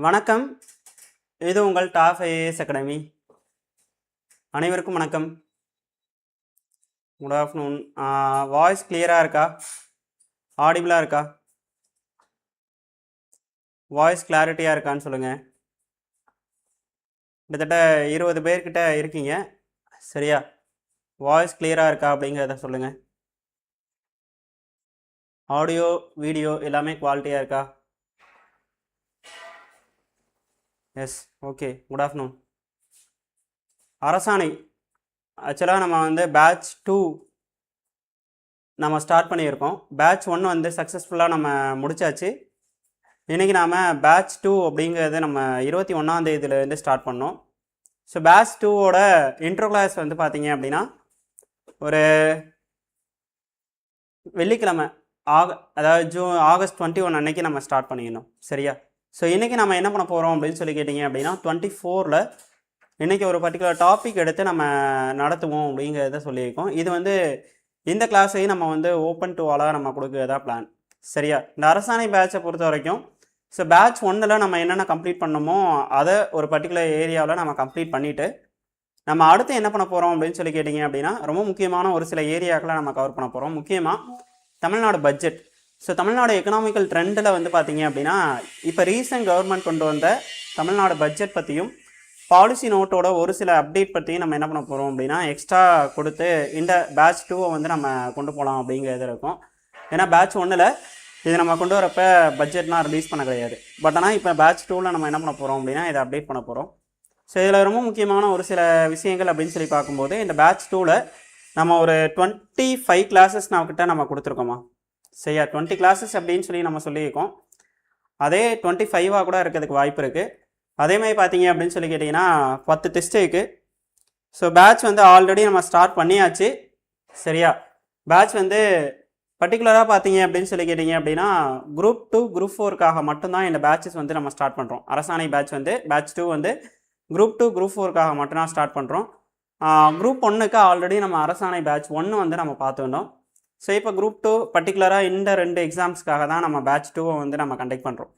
வணக்கம். இது உங்கள் டாப் ஐஏஎஸ் அகாடமி. அனைவருக்கும் வணக்கம். Good afternoon. வாய்ஸ் கிளியராக இருக்கா? ஆடிபிளாக இருக்கா? வாய்ஸ் கிளாரிட்டியாக இருக்கான்னு சொல்லுங்கள். கிட்டத்தட்ட 20 பேர்கிட்ட இருக்கீங்க. சரியா? வாய்ஸ் கிளியராக இருக்கா அப்படிங்கிறத சொல்லுங்கள். ஆடியோ வீடியோ எல்லாமே குவாலிட்டியாக இருக்கா? Yes, okay. Good afternoon. அரசாணை ஆக்சுவலாக நம்ம பேட்ச் 2 நம்ம ஸ்டார்ட் பண்ணியிருக்கோம். பேட்ச் 1 சக்ஸஸ்ஃபுல்லாக நம்ம முடித்தாச்சு. இன்றைக்கி நாம் பேட்ச் 2 அப்படிங்கிறது நம்ம 21ஆம் தேதியிலேருந்து ஸ்டார்ட் பண்ணோம். ஸோ பேட்ச் 2ஓட இன்ட்ரோ கிளாஸ் பார்த்தீங்க அப்படின்னா ஒரு வெள்ளிக்கிழமை அதாவது ஆகஸ்ட் 21 அன்னைக்கு நம்ம ஸ்டார்ட் பண்ணிடணும். சரியா? ஸோ இன்றைக்கி நம்ம என்ன பண்ண போகிறோம் அப்படின்னு சொல்லி கேட்டிங்க அப்படின்னா 24ல் இன்றைக்கி ஒரு பர்டிகுலர் டாபிக் எடுத்து நம்ம நடத்துவோம் அப்படிங்கிறத சொல்லியிருக்கோம். இது இந்த கிளாஸையும் நம்ம ஓப்பன் டு ஆலாக நம்ம கொடுக்குறதா பிளான். சரியா? இந்த அரசாணை பேட்சை பொறுத்த வரைக்கும் ஸோ பேட்ச் 1ல் நம்ம என்னென்ன கம்ப்ளீட் பண்ணணுமோ அதை ஒரு பர்டிகுலர் ஏரியாவில் நம்ம கம்ப்ளீட் பண்ணிவிட்டு நம்ம அடுத்து என்ன பண்ண போகிறோம் அப்படின்னு சொல்லி கேட்டிங்க அப்படின்னா ரொம்ப முக்கியமான ஒரு சில ஏரியாக்களை நம்ம கவர் பண்ண போகிறோம். முக்கியமாக Tamil Nadu budget. So Tamil Nadu economical ட்ரெண்டில் பார்த்தீங்க அப்படின்னா இப்போ ரீசன்ட் கவர்மெண்ட் கொண்டு வந்த தமிழ்நாடு பட்ஜெட் பற்றியும் பாலிசி நோட்டோட ஒரு சில அப்டேட் பற்றியும் நம்ம என்ன பண்ண போகிறோம் அப்படின்னா எக்ஸ்ட்ரா கொடுத்து இந்த பேட்ச் 2 நம்ம கொண்டு போகலாம் அப்படிங்கிறது இருக்கும். ஏன்னா பேட்ச் 1ல் இது நம்ம கொண்டு வரப்போ பட்ஜெட்லாம் ரிலீஸ் பண்ண கிடையாது. பட் ஆனால் இப்போ பேட்ச் 2ல் நம்ம என்ன பண்ண போகிறோம் அப்படின்னா இதை அப்டேட் பண்ண போகிறோம். ஸோ இதில் ரொம்ப முக்கியமான ஒரு சில விஷயங்கள் அப்படின்னு சொல்லி பார்க்கும்போது இந்த பேட்ச் 2ல் நம்ம ஒரு 25 கிளாஸஸ் நம்ம கொடுத்துருக்கோமா? சரியா? 20 கிளாஸஸ் அப்படின்னு சொல்லி நம்ம சொல்லியிருக்கோம். அதே 25ஆக கூட இருக்கிறதுக்கு வாய்ப்பு இருக்குது. அதேமாதிரி பார்த்தீங்க அப்படின்னு சொல்லி கேட்டிங்கன்னா 10 டெஸ்ட் இருக்குது. ஸோ பேட்ச் ஆல்ரெடி நம்ம ஸ்டார்ட் பண்ணியாச்சு. சரியா? பேட்ச் பர்டிகுலராக பார்த்தீங்க அப்படின்னு சொல்லி கேட்டிங்க அப்படின்னா குரூப் 2 குரூப் 4க்காக மட்டும்தான் இந்த பேட்சஸ் நம்ம ஸ்டார்ட் பண்ணுறோம். அரசாணை பேட்ச் பேட்ச் 2 குரூப் 2 குரூப் 4க்காக மட்டும்தான் ஸ்டார்ட் பண்ணுறோம். குரூப் 1க்கு ஆல்ரெடி நம்ம அரசாணை பேட்ச் 1 நம்ம பார்த்துருந்தோம். ஸோ இப்போ குரூப் 2 பர்டிகுலராக இந்த 2 எக்ஸாம்ஸ்க்காக தான் நம்ம பேட்ச் 2 நம்ம கண்டக்ட் பண்ணுறோம்.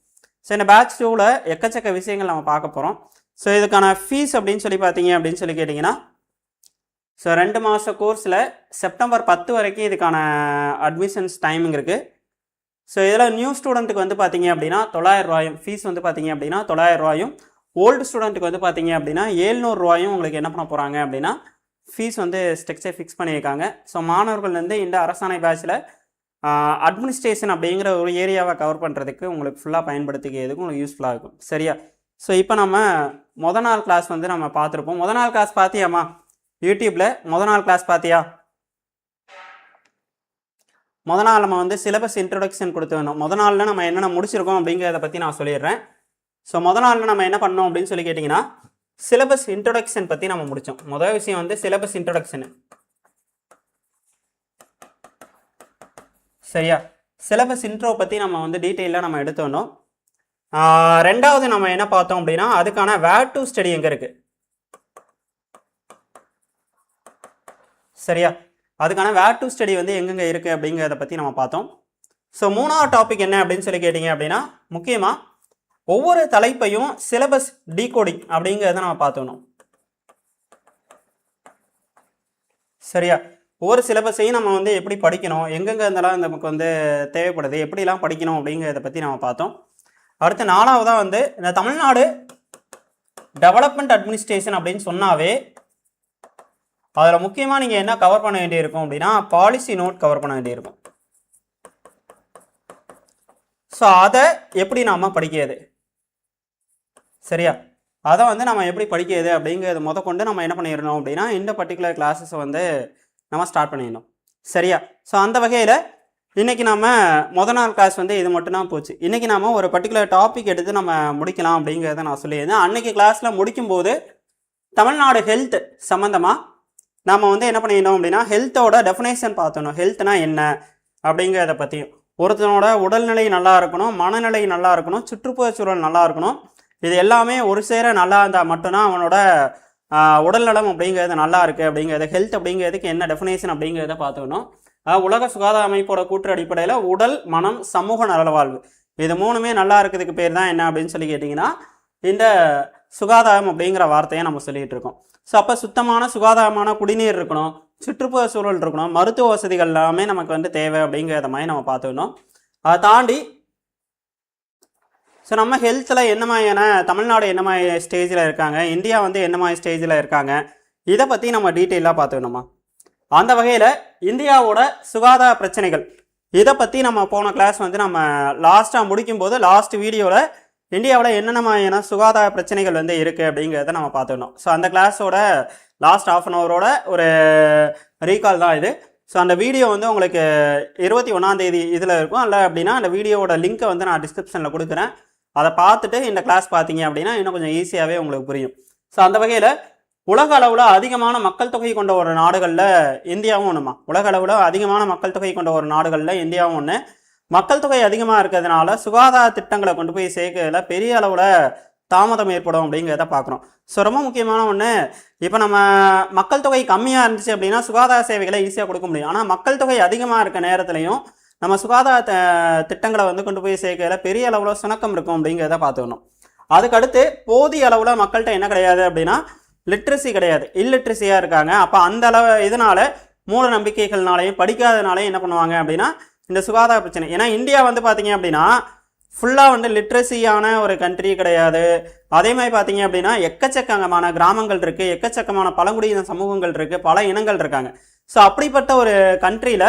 ஸோ இந்த பேட்ச் 2ல் எக்கச்சக்க விஷயங்கள் நம்ம பார்க்க போகிறோம். ஸோ இதுக்கான ஃபீஸ் அப்படின்னு சொல்லி பார்த்தீங்க அப்படின்னு சொல்லி கேட்டிங்கன்னா ஸோ 2 மாத கோர்ஸில் செப்டம்பர் 10 வரைக்கும் இதுக்கான அட்மிஷன்ஸ் டைமிங் இருக்குது. ஸோ இதில் நியூ ஸ்டூடெண்ட்டுக்கு பார்த்தீங்க அப்படின்னா 900 ரூபாயும் ஃபீஸ் பார்த்தீங்க அப்படின்னா 900 ரூபாயும், ஓல்டு ஸ்டூடெண்ட்டுக்கு பார்த்தீங்க அப்படின்னா 700 ரூபாயும் உங்களுக்கு என்ன பண்ண போகிறாங்க அப்படின்னா ஃபீஸ் ஸ்ட்ரக்சர் ஃபிக்ஸ் பண்ணியிருக்காங்க. ஸோ மாணவர்கள் இந்த அரசாணை பேட்சில் அட்மினிஸ்ட்ரேஷன் அப்படிங்கிற ஒரு ஏரியாவை கவர் பண்ணுறதுக்கு உங்களுக்கு ஃபுல்லாக பயன்படுத்திக்கிறதுக்கு உங்களுக்கு யூஸ்ஃபுல்லாக இருக்கும். சரியா? ஸோ இப்போ நம்ம மொதல் நாள் கிளாஸ் நம்ம பார்த்துருப்போம். மொதல் நாள் கிளாஸ் பார்த்தியாம்மா? யூடியூப்பில் மொதல் நாள் கிளாஸ் பார்த்தியா? மொதல் நாள் நம்ம சிலபஸ் இன்ட்ரொடக்ஷன் கொடுத்து வேணும். மொதல் நாளில் நம்ம என்னென்ன முடிச்சிருக்கோம் அப்படிங்கிறத பற்றி நான் சொல்லிடுறேன். ஸோ மொதல் நாளில் நம்ம என்ன பண்ணோம் அப்படின்னு சொல்லி கேட்டிங்கன்னா சிலபஸ் இன்ட்ரொடக்ஷன் பற்றி நம்ம முடித்தோம். முதல் விஷயம் சிலபஸ் இன்ட்ரொடக்ஷனு. சரியா? சிலபஸ் இன்ட்ரோ பற்றி நம்ம டீட்டெயிலாக நம்ம எடுத்து வந்தோம். ரெண்டாவது நம்ம என்ன பார்த்தோம் அப்படின்னா அதுக்கான வேர் டு ஸ்டடி எங்கே இருக்குது? சரியா? அதுக்கான வேர் டு ஸ்டடி எங்கெங்கே இருக்குது அப்படிங்கிறத பற்றி நம்ம பார்த்தோம். ஸோ மூணாவது டாபிக் என்ன அப்படின்னு சொல்லி கேட்டிங்க அப்படின்னா முக்கியமாக ஒவ்வொரு தலைப்பையும் சிலபஸ் டீகோடிங் அப்படிங்கிறத நம்ம பார்த்தோம். சரியா? ஒவ்வொரு சிலபஸையும் நம்ம எப்படி படிக்கணும், எங்கெங்கே இருந்தாலும் நமக்கு தேவைப்படுது, எப்படிலாம் படிக்கணும் அப்படிங்கிறத பற்றி நம்ம பார்த்தோம். அடுத்து நாலாவதாக இந்த தமிழ்நாடு டெவலப்மெண்ட் அட்மினிஸ்ட்ரேஷன் அப்படின்னு சொன்னாவே அதில் முக்கியமாக நீங்கள் என்ன கவர் பண்ண வேண்டியிருக்கும் அப்படின்னா பாலிசி நோட் கவர் பண்ண வேண்டியிருக்கும். ஸோ அதை எப்படி நாம் படிக்கிறது? சரியா? அதை நம்ம எப்படி படிக்கிறது அப்படிங்கிறது கொண்டு நம்ம என்ன பண்ணிடணும் அப்படின்னா இந்த பர்டிகுலர் கிளாஸஸை நம்ம ஸ்டார்ட் பண்ணிடணும். சரியா? ஸோ அந்த வகையில் இன்றைக்கி நம்ம மொதல் நாள் கிளாஸ் இது மட்டும்தான் போச்சு. இன்றைக்கி நம்ம ஒரு பர்டிகுலர் டாபிக் எடுத்து நம்ம முடிக்கலாம் அப்படிங்கிறத நான் சொல்லியிருந்தேன். அன்றைக்கி கிளாஸில் முடிக்கும்போது தமிழ்நாடு ஹெல்த் சம்மந்தமாக நம்ம என்ன பண்ணிடணும் அப்படின்னா ஹெல்த்தோட டெஃபினேஷன் பார்த்தணும். ஹெல்த்னா என்ன அப்படிங்கிறத பற்றியும், ஒருத்தனோட உடல்நிலை நல்லா இருக்கணும், மனநிலை நல்லா இருக்கணும், சுற்றுப்புறச்சூழல் நல்லா இருக்கணும், இது எல்லாமே ஒரு சேர நல்லா இருந்தால் மட்டும்தான் அவனோட உடல்நலம் அப்படிங்கிறது நல்லா இருக்குது அப்படிங்கிறது. ஹெல்த் அப்படிங்கிறதுக்கு என்ன டெஃபினேஷன் அப்படிங்கிறத பார்த்துக்கணும். உலக சுகாதார அமைப்போட கூற்று அடிப்படையில் உடல், மனம், சமூக நலவாழ்வு இது மூணுமே நல்லா இருக்கிறதுக்கு பேர் தான் என்ன அப்படின்னு சொல்லி கேட்டிங்கன்னா இந்த சுகாதாரம் அப்படிங்கிற வார்த்தையை நம்ம சொல்லிகிட்டு இருக்கோம். ஸோ அப்போ சுத்தமான சுகாதாரமான குடிநீர் இருக்கணும், சுற்றுப்புற சூழல் இருக்கணும், மருத்துவ வசதிகள் எல்லாமே நமக்கு வந்து தேவை அப்படிங்கிறத மாதிரி நம்ம பார்த்துக்கணும். அதை தாண்டி ஸோ நம்ம ஹெல்த்தில் என்ன மாதிரியான தமிழ்நாடு என்ன மாதிரி ஸ்டேஜில் இருக்காங்க, இந்தியா வந்து என்ன மாதிரி ஸ்டேஜில் இருக்காங்க, இதை பற்றி நம்ம டீட்டெயிலாக பார்த்துக்கணுமா. அந்த வகையில் இந்தியாவோட சுகாதார பிரச்சனைகள் இதை பற்றி நம்ம போன கிளாஸ் வந்து நம்ம லாஸ்ட்டாக முடிக்கும்போது லாஸ்ட் வீடியோவில் இந்தியாவில் என்னென்ன மாதிரியான சுகாதார பிரச்சனைகள் வந்து இருக்குது அப்படிங்கிறத நம்ம பார்த்துக்கணும். ஸோ அந்த கிளாஸோட லாஸ்ட் ½ அன் ஹவரோட ஒரு ரீகால் தான் இது. ஸோ அந்த வீடியோ வந்து உங்களுக்கு 21ஆம் தேதி இதில் இருக்கும். இல்லை அப்படின்னா அந்த வீடியோவோட லிங்க்கை வந்து நான் டிஸ்கிரிப்ஷனில் கொடுக்குறேன். அதை பார்த்துட்டு இந்த கிளாஸ் பார்த்தீங்க அப்படின்னா இன்னும் கொஞ்சம் ஈஸியாகவே உங்களுக்கு புரியும். ஸோ அந்த வகையில் உலக அளவில் அதிகமான மக்கள் தொகை கொண்ட ஒரு நாடுகளில் இந்தியாவும் ஒன்றுமா. உலக அளவில் அதிகமான மக்கள் தொகை கொண்ட ஒரு நாடுகளில் இந்தியாவும் ஒன்று. மக்கள் தொகை அதிகமாக இருக்கிறதுனால சுகாதார திட்டங்களை கொண்டு போய் சேர்க்கறதுல பெரிய அளவில் தாமதம் ஏற்படும் அப்படிங்கிறத பார்க்குறோம். ஸோ ரொம்ப முக்கியமான ஒன்று, இப்போ நம்ம மக்கள் தொகை கம்மியாக இருந்துச்சு அப்படின்னா சுகாதார சேவைகளை ஈஸியாக கொடுக்க முடியும். ஆனால் மக்கள் தொகை அதிகமாக இருக்க நேரத்துலையும் நம்ம சுகாதார திட்டங்களை வந்து கொண்டு போய் சேர்க்கறதுல பெரிய அளவில் சுணக்கம் இருக்கும் அப்படிங்கிறத பார்த்துக்கணும். அதுக்கடுத்து போதிய அளவில் மக்கள்கிட்ட என்ன கிடையாது அப்படின்னா லிட்ரஸி கிடையாது, இல்லிட்ரஸியாக இருக்காங்க. அப்போ அந்த அளவு இதனால மூட நம்பிக்கைகள்னாலையும் படிக்காதனாலையும் என்ன பண்ணுவாங்க அப்படின்னா இந்த சுகாதார பிரச்சனை. ஏன்னா இந்தியா வந்து பார்த்தீங்க அப்படின்னா ஃபுல்லாக வந்து லிட்ரஸியான ஒரு கண்ட்ரி கிடையாது. அதே மாதிரி பார்த்தீங்க அப்படின்னா எக்கச்சக்கமான கிராமங்கள் இருக்குது, எக்கச்சக்கமான பழங்குடியின சமூகங்கள் இருக்குது, பல இனங்கள் இருக்காங்க. ஸோ அப்படிப்பட்ட ஒரு கண்ட்ரியில்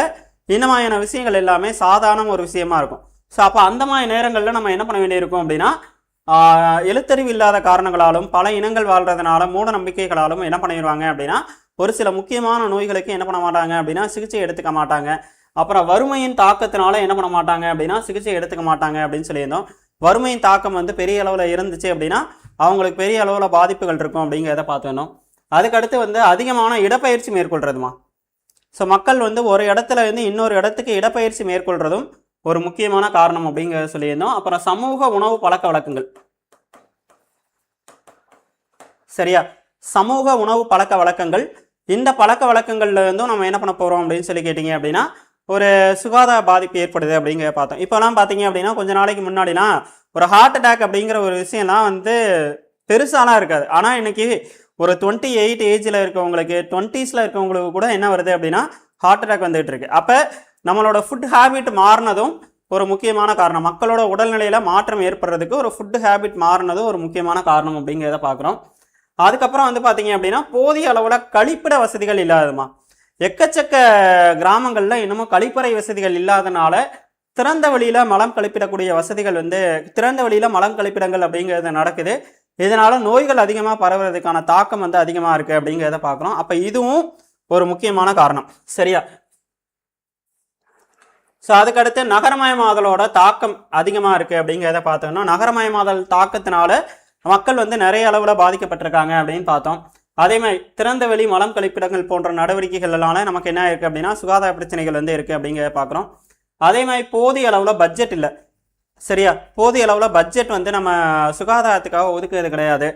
இந்த மாதிரியான விஷயங்கள் எல்லாமே சாதாரண ஒரு விஷயமா இருக்கும். ஸோ அப்போ அந்த மாதிரி நேரங்களில் நம்ம என்ன பண்ண வேண்டியிருக்கும் அப்படின்னா எழுத்தறிவு இல்லாத காரணங்களாலும் பல இனங்கள் வாழ்றதுனால மூட நம்பிக்கைகளாலும் என்ன பண்ணிடுவாங்க அப்படின்னா ஒரு சில முக்கியமான நோய்களுக்கு என்ன பண்ண மாட்டாங்க அப்படின்னா சிகிச்சை எடுத்துக்க மாட்டாங்க. அப்புறம் வறுமையின் தாக்கத்தினால என்ன பண்ண மாட்டாங்க அப்படின்னா சிகிச்சை எடுத்துக்க மாட்டாங்க அப்படின்னு சொல்லியிருந்தோம். வறுமையின் தாக்கம் வந்து பெரிய அளவில் இருந்துச்சு அப்படின்னா அவங்களுக்கு பெரிய அளவில் பாதிப்புகள் இருக்கும் அப்படிங்கிறத பார்த்துக்கணும். அதுக்கடுத்து வந்து அதிகமான இடப்பெயர்ச்சி மேற்கொள்றதுமா. ஸோ மக்கள் வந்து ஒரு இடத்துல இருந்து இன்னொரு இடத்துக்கு இடப்பெயர்ச்சி மேற்கொள்றதும் ஒரு முக்கியமான காரணம் அப்படிங்கிறத சொல்லியிருந்தோம். அப்புறம் சமூக உணவு பழக்க வழக்கங்கள். சரியா, சமூக உணவு பழக்க வழக்கங்கள். இந்த பழக்க வழக்கங்கள்ல இருந்தும் நம்ம என்ன பண்ண போறோம் அப்படின்னு சொல்லி கேட்டீங்க அப்படின்னா ஒரு சுகாதார பாதிப்பு ஏற்படுது அப்படிங்கிற பார்த்தோம். இப்போலாம் பார்த்தீங்க அப்படின்னா கொஞ்ச நாளைக்கு முன்னாடிலாம் ஒரு ஹார்ட் அட்டாக் அப்படிங்கிற ஒரு விஷயம்லாம் வந்து பெருசாலாம் இருக்காது. ஆனால் இன்னைக்கு ஒரு 28 ஏஜில் இருக்கவங்களுக்கு 20ஸ்ல இருக்கவங்களுக்கு கூட என்ன வருது அப்படின்னா ஹார்ட் அட்டாக் வந்துகிட்டு இருக்கு. அப்போ நம்மளோட ஃபுட் ஹேபிட் மாறினதும் ஒரு முக்கியமான காரணம். மக்களோட உடல்நிலையில் மாற்றம் ஏற்படுறதுக்கு ஒரு ஃபுட் ஹேபிட் மாறினதும் ஒரு முக்கியமான காரணம் அப்படிங்கிறத பார்க்குறோம். அதுக்கப்புறம் வந்து பார்த்தீங்க அப்படின்னா போதிய அளவில் கழிப்பிட வசதிகள் இல்லாததுமா. எக்கச்சக்க கிராமங்களில் இன்னமும் கழிப்பறை வசதிகள் இல்லாதனால திறந்த வழியில் மலம் கழிப்பிடக்கூடிய வசதிகள் வந்து திறந்த வழியில் மலம் கழிப்பிடங்கள் அப்படிங்கிறது நடக்குது. இதனால நோய்கள் அதிகமாக பரவுறதுக்கான தாக்கம் வந்து அதிகமாக இருக்குது அப்படிங்கிறத பார்க்குறோம். அப்போ இதுவும் ஒரு முக்கியமான காரணம். சரியா, ஸோ அதுக்கடுத்து நகரமயமாதலோட தாக்கம் அதிகமாக இருக்குது அப்படிங்கிறத பார்த்தோம்னா நகரமயமாதல் தாக்கத்தினால மக்கள் வந்து நிறைய அளவில் பாதிக்கப்பட்டிருக்காங்க அப்படின்னு பார்த்தோம். அதே மாதிரி திறந்த வெளி மலம் கழிப்பிடங்கள் போன்ற நடவடிக்கைகள்னால நமக்கு என்ன இருக்குது அப்படின்னா சுகாதார பிரச்சனைகள் வந்து இருக்குது அப்படிங்கிறத பார்க்குறோம். அதே மாதிரி போதிய அளவில் பட்ஜெட் இல்லை. சரியா, போதிய அளவில் பட்ஜெட் வந்து நம்ம சுகாதாரத்துக்காக ஒதுக்குறது கிடையாது.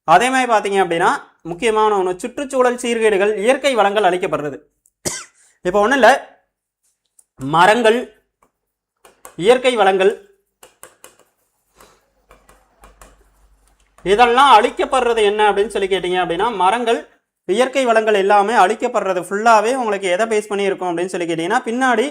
அதே மாதிரி பார்த்தீங்க அப்படின்னா முக்கியமான ஒன்று சுற்றுச்சூழல் சீர்கேடுகள், இயற்கை வளங்கள் அளிக்கப்படுறது. இப்போ ஒன்றும் இல்லை, மரங்கள், இயற்கை வளங்கள் இதெல்லாம் அழிக்கப்படுறது என்ன அப்படின்னு சொல்லி கேட்டீங்க அப்படின்னா மரங்கள், இயற்கை வளங்கள் எல்லாமே அழிக்கப்படுறது ஃபுல்லாகவே உங்களுக்கு எதை பேஸ் பண்ணி இருக்கும் அப்படின்னு சொல்லி கேட்டிங்கன்னா பின்னாடி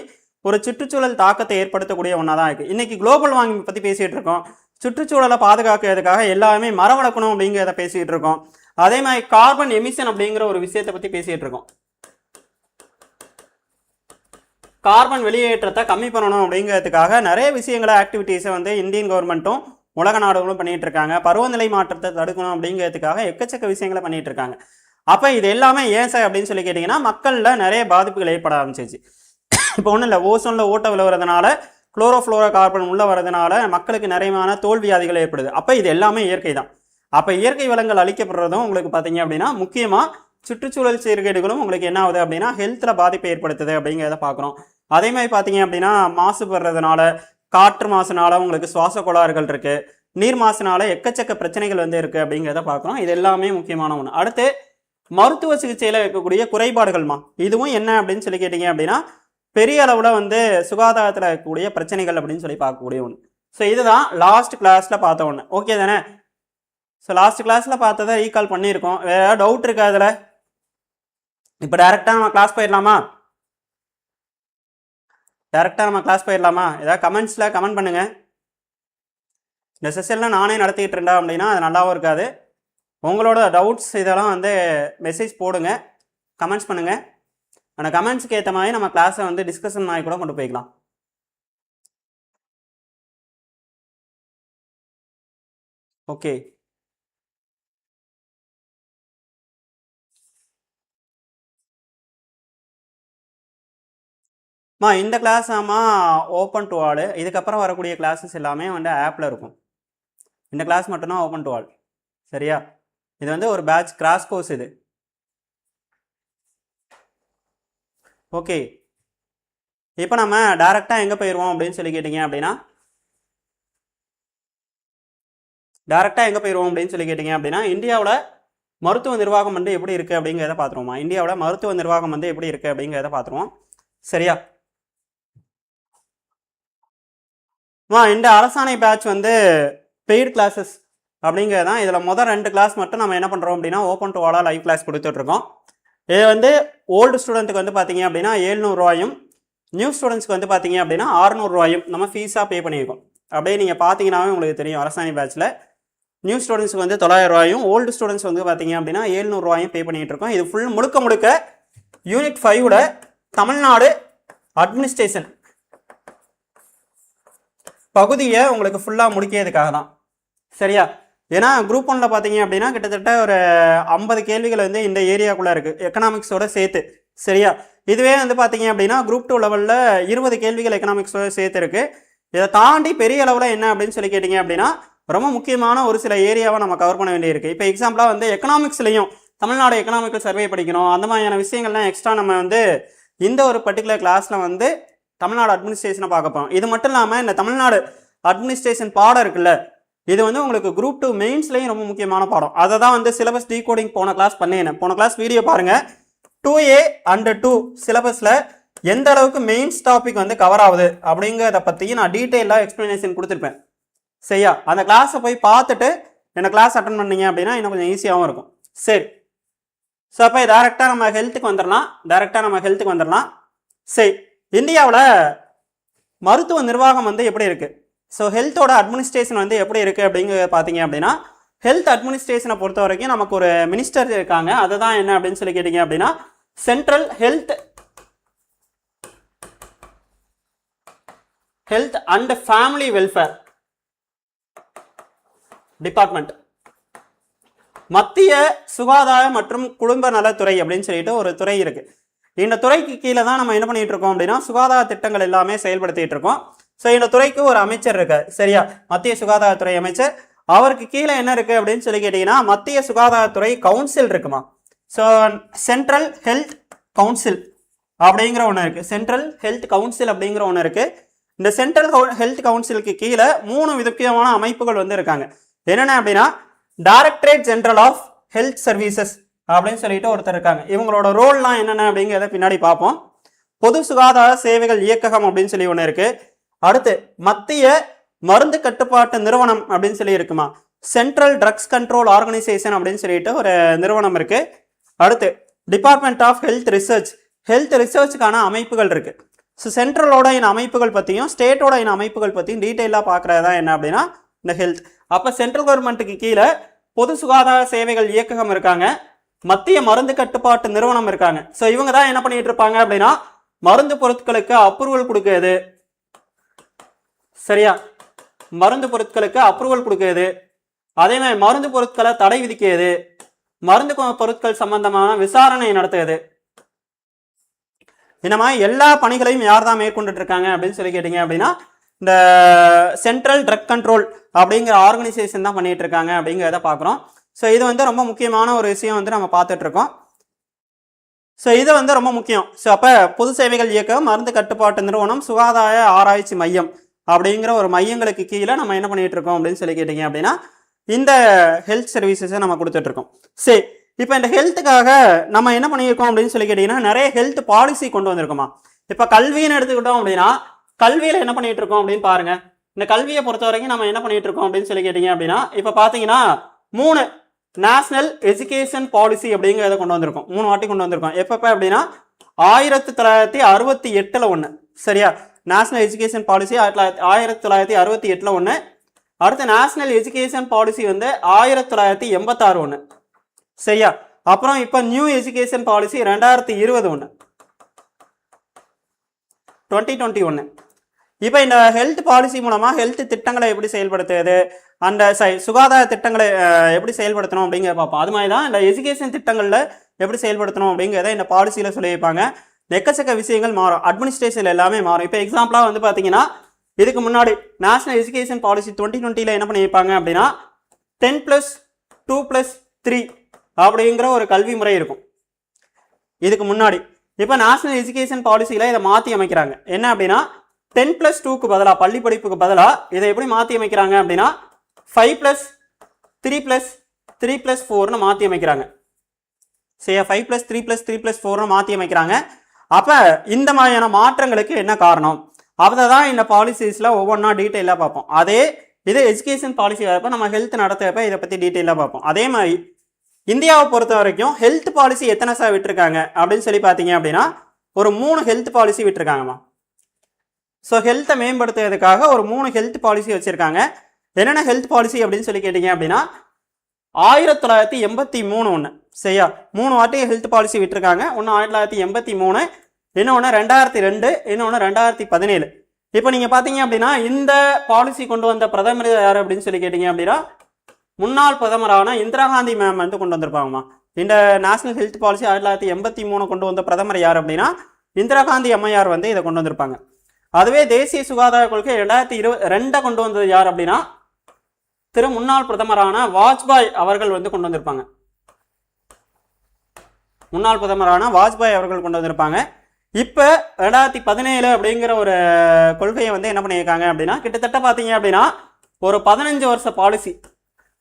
ஒரு சுற்றுச்சூழல் தாக்கத்தை ஏற்படுத்தக்கூடிய ஒன்றா தான் இருக்குது. இன்றைக்கி குளோபல் வார்மிங் பற்றி பேசிகிட்டு இருக்கோம். சுற்றுச்சூழலை பாதுகாக்கிறதுக்காக எல்லாமே மரம் வளர்க்கணும் அப்படிங்கிறத பேசிகிட்டு இருக்கோம். அதே மாதிரி கார்பன் எமிஷன் அப்படிங்கிற ஒரு விஷயத்தை பற்றி பேசிகிட்டு இருக்கோம். கார்பன் வெளியேற்றத்தை கம்மி பண்ணணும் அப்படிங்கிறதுக்காக நிறைய விஷயங்களை ஆக்டிவிட்டீஸை வந்து இந்தியன் கவர்மெண்ட்டும் உலக நாடுகளும் பண்ணிகிட்டு இருக்காங்க. பருவநிலை மாற்றத்தை தடுக்கணும் அப்படிங்கிறதுக்காக எக்கச்சக்க விஷயங்களை பண்ணிகிட்டு இருக்காங்க. அப்போ இது எல்லாமே ஏன் சார் அப்படின்னு சொல்லி கேட்டிங்கன்னா மக்களில் நிறைய பாதிப்புகள் ஏற்பட ஆரம்பிச்சிச்சு. இப்போ ஒன்றும் இல்லை, ஓசோனில் ஓட்ட விழுவுறதுனால குளோரோஃப்ளோரோ கார்பன் உள்ளே வரதுனால மக்களுக்கு நிறையமான தோல் வியாதிகள் ஏற்படுது. அப்போ இது எல்லாமே இயற்கை தான். அப்போ இயற்கை வளங்கள் அழிக்கப்படுறதும் உங்களுக்கு பார்த்தீங்க அப்படின்னா முக்கியமாக சுற்றுச்சூழல் சீர்கேடுகளும் உங்களுக்கு என்ன ஆகுது அப்படின்னா ஹெல்த்தில் பாதிப்பை ஏற்படுத்துது அப்படிங்கிறத பார்க்குறோம். அதே மாதிரி பார்த்தீங்க அப்படின்னா மாசுபடுறதுனால காற்று மாசுனால உங்களுக்கு சுவாச கோளாறுகள் இருக்குது, நீர் மாசுனால எக்கச்சக்க பிரச்சனைகள் வந்து இருக்குது அப்படிங்கிறத பார்க்குறோம். இது எல்லாமே முக்கியமான ஒன்று. அடுத்து மருத்துவ சிகிச்சையில் இருக்கக்கூடிய குறைபாடுகள்மா, இதுவும் என்ன அப்படின்னு சொல்லி கேட்டிங்க அப்படின்னா பெரிய அளவில் வந்து சுகாதாரத்தில் இருக்கக்கூடிய பிரச்சனைகள் அப்படின்னு சொல்லி பார்க்கக்கூடிய ஒன்று. ஸோ இதுதான் லாஸ்ட் கிளாஸில் பார்த்த ஒன்று. ஓகே தானே? ஸோ லாஸ்ட் கிளாஸில் பார்த்ததை ரீகால் பண்ணியிருக்கோம். வேறு ஏதாவது டவுட் இருக்கா அதில்? இப்போ டேரெக்டாக நம்ம கிளாஸ் போயிடலாமா? ஏதாவது கமெண்ட்ஸில் கமெண்ட் பண்ணுங்கள். இந்த செஷனில் நானே நடத்திக்கிட்டு இருந்தேன் அப்படின்னா அது நல்லாவும் இருக்காது. உங்களோட டவுட்ஸ் இதெல்லாம் வந்து மெசேஜ் போடுங்க, கமெண்ட்ஸ் பண்ணுங்கள். அந்த கமெண்ட்ஸுக்கு ஏற்ற மாதிரி நம்ம கிளாஸை வந்து டிஸ்கஷன் மாதிரி கூட கொண்டு போய்க்கலாம். ஓகே, இந்த கிளாஸ் ஓப்பன் டு ஆல். இதுக்கப்புறம் வரக்கூடிய கிளாஸஸ் எல்லாமே வந்து ஆப்பில் இருக்கும். இந்த கிளாஸ் மட்டும்தான் ஓப்பன் டு ஆல். சரியா? இது வந்து ஒரு பேட்ச் கிராஷ் கோர்ஸ் இது. ஓகே, இப்போ நம்ம டேரெக்டாக எங்கே போயிடுவோம் அப்படின்னு சொல்லி கேட்டிங்க அப்படின்னா இந்தியாவில் மருத்துவ நிர்வாகம் வந்து எப்படி இருக்குது அப்படிங்கிறத பார்த்துருவோம். சரியா? இந்த அரசாணை பேட்ச் வந்து பெய்டு கிளாஸஸ் அப்படிங்கிறது தான். இதில் முதல் 2 கிளாஸ் மட்டும் நம்ம என்ன பண்ணுறோம் அப்படின்னா ஓப்பன் டு ஆலாக லைவ் கிளாஸ் கொடுத்துட்ருக்கோம். இது வந்து ஓல்டு ஸ்டூடெண்ட்டுக்கு வந்து பார்த்தீங்க அப்படின்னா 700 ரூபாயும், நியூ ஸ்டூடெண்ட்ஸ்க்கு வந்து பார்த்தீங்க அப்படின்னா 600 ரூபாயும் நம்ம ஃபீஸாக பே பண்ணியிருக்கோம். அப்படியே நீங்கள் பார்த்தீங்கன்னாவே உங்களுக்கு தெரியும். அரசாணை பேட்சில் நியூ ஸ்டூடெண்ட்ஸ்க்கு வந்து 900 ரூபாயும், ஓல்டு ஸ்டூடெண்ட்ஸ் வந்து பார்த்தீங்க அப்படின்னா 700 ரூபாயும் பே பண்ணிகிட்டு இருக்கோம். இது முழுக்க யூனிட் 5 தமிழ்நாடு அட்மினிஸ்ட்ரேஷன் பகுதியை உங்களுக்கு ஃபுல்லாக முடிக்கிறதுக்காக தான். சரியா? ஏன்னா குரூப் 1ல் பார்த்தீங்க அப்படின்னா கிட்டத்தட்ட ஒரு 50 கேள்விகள் வந்து இந்த ஏரியாக்குள்ளே இருக்குது, எக்கனாமிக்ஸோட சேர்த்து. சரியா? இதுவே வந்து பார்த்தீங்க அப்படின்னா குரூப் 2 லெவலில் 20 கேள்விகள் எக்கனாமிக்ஸோட சேர்த்து இருக்குது. இதை தாண்டி பெரிய அளவில் என்ன அப்படின்னு சொல்லி கேட்டிங்க அப்படின்னா ரொம்ப முக்கியமான ஒரு சில ஏரியாவை நம்ம கவர் பண்ண வேண்டியிருக்கு. இப்போ எக்ஸாம்பிளாக வந்து எக்கனாமிக்ஸ்லையும் தமிழ்நாடு எக்கனாமிக்கல் சர்வே படிக்கணும், அந்த மாதிரியான விஷயங்கள்லாம் எக்ஸ்ட்ரா நம்ம வந்து இந்த ஒரு பர்டிகுலர் கிளாஸில் வந்து தமிழ்நாடு அட்மினிஸ்ட்ரேஷனை பார்க்க போகிறோம். இது மட்டும் இல்லாமல் இந்த தமிழ்நாடு அட்மினிஸ்ட்ரேஷன் பாடம் இருக்குல்ல, இது வந்து உங்களுக்கு குரூப் 2 மெயின்ஸ்லையும் ரொம்ப முக்கியமான பாடம். அதை தான் வந்து சிலபஸ் டீகோடிங் போன கிளாஸ் பண்ணினேன். போன கிளாஸ் வீடியோ பாருங்கள். 2A and 2 சிலபஸில் எந்த அளவுக்கு மெயின்ஸ் டாபிக் வந்து கவர் ஆகுது அப்படிங்கிறத பற்றி நான் டீட்டெயிலாக எக்ஸ்ப்ளனேஷன் கொடுத்துருப்பேன். சரியா? அந்த கிளாஸை போய் பார்த்துட்டு என்ன கிளாஸ் அட்டன் பண்ணீங்க அப்படின்னா இன்னும் கொஞ்சம் ஈஸியாகவும் இருக்கும். சரி, ஸோ அப்போ டேரெக்டாக நம்ம ஹெல்த்துக்கு வந்துடலாம். சரி, இந்தியாவில் மருத்துவ நிர்வாகம் வந்து எப்படி இருக்குது, ஸோ ஹெல்த்தோட அட்மினிஸ்ட்ரேஷன் வந்து எப்படி இருக்குது அப்படிங்கிறத பார்த்தீங்க அப்படின்னா ஹெல்த் அட்மினிஸ்ட்ரேஷனை பொறுத்த வரைக்கும் நமக்கு ஒரு மினிஸ்டர் இருக்காங்க. அதுதான் என்ன அப்படின்னு சொல்லி கேட்டிங்க அப்படின்னா central health and family welfare department, மத்திய சுகாதார மற்றும் குடும்ப நலத்துறை அப்படின்னு சொல்லிட்டு ஒரு துறை இருக்கு. இந்த துறைக்கு கீழே தான் நம்ம என்ன பண்ணிட்டு இருக்கோம் அப்படின்னா சுகாதார திட்டங்கள் எல்லாமே செயல்படுத்திட்டு இருக்கோம். ஸோ இந்த துறைக்கு ஒரு அமைச்சர் இருக்கார். சரியா? மத்திய சுகாதாரத்துறை அமைச்சர். அவருக்கு கீழே என்ன இருக்கு அப்படின்னு சொல்லி கேட்டீங்கன்னா மத்திய சுகாதாரத்துறை கவுன்சில் இருக்குமா. ஸோ சென்ட்ரல் ஹெல்த் கவுன்சில் அப்படிங்கிற ஒன்று இருக்கு. இந்த சென்ட்ரல் ஹெல்த் கவுன்சிலுக்கு கீழே 3 முக்கியமான அமைப்புகள் வந்து இருக்காங்க. என்னென்ன அப்படின்னா directorate general of health services அப்படின்னு சொல்லிட்டு ஒருத்தர் இருக்காங்க. இவங்களோட ரோல்லாம் என்னென்ன அப்படிங்கிறத பின்னாடி பார்ப்போம். பொது சுகாதார சேவைகள் இயக்ககம் அப்படின்னு சொல்லி ஒன்று இருக்கு. அடுத்து மத்திய மருந்து கட்டுப்பாட்டு நிறுவனம் அப்படின்னு சொல்லி இருக்குமா. சென்ட்ரல் ட்ரக்ஸ் கண்ட்ரோல் ஆர்கனைசேஷன் அப்படின்னு சொல்லிட்டு ஒரு நிறுவனம் இருக்கு. அடுத்து டிபார்ட்மெண்ட் ஆஃப் ஹெல்த் ரிசர்ச்சுக்கான அமைப்புகள் இருக்கு. ஸோ சென்ட்ரலோட இந்த அமைப்புகள் பற்றியும் ஸ்டேட்டோட இந்த அமைப்புகள் பற்றியும் டீட்டெயிலாக பார்க்குறது தான் என்ன அப்படின்னா இந்த ஹெல்த். அப்போ சென்ட்ரல் கவர்மெண்ட்டுக்கு கீழே பொது சுகாதார சேவைகள் இயக்ககம் இருக்காங்க, மத்திய மருந்து கட்டுப்பாட்டு நிறுவனம் இருக்காங்க. ஸோ இவங்க தான் என்ன பண்ணிட்டு இருப்பாங்க அப்படின்னா மருந்து பொருட்களுக்கு அப்ரூவல் கொடுக்கிறது. சரியா? மருந்து பொருட்களுக்கு அப்ரூவல் கொடுக்கிறது, அதே மாதிரி மருந்து பொருட்களை தடை விதிக்கிறது, மருந்து பொருட்கள் சம்பந்தமான விசாரணை நடத்துறது, இந்த மாதிரி எல்லா பணிகளையும் யார் தான் மேற்கொண்டுட்டு இருக்காங்க அப்படின்னு சொல்லி கேட்டீங்க அப்படின்னா இந்த சென்ட்ரல் ட்ரக் கண்ட்ரோல் அப்படிங்கிற ஆர்கனைசேஷன் தான் பண்ணிட்டு இருக்காங்க அப்படிங்கிறத பார்க்குறோம். ஸோ இது வந்து ரொம்ப முக்கியமான ஒரு விஷயம் வந்து நம்ம பார்த்துட்டு இருக்கோம். ஸோ இது வந்து ரொம்ப முக்கியம். ஸோ அப்போ பொது சேவைகள் இயக்கம், மருந்து கட்டுப்பாட்டு நிறுவனம், சுகாதார ஆராய்ச்சி மையம் அப்படிங்கிற ஒரு மையங்களுக்கு கீழே நம்ம என்ன பண்ணிட்டு இருக்கோம் அப்படின்னு சொல்லி கேட்டீங்க அப்படின்னா இந்த ஹெல்த் சர்வீசஸை நம்ம கொடுத்துட்டு இருக்கோம். சரி, இப்போ இந்த ஹெல்த்துக்காக நம்ம என்ன பண்ணியிருக்கோம் அப்படின்னு சொல்லி கேட்டீங்கன்னா நிறைய ஹெல்த் பாலிசி கொண்டு வந்திருக்கோமா. இப்போ கல்வின்னு எடுத்துக்கிட்டோம் அப்படின்னா கல்வியில் என்ன பண்ணிட்டு இருக்கோம் அப்படின்னு பாருங்க. இந்த கல்வியை பொறுத்த வரைக்கும் நம்ம என்ன பண்ணிட்டு இருக்கோம் அப்படின்னு சொல்லி கேட்டீங்க அப்படின்னா இப்போ பார்த்தீங்கன்னா 3 நேஷனல் எஜுகேஷன் பாலிசி அப்படிங்கிறத கொண்டு வந்திருக்கோம். 3 வாட்டி கொண்டு வந்திருக்கோம். எப்பப்போ அப்படின்னா 1968 ஒன்று. சரியா? நேஷனல் எஜுகேஷன் பாலிசி 1968 ஒன்று. அடுத்து நேஷனல் எஜுகேஷன் பாலிசி வந்து 1986 ஒன்று. சரியா? அப்புறம் இப்போ நியூ எஜுகேஷன் பாலிசி 2020 ஒன்று, 2021. இப்போ இந்த ஹெல்த் பாலிசி மூலமாக ஹெல்த் திட்டங்களை எப்படி செயல்படுத்துவது, அந்த சுகாதார திட்டங்களை எப்படி செயல்படுத்தணும் அப்படிங்கிற பார்ப்போம். அது மாதிரி தான் இந்த எஜுகேஷன் திட்டங்களில் எப்படி செயல்படுத்தணும் அப்படிங்கிறத இந்த பாலிசியில் சொல்லியிருப்பாங்க. எக்கச்சக்க விஷயங்கள் மாறும், அட்மினிஸ்ட்ரேஷன் எல்லாமே மாறும். இப்போ எக்ஸாம்பிளாக வந்து பார்த்தீங்கன்னா இதுக்கு முன்னாடி நேஷனல் எஜுகேஷன் பாலிசி 2020 என்ன பண்ணியிருப்பாங்க அப்படின்னா 10+2+3 அப்படிங்கிற ஒரு கல்வி முறை இருக்கும் இதுக்கு முன்னாடி. இப்போ நேஷனல் எஜுகேஷன் பாலிசியில் இதை மாற்றி அமைக்கிறாங்க. என்ன அப்படின்னா 10+2க்கு பதிலாக, பள்ளி படிப்புக்கு பதிலாக இதை எப்படி மாற்றி அமைக்கிறாங்க அப்படின்னா 5+3+3+4ன்னு மாற்றி அமைக்கிறாங்க. சரியா? 5+3+3+4ன்னு மாற்றி அமைக்கிறாங்க. அப்போ இந்த மாதிரியான மாற்றங்களுக்கு என்ன காரணம், அதை தான் இந்த பாலிசிஸில் ஒவ்வொன்றா டீட்டெயிலாக பார்ப்போம். அதே இது எஜுகேஷன் பாலிசி வரப்போ நம்ம ஹெல்த் நடத்துறப்ப இதை பற்றி டீட்டெயிலாக பார்ப்போம். அதே மாதிரி இந்தியாவை பொறுத்த வரைக்கும் ஹெல்த் பாலிசி எத்தனை சார் விட்டுருக்காங்க அப்படின்னு சொல்லி பார்த்தீங்க அப்படின்னா ஒரு 3 ஹெல்த் பாலிசி விட்டுருக்காங்கம்மா. ஸோ ஹெல்த்தை மேம்படுத்துறதுக்காக ஒரு 3 ஹெல்த் பாலிசி வச்சுருக்காங்க. என்னென்ன ஹெல்த் பாலிசி அப்படின்னு சொல்லி கேட்டிங்க அப்படின்னா 1983 ஒன்று. சரியா? 3 வாட்டி ஹெல்த் பாலிசி விட்டுருக்காங்க. ஒன்று 1983, இன்னொன்று 2002, இன்னொன்று 2017. இப்போ நீங்கள் பார்த்தீங்க அப்படின்னா இந்த பாலிசி கொண்டு வந்த பிரதமர் யார் அப்படின்னு சொல்லி கேட்டிங்க அப்படின்னா முன்னாள் பிரதமரான இந்திரா காந்தி மேம் வந்து கொண்டு வந்திருப்பாங்கம்மா. இந்த நேஷனல் ஹெல்த் பாலிசி 1983 கொண்டு வந்த பிரதமர் யார் அப்படின்னா இந்திரா காந்தி அம்மையார் வந்து இதை கொண்டு வந்திருப்பாங்க. அதுவே தேசிய சுகாதார கொள்கை 2022 கொண்டு வந்தது யார் அப்படின்னா முன்னாள் பிரதமரான வாஜ்பாய் அவர்கள் வந்து கொண்டு வந்திருப்பாங்க. முன்னாள் பிரதமரான வாஜ்பாய் அவர்கள் கொண்டு வந்திருப்பாங்க. இப்போ 2017 அப்படிங்கிற ஒரு கொள்கையை வந்து என்ன பண்ணியிருக்காங்க அப்படின்னா கிட்டத்தட்ட பார்த்தீங்க அப்படின்னா ஒரு 15 வருஷ பாலிசி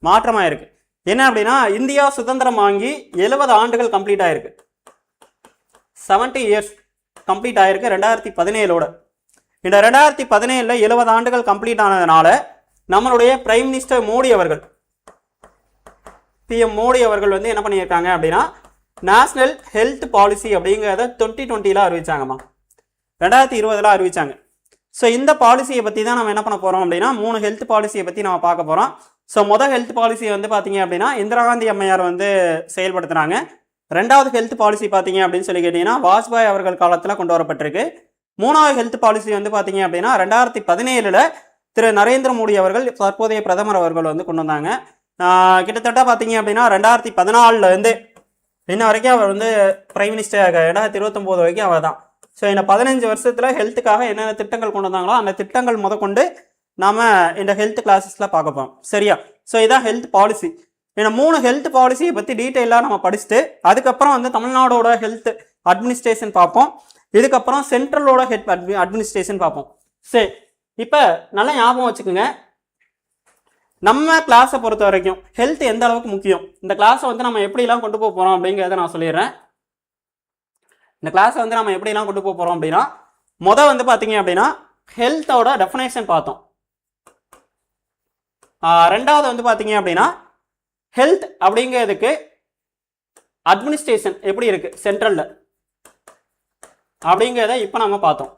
மாற்றமாக இருக்கு. என்ன அப்படின்னா இந்தியா சுதந்திரம் வாங்கி 70 ஆண்டுகள் கம்ப்ளீட் ஆயிருக்கு. 70 இயர்ஸ் கம்ப்ளீட் ஆயிருக்கு 2017ஓட. இந்த 2017 70 ஆண்டுகள் கம்ப்ளீட் ஆனதுனால நம்மளுடைய பிரைம் மினிஸ்டர் மோடி அவர்கள், PM மோடி அவர்கள் வந்து என்ன பண்ணியிருக்காங்க அப்படின்னா நேஷனல் ஹெல்த் பாலிசி அப்படிங்கிறத 2020 அறிவிச்சாங்கம்மா. 2020 அறிவிச்சாங்க. ஸோ இந்த பாலிசியை பற்றி தான் நம்ம என்ன பண்ண போகிறோம் அப்படின்னா 3 ஹெல்த் பாலிசியை பற்றி நம்ம பார்க்க போகிறோம். ஸோ மொதல் ஹெல்த் பாலிசி வந்து பார்த்தீங்க அப்படின்னா இந்திரா காந்தி அம்மையார் வந்து செயல்படுத்துனாங்க. 2வது ஹெல்த் பாலிசி பார்த்தீங்க அப்படின்னு சொல்லி கேட்டிங்கன்னா வாஜ்பாய் அவர்கள் காலத்தில் கொண்டு வரப்பட்டிருக்கு. 3வது ஹெல்த் பாலிசி வந்து பார்த்தீங்க அப்படின்னா 2017 நரேந்திர மோடி அவர்கள் தற்போதைய பிரதமர் அவர்கள் வந்து கொண்டு வந்தாங்க. கிட்டத்தட்ட பார்த்தீங்க அப்படின்னா 2014 இன்ன வரைக்கும் அவர் வந்து பிரைம் மினிஸ்டர் 2029 வரைக்கும் அவர் தான். ஸோ இந்த 15 வருஷத்தில் ஹெல்த்துக்காக என்னென்ன திட்டங்கள் கொண்டு வந்தாங்களோ அந்த திட்டங்கள் முதற்கொண்டு நாம் இந்த ஹெல்த் கிளாஸஸில் பார்க்க போகிறோம். சரியா? ஸோ இதான் ஹெல்த் பாலிசி. இந்த 3 ஹெல்த் பாலிசியை பற்றி டீட்டெயிலாக நம்ம படிச்சுட்டு அதுக்கப்புறம் வந்து தமிழ்நாடோட ஹெல்த் அட்மினிஸ்ட்ரேஷன் பார்ப்போம். இதுக்கப்புறம் சென்ட்ரலோட ஹெல்த் அட்மினிஸ்ட்ரேஷன் பார்ப்போம். சரி, இப்போ நல்லா ஞாபகம் வச்சுக்கோங்க, நம்ம கிளாஸை பொறுத்த வரைக்கும் ஹெல்த் எந்த அளவுக்கு முக்கியம், இந்த கிளாஸை வந்து நம்ம எப்படிலாம் கொண்டு போக போகிறோம் அப்படிங்கிறத நான் சொல்லிடுறேன். இந்த கிளாஸை வந்து நம்ம எப்படிலாம் கொண்டு போக போகிறோம் அப்படின்னா வந்து பார்த்தீங்க அப்படின்னா ஹெல்த்தோட டெஃபினேஷன் பார்த்தோம். 2வது வந்து பார்த்தீங்க அப்படின்னா ஹெல்த் அப்படிங்கிறதுக்கு அட்மினிஸ்ட்ரேஷன் எப்படி இருக்குது சென்ட்ரலில் அப்படிங்கிறத இப்போ நம்ம பார்த்தோம்.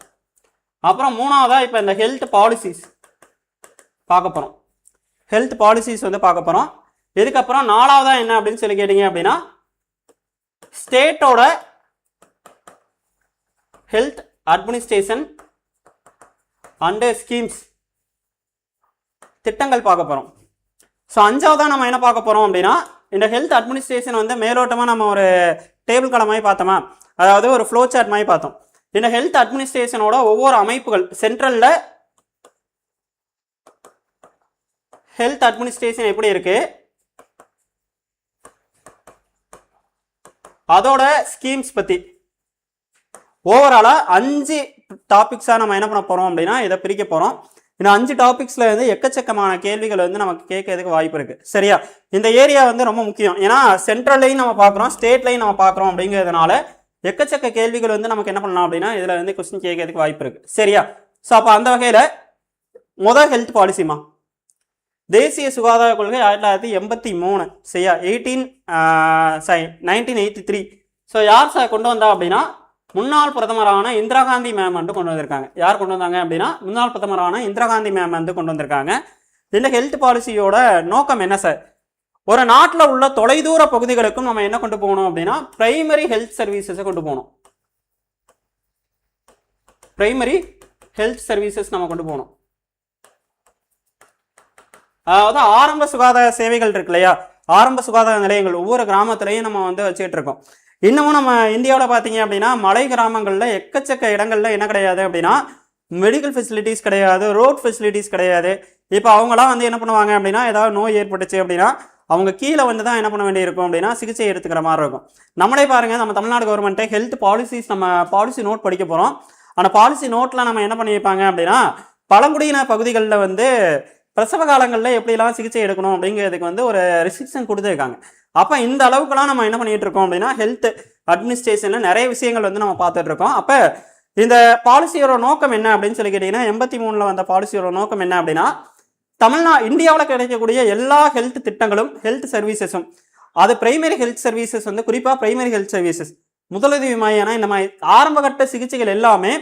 அப்புறம் 3வதாக இப்போ இந்த ஹெல்த் பாலிசிஸ் பார்க்க போகிறோம். ஹெல்த் பாலிசிஸ் வந்து பார்க்க போகிறோம். இதுக்கப்புறம் 4வதாக என்ன அப்படின்னு சொல்லி கேட்டிங்க அப்படின்னா ஸ்டேட்டோட ஹெல்த் அட்மினிஸ்ட்ரேஷன் அண்ட் ஸ்கீம்ஸ் திட்டங்கள் பார்க்க போகிறோம். ஸோ 5வதாக நம்ம என்ன பார்க்க போகிறோம் அப்படின்னா இந்த ஹெல்த் அட்மினிஸ்ட்ரேஷன் வந்து மேலோட்டமாக நம்ம ஒரு டேபிள் காலம் மாதிரி பார்த்தோமா, அதாவது ஒரு ஃப்ளோ சார்ட் மாதிரி பார்த்தோம். இந்த ஹெல்த் அட்மினிஸ்ட்ரேஷனோட ஒவ்வொரு அமைப்புகள் சென்ட்ரலில் ஹெல்த் அட்மினிஸ்ட்ரேஷன் எப்படி இருக்கு, அதோட ஸ்கீம்ஸ் பற்றி ஓவராலாக 5 டாபிக்ஸாக நம்ம என்ன பண்ண போகிறோம் அப்படின்னா இதை பிரிக்க போகிறோம். இந்த 5 டாபிக்ஸில் வந்து எக்கச்சக்கமான கேள்விகள் வந்து நமக்கு கேட்கறதுக்கு வாய்ப்பு இருக்குது. சரியா? இந்த ஏரியா வந்து ரொம்ப முக்கியம். ஏன்னா சென்ட்ரல்லையும் நம்ம பார்க்குறோம், ஸ்டேட்லையும் நம்ம பார்க்குறோம். அப்படிங்கிறதுனால எக்கச்சக்க கேள்விகள் வந்து நமக்கு என்ன பண்ணலாம் அப்படின்னா இதில் வந்து கொஸ்டின் கேட்கறதுக்கு வாய்ப்பு இருக்குது. சரியா? ஸோ அப்போ அந்த வகையில் முதல் ஹெல்த் பாலிசிமா தேசிய சுகாதார கொள்கை 1983 சரியா 1983. ஸோ யார் சார் கொண்டு வந்தா அப்படின்னா முன்னாள் பிரதமரான இந்திரா காந்தி மேம் வந்து கொண்டு வந்திருக்காங்க. யார் கொண்டு வந்தாங்க அப்படின்னா முன்னாள் பிரதமரான இந்திரா காந்தி மேம் வந்து கொண்டு வந்திருக்காங்க. இந்த ஹெல்த் பாலிசியோட நோக்கம் என்ன சார்? ஒரு நாட்டில் உள்ள தொலைதூர பகுதிகளுக்கும் நம்ம என்ன கொண்டு போகணும் அப்படின்னா பிரைமரி ஹெல்த் சர்வீசஸை கொண்டு போகணும். பிரைமரி ஹெல்த் சர்வீசஸ் நம்ம கொண்டு போகணும். அதாவது ஆரம்ப சுகாதார சேவைகள் இருக்கு இல்லையா, ஆரம்ப சுகாதார நிலையங்கள் ஒவ்வொரு கிராமத்திலையும் நம்ம வந்து வச்சுட்டு இருக்கோம். இன்னமும் நம்ம இந்தியாவில் பார்த்தீங்க அப்படின்னா மலை கிராமங்களில் எக்கச்சக்க இடங்கள்ல என்ன கிடையாது அப்படின்னா மெடிக்கல் ஃபெசிலிட்டிஸ் கிடையாது, ரோட் ஃபெசிலிட்டிஸ் கிடையாது. இப்போ அவங்களாம் வந்து என்ன பண்ணுவாங்க அப்படின்னா ஏதாவது நோய் ஏற்பட்டுச்சு அப்படின்னா அவங்க கீழே வந்து தான் என்ன பண்ண வேண்டியிருக்கும் அப்படின்னா சிகிச்சை எடுத்துக்கிற மாதிரி இருக்கும். நம்மளே பாருங்க, நம்ம தமிழ்நாடு கவர்மெண்ட்டே ஹெல்த் பாலிசிஸ் நம்ம பாலிசி நோட் படிக்க போகிறோம். அந்த பாலிசி நோட்டில் நம்ம என்ன பண்ணியிருப்பாங்க அப்படின்னா பழங்குடியின பகுதிகளில் வந்து பிரசவ காலங்களில் எப்படிலாம் சிகிச்சை எடுக்கணும் அப்படிங்கிறதுக்கு வந்து ஒரு ரெஸ்ட்ரிக்ஷன் கொடுத்துருக்காங்க. அப்போ இந்த அளவுக்குலாம் நம்ம என்ன பண்ணிட்டு இருக்கோம் அப்படின்னா ஹெல்த் அட்மினிஸ்ட்ரேஷனில் நிறைய விஷயங்கள் வந்து நம்ம பார்த்துட்டு இருக்கோம். அப்போ இந்த பாலிசியோட நோக்கம் என்ன அப்படின்னு சொல்லி கேட்டிங்கன்னா 83 வந்த பாலிசியோட நோக்கம் என்ன அப்படின்னா இந்தியாவில் கிடைக்கக்கூடிய எல்லா ஹெல்த் திட்டங்களும் ஹெல்த் சர்வீசஸும் அது பிரைமரி ஹெல்த் சர்வீசஸ் வந்து குறிப்பாக பிரைமரி ஹெல்த் சர்வீசஸ் முதலுதவி மையம் இந்த மாதிரி ஆரம்பகட்ட சிகிச்சைகள் எல்லாமே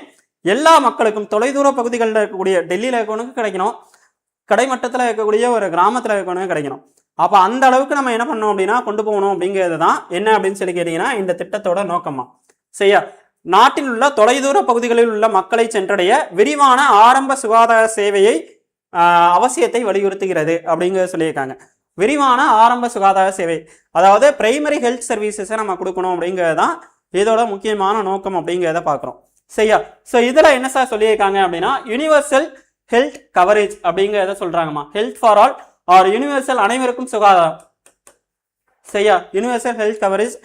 எல்லா மக்களுக்கும் தொலைதூர பகுதிகளில் இருக்கக்கூடிய டெல்லியில் இருக்கவனுக்கு கிடைக்கணும், கடைமட்டத்தில் இருக்கக்கூடிய ஒரு கிராமத்தில் இருக்கவனுக்கு கிடைக்கணும். அப்போ அந்த அளவுக்கு நம்ம என்ன பண்ணோம் அப்படின்னா கொண்டு போகணும் அப்படிங்கிறது தான் என்ன அப்படின்னு சொல்லி கேட்டிங்கன்னா இந்த திட்டத்தோட நோக்கமா. சரியா, நாட்டில் உள்ள தொலைதூர பகுதிகளில் உள்ள மக்களை சென்றடைய விரிவான ஆரம்ப சுகாதார சேவையை அவசியத்தை வலியுறுத்துகிறது அப்படிங்கிறத சொல்லியிருக்காங்க. விரிவான ஆரம்ப சுகாதார சேவை அதாவது பிரைமரி ஹெல்த் சர்வீசஸை நம்ம கொடுக்கணும் அப்படிங்கிறது தான் இதோட முக்கியமான நோக்கம் அப்படிங்கிறத பார்க்குறோம். சரியா, ஸோ இதில் என்ன சார் சொல்லியிருக்காங்க அப்படின்னா யூனிவர்சல் ஹெல்த் கவரேஜ் அப்படிங்கிறத சொல்றாங்கம்மா. Health for all or universal அனைவருக்கும் சுகாதாரம். சரியா, universal health coverage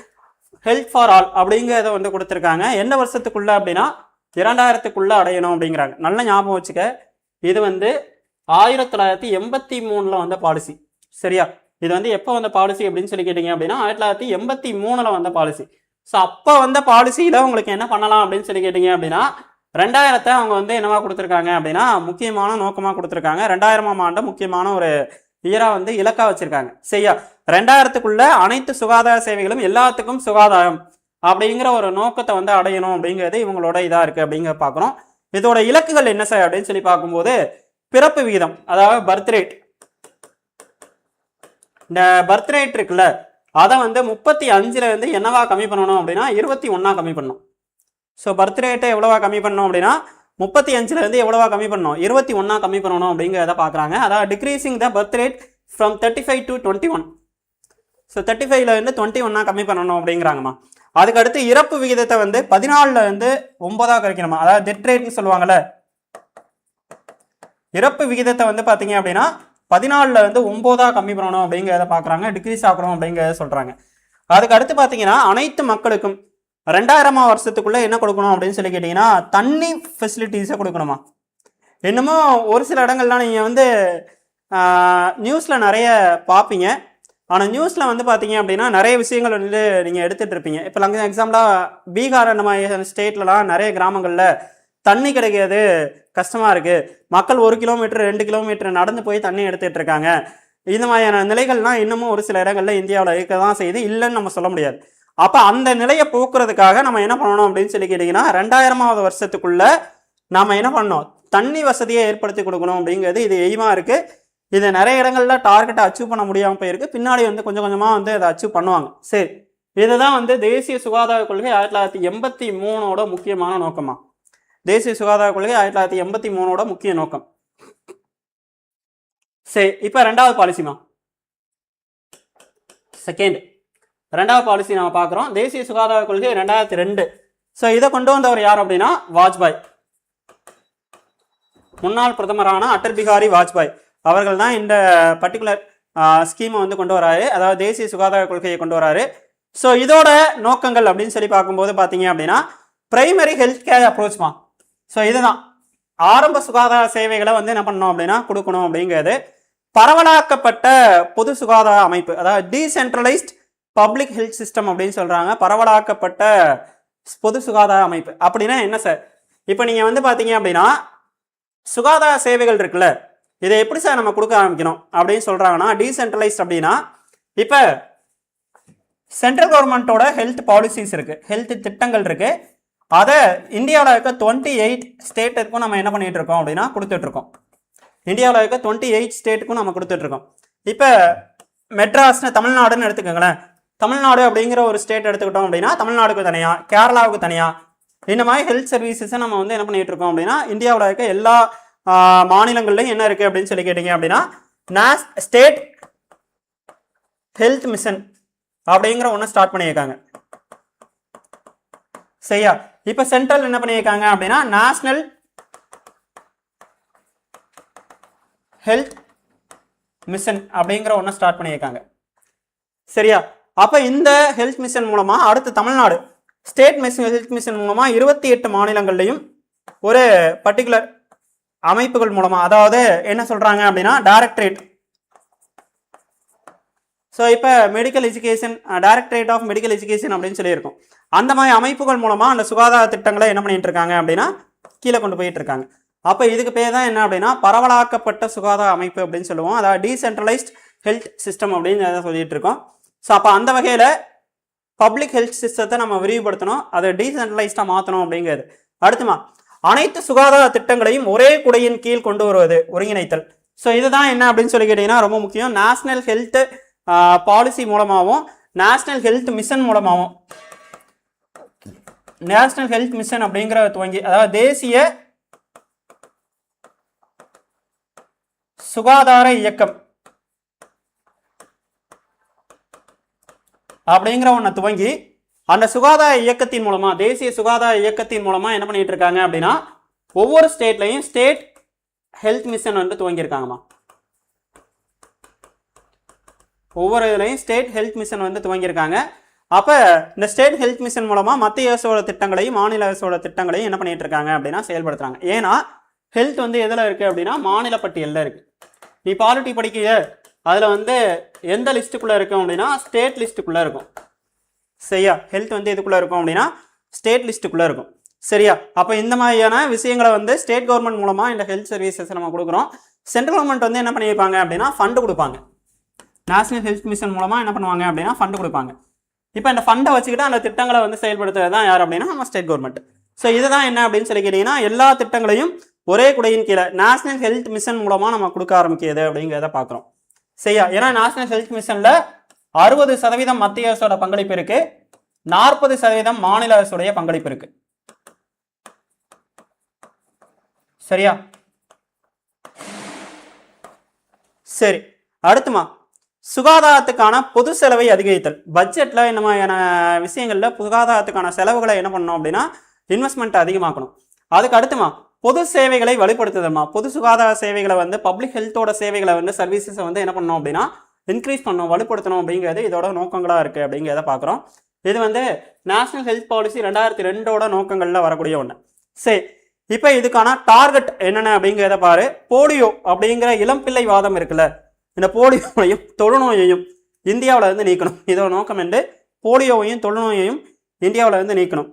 health for all அப்படிங்கிறத வந்து கொடுத்துருக்காங்க. எந்த வருஷத்துக்குள்ள அப்படின்னா 2000க்குள்ள அடையணும் அப்படிங்கிறாங்க. நல்ல ஞாபகம் வச்சுக்க, இது வந்து 1983 வந்த பாலிசி. சரியா, இது வந்து எப்போ வந்த பாலிசி அப்படின்னு சொல்லி கேட்டீங்க அப்படின்னா 1983 வந்த பாலிசி. ஸோ அப்போ வந்த பாலிசியில் உங்களுக்கு என்ன பண்ணலாம் அப்படின்னு சொல்லி கேட்டீங்க அப்படின்னா 2000 அவங்க வந்து என்னவா கொடுத்துருக்காங்க அப்படின்னா முக்கியமான நோக்கமாக கொடுத்துருக்காங்க. 2000ஆம் ஆண்டு முக்கியமான ஒரு இயரா வந்து இலக்கா வச்சிருக்காங்க. சரியா, 2000க்குள்ள அனைத்து சுகாதார சேவைகளும் எல்லாத்துக்கும் சுகாதாரம் அப்படிங்கிற ஒரு நோக்கத்தை வந்து அடையணும் அப்படிங்கிறது இவங்களோட இதாக இருக்கு அப்படிங்கிற பார்க்குறோம். இதோட இலக்குகள் என்ன சார் அப்படின்னு சொல்லி பார்க்கும்போது பிறப்பு விகிதம் அதாவது பர்த் ரேட், இந்த பர்த் ரேட் இருக்குல்ல அதை வந்து 35 வந்து என்னவா கம்மி பண்ணணும் அப்படின்னா 21 கம்மி பண்ணணும். ஸோ பர்த் ரேட்டை எவ்வளவா கம்மி பண்ணணும் அப்படின்னா 35 எவ்வளவா கம்மி பண்ணணும் 21 கம்மி பண்ணணும் அப்படிங்கிறத பார்க்குறாங்க. அதாவது decreasing the birth rate from 35 to 21. So 35 21 கம்மி பண்ணணும் அப்படிங்கிறாங்கம்மா. அதுக்கடுத்து இறப்பு விகிதத்தை வந்து 14 9 குறைக்கணுமா. அதாவது டெத் ரேட்னு சொல்லுவாங்கல்ல, இறப்பு விகிதத்தை வந்து பார்த்தீங்க அப்படின்னா 14 9 கம்மி பண்ணணும் அப்படிங்கிறத பார்க்குறாங்க. டிக்ரீஸ் ஆகணும் அப்படிங்கிறத சொல்கிறாங்க. அதுக்கு அடுத்து பார்த்தீங்கன்னா அனைத்து மக்களுக்கும் 2000ஆம் வருஷத்துக்குள்ளே என்ன கொடுக்கணும் அப்படின்னு சொல்லி கேட்டிங்கன்னா தண்ணி ஃபெசிலிட்டிஸை கொடுக்கணுமா. இன்னமும் ஒரு சில இடங்கள்லாம் நீங்கள் வந்து நியூஸில் நிறைய பார்ப்பீங்க. ஆனால் நியூஸில் வந்து பார்த்தீங்க அப்படின்னா நிறைய விஷயங்கள் வந்து நீங்கள் எடுத்துகிட்டு இருப்பீங்க. இப்போ எக்ஸாம்பிளாக பீகார் அந்த மாதிரி ஸ்டேட்லலாம் நிறைய கிராமங்களில் தண்ணி கிடைக்கிறது கஷ்டமாக இருக்குது. மக்கள் 1 கிலோமீட்டர் 2 கிலோமீட்டர் நடந்து போய் தண்ணி எடுத்துகிட்டு இருக்காங்க. இந்த மாதிரியான நிலைகள்லாம் இன்னமும் ஒரு சில இடங்களில் இந்தியாவில் இருக்க தான் செய்யுது, இல்லைன்னு நம்ம சொல்ல முடியாது. அப்போ அந்த நிலையை போக்குறதுக்காக நம்ம என்ன பண்ணணும் அப்படின்னு சொல்லி கேட்டிங்கன்னா 2000ஆவது வருஷத்துக்குள்ள நாம் என்ன பண்ணோம் தண்ணி வசதியை ஏற்படுத்தி கொடுக்கணும் அப்படிங்கிறது இது எய்மாக இருக்குது. இது நிறைய இடங்களில் டார்கெட்டை அச்சீவ் பண்ண முடியாமல் போயிருக்கு. பின்னாடி வந்து கொஞ்சம் கொஞ்சமாக வந்து அதை அச்சீவ் பண்ணுவாங்க. சரி, இதுதான் வந்து தேசிய சுகாதார கொள்கை 1983 முக்கியமான நோக்கமாக. தேசிய சுகாதார கொள்கை 1983 முக்கிய நோக்கம். சரி, இப்போ 2வது பாலிசிமா. ரெண்டாவது பாலிசி நம்ம பார்க்குறோம். தேசிய சுகாதார கொள்கை 2002. ஸோ இதை கொண்டு வந்தவர் யார் அப்படின்னா வாஜ்பாய், முன்னாள் பிரதமரான அடல் பிகாரி வாஜ்பாய் அவர்கள் தான் இந்த பர்டிகுலர் ஸ்கீமை வந்து கொண்டு வராரு. அதாவது தேசிய சுகாதார கொள்கையை கொண்டு வராரு. ஸோ இதோட நோக்கங்கள் அப்படின்னு சொல்லி பார்க்கும்போது பார்த்தீங்க அப்படின்னா பிரைமரி ஹெல்த் கேர் அப்ரோச்மா. ஸோ இதுதான் ஆரம்ப சுகாதார சேவைகளை வந்து என்ன பண்ணணும் அப்படின்னா கொடுக்கணும் அப்படிங்கிறது. பரவலாக்கப்பட்ட பொது சுகாதார அமைப்பு அதாவது டீசென்ட்ரலைஸ்ட் பப்ளிக் ஹெல்த் சிஸ்டம் அப்படின்னு சொல்கிறாங்க. பரவலாக்கப்பட்ட பொது சுகாதார அமைப்பு அப்படின்னா என்ன சார்? இப்போ நீங்கள் வந்து பார்த்தீங்க அப்படின்னா சுகாதார சேவைகள் இருக்குல்ல, இதை எப்படி சார் நம்ம கொடுக்க ஆரம்பிக்கணும் அப்படின்னு சொல்றாங்கன்னா, டீசென்ட்ரலைஸ்ட் அப்படின்னா இப்போ சென்ட்ரல் கவர்மெண்ட்டோட ஹெல்த் பாலிசிஸ் இருக்கு, ஹெல்த் திட்டங்கள் இருக்கு. அதை இந்தியாவில் இருக்க 28 ஸ்டேட்டுக்கும் நம்ம என்ன பண்ணிட்டு இருக்கோம் அப்படின்னா கொடுத்துட்டு இருக்கோம். இந்தியாவில் இருக்க 28 ஸ்டேட்டுக்கும் நம்ம கொடுத்துட்டு இருக்கோம். இப்போ மெட்ராஸ்னு தமிழ்நாடுன்னு எடுத்துக்கோங்களேன். தமிழ்நாடு அப்படிங்கிற ஒரு ஸ்டேட் எடுத்துக்கிட்டோம் அப்படின்னா தமிழ்நாடுக்கு தனியா, கேரளாவுக்கு தனியா, இந்த மாதிரி ஹெல்த் சர்வீசஸை நம்ம வந்து என்ன பண்ணிட்டு இருக்கோம் அப்படின்னா இந்தியாவில் இருக்க எல்லா மாநிலங்கள்லையும் என்ன இருக்கு அப்படின்னு சொல்லி கேட்டீங்க அப்படின்னா ஸ்டேட் ஹெல்த் மிஷன் அப்படிங்கிற ஒன்று ஸ்டார்ட் பண்ணியிருக்காங்க. சரியா? இப்போ சென்ட்ரல் என்ன பண்ணியிருக்காங்க அப்படின்னா நேஷனல் ஹெல்த் மிஷன் அப்படிங்கிற ஒன்று ஸ்டார்ட் பண்ணியிருக்காங்க. சரியா? அப்போ இந்த ஹெல்த் மிஷன் மூலமா அடுத்து Tamil Nadu state mission health mission மூலமா 28 மாநிலங்கள்லையும் ஒரு பர்டிகுலர் அமைப்புகள் மூலமா, அதாவது என்ன சொல்றாங்க அப்படின்னா டைரக்டரேட். ஸோ இப்போ medical education, directorate of medical education அப்படின்னு சொல்லியிருக்கோம். அந்த மாதிரி அமைப்புகள் மூலமா அந்த சுகாதார திட்டங்களை என்ன பண்ணிட்டு இருக்காங்க அப்படின்னா கீழே கொண்டு போயிட்டு இருக்காங்க. அப்போ இதுக்கு பேர் தான் என்ன அப்படின்னா பரவலாக்கப்பட்ட சுகாதார அமைப்பு அப்படின்னு சொல்லுவோம். அதாவது டீசென்ட்ரலைஸ்ட் ஹெல்த் சிஸ்டம் அப்படின்னு சொல்லிட்டு இருக்கோம். ஸோ அப்போ அந்த வகையில் பப்ளிக் ஹெல்த் சிஸ்டத்தை நம்ம விரிவுபடுத்தணும், அதை டீசென்ட்ரலைஸ்டாக மாற்றணும் அப்படிங்கிறது. அடுத்துமா அனைத்து சுகாதார திட்டங்களையும் ஒரே குடையின் கீழ் கொண்டு வருவது, ஒருங்கிணைத்தல். ஸோ இதுதான் என்ன அப்படின்னு சொல்லி கேட்டிங்கன்னா ரொம்ப முக்கியம். நேஷனல் ஹெல்த் பாலிசி மூலமாகவும் நேஷனல் ஹெல்த் மிஷன் மூலமாகவும், நேஷனல் ஹெல்த் மிஷன் அப்படிங்கிற துவங்கி, அதாவது தேசிய சுகாதார இயக்கம் அப்படிங்கிற ஒன்றை துவங்கி அந்த சுகாதார இயக்கத்தின் மூலமா, தேசிய சுகாதார இயக்கத்தின் மூலமா என்ன பண்ணிட்டு இருக்காங்க அப்படின்னா ஒவ்வொரு ஸ்டேட்லையும் ஸ்டேட் ஹெல்த் மிஷன் வந்து துவங்கியிருக்காங்கம்மா. ஒவ்வொரு இதுலையும் ஸ்டேட் ஹெல்த் மிஷன் வந்து துவங்கியிருக்காங்க. அப்போ இந்த ஸ்டேட் ஹெல்த் மிஷன் மூலமாக மத்திய அரசோட திட்டங்களையும் மாநில அரசோட திட்டங்களையும் என்ன பண்ணிட்டு இருக்காங்க அப்படின்னா செயல்படுத்துறாங்க. ஏன்னா ஹெல்த் வந்து எதில் இருக்குது அப்படின்னா மாநில பட்டியலில் இருக்குது. நீ பாலிட்டி படிக்க அதில் வந்து எந்த லிஸ்ட்டுக்குள்ளே இருக்கும் அப்படின்னா ஸ்டேட் லிஸ்ட்டுக்குள்ளே இருக்கும். சரியா? ஹெல்த் வந்து எதுக்குள்ளே இருக்கும் அப்படின்னா ஸ்டேட் லிஸ்ட்டுக்குள்ளே இருக்கும். சரியா? அப்போ இந்த மாதிரியான விஷயங்களை வந்து ஸ்டேட் கவர்மெண்ட் மூலமாக இந்த ஹெல்த் சர்வீசஸ் நம்ம கொடுக்குறோம். சென்ட்ரல் கவர்மெண்ட் வந்து என்ன பண்ணியிருப்பாங்க அப்படின்னா ஃபண்டு கொடுப்பாங்க. நேஷனல் ஹெல்த் மிஷன் மூலமாக என்ன பண்ணுவாங்க அப்படின்னா ஃபண்டு கொடுப்பாங்க. இப்போ இந்த ஃபண்டை வச்சுக்கிட்டு அந்த திட்டங்களை வந்து செயல்படுத்துறது தான் யார் அப்படின்னா நம்ம ஸ்டேட் கவர்மெண்ட். ஸோ இதுதான் என்ன அப்படின்னு சொல்லி கேட்டிங்கன்னா எல்லா திட்டங்களையும் ஒரே குடையின் கீழே நேஷனல் ஹெல்த் மிஷன் மூலமாக நம்ம கொடுக்க ஆரம்பிக்கிறது அப்படிங்கிறத பார்க்குறோம். சரியா? ஏன்னா நேஷனல் ஹெல்த் மிஷனில் 60% மத்திய அரசோட பங்களிப்பு இருக்கு, 40% மாநில அரசுடைய பங்களிப்பு இருக்கு. சரியா? சரி, அடுத்துமா சுகாதாரத்துக்கான பொது செலவை அதிகரித்தல். பட்ஜெட்ல இந்த மாதிரியான விஷயங்கள்ல சுகாதாரத்துக்கான செலவுகளை என்ன பண்ணணும் அப்படின்னா இன்வெஸ்ட்மெண்ட் அதிகமாக்கணும். அதுக்கு அடுத்துமா பொது சேவைகளை வலுப்படுத்துதல்மா. பொது சுகாதார சேவைகளை வந்து பப்ளிக் ஹெல்த்தோட சேவைகளை வந்து சர்வீசஸை வந்து என்ன பண்ணணும் அப்படின்னா இன்க்ரீஸ் பண்ணணும், வலுப்படுத்தணும் அப்படிங்கிறது இதோட நோக்கங்களாக இருக்குது அப்படிங்கிறத பார்க்குறோம். இது வந்து நேஷனல் ஹெல்த் பாலிசி 2002 நோக்கங்களில் வரக்கூடிய ஒன்று. சரி, இப்போ இதுக்கான டார்கெட் என்னென்ன அப்படிங்கிறத பாரு. போலியோ அப்படிங்கிற இளம்பிள்ளை வாதம் இருக்குல்ல, இந்த போலியோவையும் தொழுநோயையும் இந்தியாவில் இருந்து நீக்கணும். இதோட நோக்கம் என்று போலியோவையும் தொழுநோயையும் இந்தியாவில் இருந்து நீக்கணும்.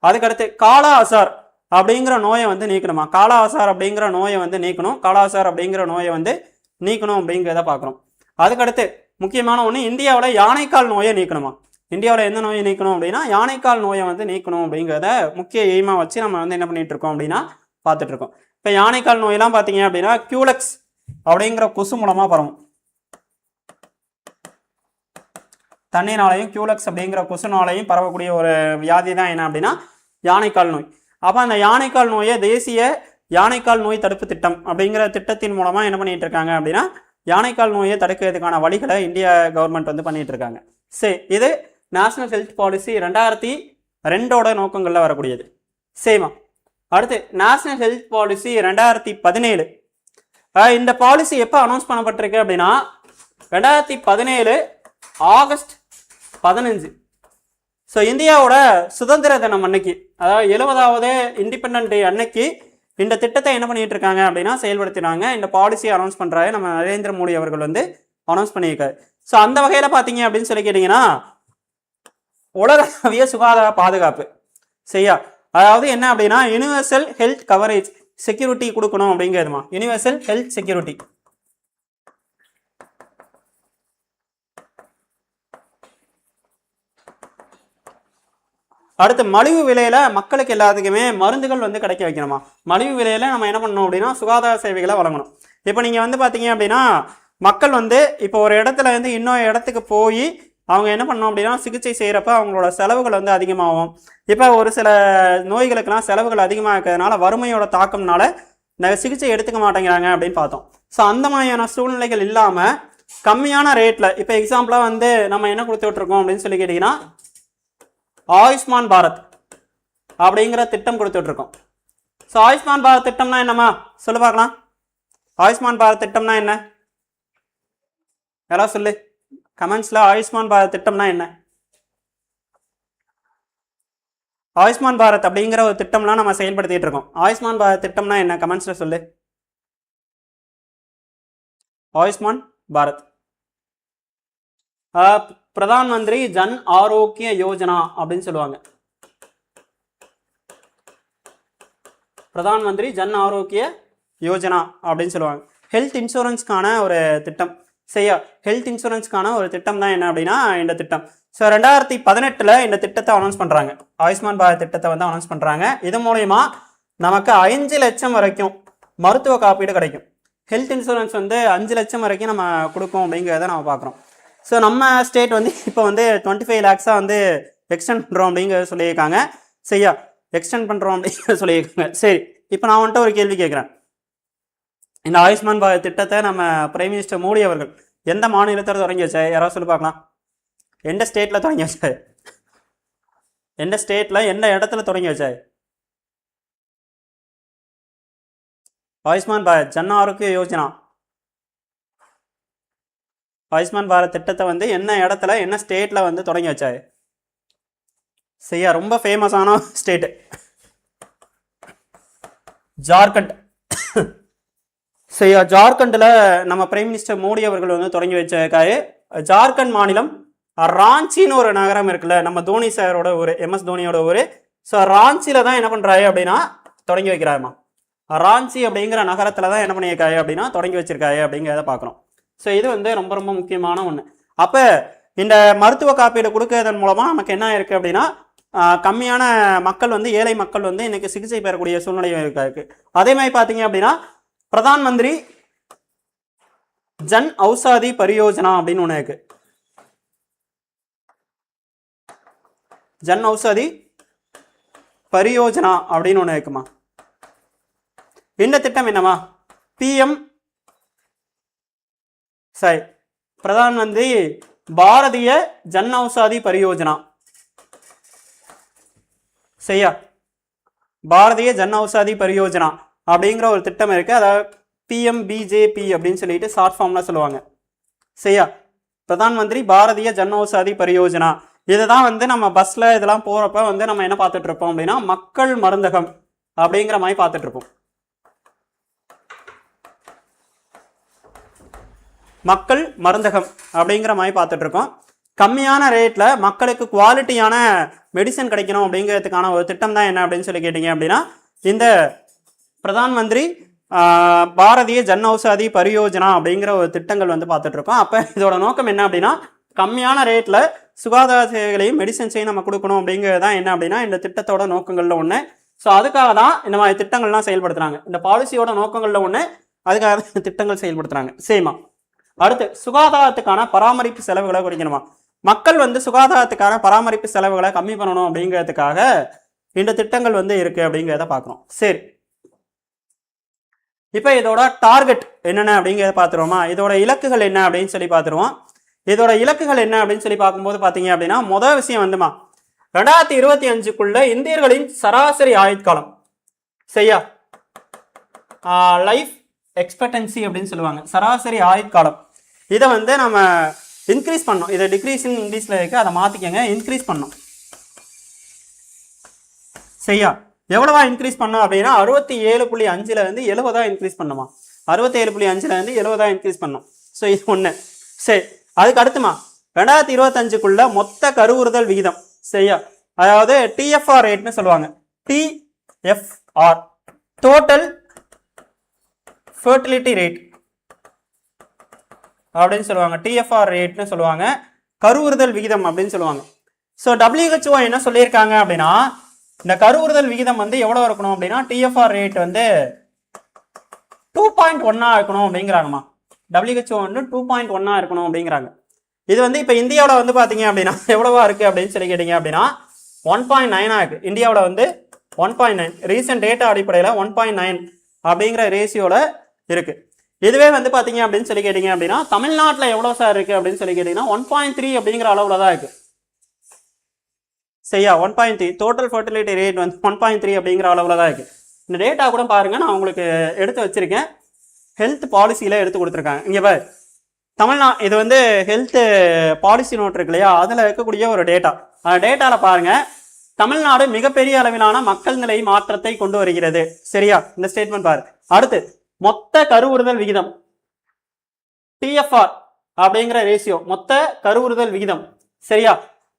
அதுக்கடுத்து காலா அசார் அப்படிங்கிற நோயை வந்து நீக்கணுமா. காலா அசார் அப்படிங்கிற நோயை வந்து நீக்கணும். காலா அசார் அப்படிங்கிற நோயை வந்து நீக்கணும் அப்படிங்கிறத பார்க்குறோம். அதுக்கடுத்து முக்கியமான ஒன்று இந்தியாவில் யானைக்கால் நோயை நீக்கணுமா. இந்தியாவில் எந்த நோயை நீக்கணும் அப்படின்னா யானைக்கால் நோயை வந்து நீக்கணும் அப்படிங்கிறத முக்கிய எய்மாக வச்சு நம்ம வந்து என்ன பண்ணிட்டு இருக்கோம் அப்படின்னா பார்த்துட்டு இருக்கோம். இப்போ யானைக்கால் நோயெல்லாம் பார்த்தீங்க அப்படின்னா கியூலெக்ஸ் அப்படிங்கிற கொசு மூலமாக பரவும். தண்ணீராலையும் கியூலெக்ஸ் அப்படிங்கிற கொசுனாலையும் பரவக்கூடிய ஒரு வியாதி தான் என்ன அப்படின்னா யானைக்கால் நோய். அப்போ அந்த யானைக்கால் நோயை தேசிய யானைக்கால் நோய் தடுப்பு திட்டம் அப்படிங்கிற திட்டத்தின் மூலமாக என்ன பண்ணிட்டு இருக்காங்க அப்படின்னா யானைக்கால் நோயை தடுக்கிறதுக்கான வழிகளை இந்தியா கவர்மெண்ட் வந்து பண்ணிட்டு இருக்காங்க. சரி, இது நேஷனல் ஹெல்த் பாலிசி 2002 நோக்கங்களில் வரக்கூடியது. சரிமா, அடுத்து நேஷனல் ஹெல்த் பாலிசி 2017. இந்த பாலிசி எப்போ அனௌன்ஸ் பண்ணப்பட்டிருக்கு அப்படின்னா 2017 ஆகஸ்ட் 15. ஸோ இந்தியாவோட சுதந்திர தினம் அன்னைக்கு, அதாவது 70வது இண்டிபெண்டன்ட் டே அன்னைக்கு இந்த திட்டத்தை என்ன பண்ணிட்டு இருக்காங்க அப்படின்னா செயல்படுத்தினாங்க. இந்த பாலிசியை அனௌன்ஸ் பண்ணுறாரு நம்ம நரேந்திர மோடி அவர்கள் வந்து அனௌன்ஸ் பண்ணியிருக்காரு. ஸோ அந்த வகையில் பார்த்தீங்க அப்படின்னு சொல்லி கேட்டிங்கன்னா உலகளவிய சுகாதார பாதுகாப்பு. சரியா? அதாவது என்ன அப்படின்னா யூனிவர்சல் ஹெல்த் கவரேஜ் செக்யூரிட்டி கொடுக்கணும் அப்படிங்கிறதுமா, யுனிவர்சல் ஹெல்த் செக்யூரிட்டி. அடுத்து மலிவு விலையில மக்களுக்கு எல்லாத்துக்குமே மருந்துகள் வந்து கிடைக்க வைக்கணுமா. மலிவு விலையில நம்ம என்ன பண்ணணும் அப்படின்னா சுகாதார சேவைகளை வழங்கணும். இப்போ நீங்க வந்து பாத்தீங்க அப்படின்னா மக்கள் வந்து இப்போ ஒரு இடத்துல இருந்து இன்னொரு இடத்துக்கு போய் அவங்க என்ன பண்ணணும் அப்படின்னா சிகிச்சை செய்யறப்ப அவங்களோட செலவுகள் வந்து அதிகமாகும். இப்போ ஒரு சில நோய்களுக்கெல்லாம் செலவுகள் அதிகமாக இருக்கிறதுனால வறுமையோட தாக்கம்னால சிகிச்சை எடுத்துக்க மாட்டேங்கிறாங்க அப்படின்னு பார்த்தோம். ஸோ அந்த மாதிரியான சூழ்நிலைகள் இல்லாம கம்மியான ரேட்ல இப்போ எக்ஸாம்பிளா வந்து நம்ம என்ன கொடுத்துட்டு இருக்கோம் அப்படின்னு சொல்லி கேட்டீங்கன்னா ஆயுஷ்மான் பாரத் அப்படிங்கிற திட்டம் கொடுத்துட்டு இருக்கோம். ஸோ ஆயுஷ்மான் பாரத் திட்டம்னா என்னம்மா சொல்லு பார்க்கலாம். ஆயுஷ்மான் பாரத் திட்டம்னா என்ன? யாராவது சொல்லு கமெண்ட்ஸ்ல. ஆயுஷ்மான் பாரத் திட்டம்னா என்ன? ஆயுஷ்மான் பாரத் அப்படிங்கிற ஒரு திட்டம்லாம் நம்ம செயல்படுத்திட்டு இருக்கோம். ஆயுஷ்மான் பாரத் திட்டம்னா என்ன கமெண்ட்ஸ்ல சொல்லு. ஆயுஷ்மான் பாரத் பிரதான் மந்திரி ஜன் ஆரோக்கிய யோஜனா அப்படின்னு சொல்லுவாங்க. பிரதான் மந்திரி ஜன் ஆரோக்கிய யோஜனா அப்படின்னு சொல்லுவாங்க. ஹெல்த் இன்சூரன்ஸ்க்கான ஒரு திட்டம். சரியா, ஹெல்த் இன்சூரன்ஸ்க்கான ஒரு திட்டம் தான் என்ன அப்படின்னா இந்த திட்டம். ஸோ 2018 இந்த திட்டத்தை அனௌன்ஸ் பண்றாங்க. ஆயுஷ்மான் பாரத் திட்டத்தை வந்து அனௌன்ஸ் பண்றாங்க. இது மூலயமா நமக்கு 5 லட்சம் வரைக்கும் மருத்துவ காப்பீடு கிடைக்கும். ஹெல்த் இன்சூரன்ஸ் வந்து 5 லட்சம் வரைக்கும் நம்ம கொடுக்கும் அப்படிங்கிறத நம்ம பார்க்குறோம். ஸோ நம்ம ஸ்டேட் வந்து இப்போ வந்து 25 lakhs வந்து எக்ஸ்டெண்ட் பண்ணுறோம் அப்படிங்கிறத சொல்லியிருக்காங்க. சரியா, எக்ஸ்டெண்ட் பண்ணுறோம் அப்படிங்கிறத சொல்லியிருக்காங்க. சரி, இப்போ நான் வந்துட்டு ஒரு கேள்வி கேட்குறேன். இந்த ஆயுஷ்மான் பாரத் திட்டத்தை நம்ம பிரைம் மினிஸ்டர் மோடி அவர்கள் எந்த மாநிலத்தில் தொடங்கி வச்சாரு? யாராவது சொல்லி பார்க்கலாம். எந்த ஸ்டேட்டில் தொடங்கி வச்சாரு? எந்த ஸ்டேட்டில் எந்த இடத்துல தொடங்கி வச்சாரு? ஆயுஷ்மான் பாரத் ஜன் ஆரோக்கிய யோஜனா, ஆயுஷ்மான் பாரத் திட்டத்தை வந்து என்ன இடத்துல என்ன ஸ்டேட்ல வந்து தொடங்கி வச்சாரு? சரியா, ரொம்ப ஃபேமஸான ஸ்டேட் ஜார்க்கண்ட். சரியா, ஜார்க்கண்டில் நம்ம பிரைம் மினிஸ்டர் மோடி அவர்கள் வந்து தொடங்கி வச்சிருக்காரு. ஜார்க்கண்ட் மாநிலம் ராஞ்சின்னு ஒரு நகரம் இருக்குல்ல, நம்ம தோனி சாரோட ஊர், எம்எஸ் தோனியோட ஊர். ஸோ ராஞ்சியில தான் என்ன பண்றாரு அப்படின்னா தொடங்கி வைக்கிறாருமா. ராஞ்சி அப்படிங்கிற நகரத்துல தான் என்ன பண்ணியிருக்காரு அப்படின்னா தொடங்கி வச்சிருக்காரு அப்படிங்கிறத பார்க்குறோம். ஸோ இது வந்து ரொம்ப ரொம்ப முக்கியமான ஒன்று. அப்போ இந்த மருத்துவ காப்பீடு கொடுக்கறதன் மூலமாக நமக்கு என்ன இருக்குது அப்படின்னா கம்மியான மக்கள் வந்து ஏழை மக்கள் வந்து இன்னைக்கு சிகிச்சை பெறக்கூடிய சூழ்நிலை இருக்கு. அதே மாதிரி பார்த்தீங்க அப்படின்னா பிரதான் மந்திரி ஜன் ஔஷாதி பரியோஜனா அப்படின்னு ஒன்று இருக்கு. ஜன் ஔஷாதி பரியோஜனா அப்படின்னு ஒன்று இருக்குமா. இந்த திட்டம் என்னமா? பிஎம் சரி பிரதான் மந்திரி பாரதிய ஜன் ஔஷாதி பரியோஜனா. சரியா, பாரதிய ஜன் ஔஷாதி பரியோஜனா அப்படிங்கிற ஒரு திட்டம் இருக்கு. அதாவது பிஎம்பிஜேபி அப்படின்னு சொல்லிட்டு ஷார்ட் ஃபார்ம்ல சொல்லுவாங்க. சரியா, பிரதான் மந்திரி பாரதிய ஜன் ஔஷாதி பரியோஜனா. இதுதான் வந்து நம்ம பஸ்ல இதெல்லாம் போறப்ப வந்து நம்ம என்ன பார்த்துட்டு இருப்போம் அப்படின்னா மக்கள் மருந்தகம் அப்படிங்கிற மாதிரி பார்த்துட்டு இருப்போம். மக்கள் மருந்தகம் அப்படிங்கிற மாதிரி பார்த்துட்டு இருக்கோம். கம்மியான ரேட்ல மக்களுக்கு குவாலிட்டியான மெடிசன் கிடைக்கணும் அப்படிங்கிறதுக்கான ஒரு திட்டம் தான் என்ன அப்படின்னு சொல்லி கேட்டீங்க அப்படின்னா இந்த பிரதான் மந்திரி பாரதிய ஜன் ஔஷாதி பரியோஜனா அப்படிங்கிற ஒரு திட்டங்கள் வந்து பார்த்துட்டு இருக்கோம். அப்போ இதோட நோக்கம் என்ன அப்படின்னா கம்மியான ரேட்ல சுகாதார சேவைகளையும் மெடிசன்ஸையும் நம்ம கொடுக்கணும் அப்படிங்கிறது தான் என்ன அப்படின்னா இந்த திட்டத்தோட நோக்கங்கள்ல ஒன்று. ஸோ அதுக்காக தான் இந்த மாதிரி திட்டங்கள்லாம் செயல்படுத்துறாங்க. இந்த பாலிசியோட நோக்கங்கள்ல ஒன்று, அதுக்காக தான் திட்டங்கள் செயல்படுத்துறாங்க. சரிமா, அடுத்து சுகாதாரத்துக்கான பராமரிப்பு செலவுகளை குறைக்கணுமா. மக்கள் வந்து சுகாதாரத்துக்கான பராமரிப்பு செலவுகளை கம்மி பண்ணணும் அப்படிங்கிறதுக்காக இந்த திட்டங்கள் வந்து இருக்கு அப்படிங்கிறத பார்க்குறோம். சரி, இப்போ இதோட டார்கெட் என்னென்ன அப்படிங்கிறத பார்த்துருவோமா. இதோட இலக்குகள் என்ன அப்படின்னு சொல்லி பார்த்துருவோம். இதோட இலக்குகள் என்ன அப்படின்னு சொல்லி பார்க்கும்போது பார்த்தீங்க அப்படின்னா முதல் விஷயம் வந்துமா 2025க்குள்ள இந்தியர்களின் சராசரி ஆயுட்காலம். சரியா, லைஃப் எக்ஸ்பெக்டன்சி அப்படின்னு சொல்லுவாங்க, சராசரி ஆயுட்காலம். இதை வந்து நம்ம இன்க்ரீஸ் பண்ணோம். இதை டிக்ரீஸ் இன் இங்கிலீஷில் இருக்கு, அதை மாற்றிக்கங்க, இன்க்ரீஸ் பண்ணோம். சரியா, எவ்வளவா இன்க்ரீஸ் பண்ணோம் அப்படின்னா 67.5 இருந்து 70 இன்க்ரீஸ் பண்ணுமா. 67.5 இருந்து 70 இன்க்ரீஸ் பண்ணோம். ஸோ இது ஒன்று. சரி, அதுக்கு அடுத்துமா 2025க்குள்ள மொத்த கருவுறுதல் விகிதம். சரியா, அதாவது டிஎஃப்ஆர் ரேட்னு சொல்லுவாங்க. டிஎஃப்ஆர் டோட்டல் ஃபர்டிலிட்டி ரேட் அப்படின்னு சொல்லுவாங்க, டிஎஃப்ஆர் ரேட்னு சொல்லுவாங்க, கருவுறுதல் விகிதம் அப்படின்னு சொல்லுவாங்க. ஸோ WHO என்ன சொல்லியிருக்காங்க அப்படின்னா, இந்த கருவுறுதல் விகிதம் வந்து எவ்வளோ இருக்கணும் அப்படின்னா டிஎஃப்ஆர் ரேட் வந்து 2.1 இருக்கணும் அப்படிங்கிறாங்கம்மா. WHO வந்து 2.1 இருக்கணும் அப்படிங்கிறாங்க. இது வந்து இப்போ இந்தியாவில் வந்து பார்த்தீங்க அப்படின்னா எவ்வளவா இருக்குது அப்படின்னு சொல்லி கேட்டிங்க அப்படின்னா 1.9 இருக்குது. இந்தியாவில் வந்து 1.9 ரீசெண்ட் டேட்டா அடிப்படையில் 1.9 அப்படிங்கிற ரேஷியோவில் இருக்குது. இதுவே வந்து பார்த்தீங்க அப்படின்னு சொல்லி கேட்டிங்க அப்படின்னா தமிழ்நாட்டில் எவ்வளோ சார் இருக்குது அப்படின்னு சொல்லி கேட்டிங்கன்னா 1.3 அப்படிங்கிற அளவில் தான் இருக்குது. சரியா, 1.3 டோட்டல் ஃபர்டிலிட்டி ரேட் வந்து 1.3 அப்படிங்கிற அளவில் தான் இருக்குது. இந்த டேட்டா கூட பாருங்கள், நான் உங்களுக்கு எடுத்து வச்சுருக்கேன், ஹெல்த் பாலிசியில் எடுத்து கொடுத்துருக்காங்க. இங்கே பாரு, இது வந்து ஹெல்த் பாலிசி நோட் இருக்கு இல்லையா, அதில் இருக்கக்கூடிய ஒரு டேட்டா. அந்த டேட்டாவில் பாருங்கள், தமிழ்நாடு மிகப்பெரிய அளவிலான மக்கள் நிலை மாற்றத்தை கொண்டு வருகிறது. சரியா, இந்த ஸ்டேட்மெண்ட் பாரு. அடுத்து மொத்த கருவுறுதல் விகிதம் டிஎஃப்ஆர் அப்படிங்கிற ரேஷியோ, மொத்த கருவுறுதல் விகிதம் சரியா,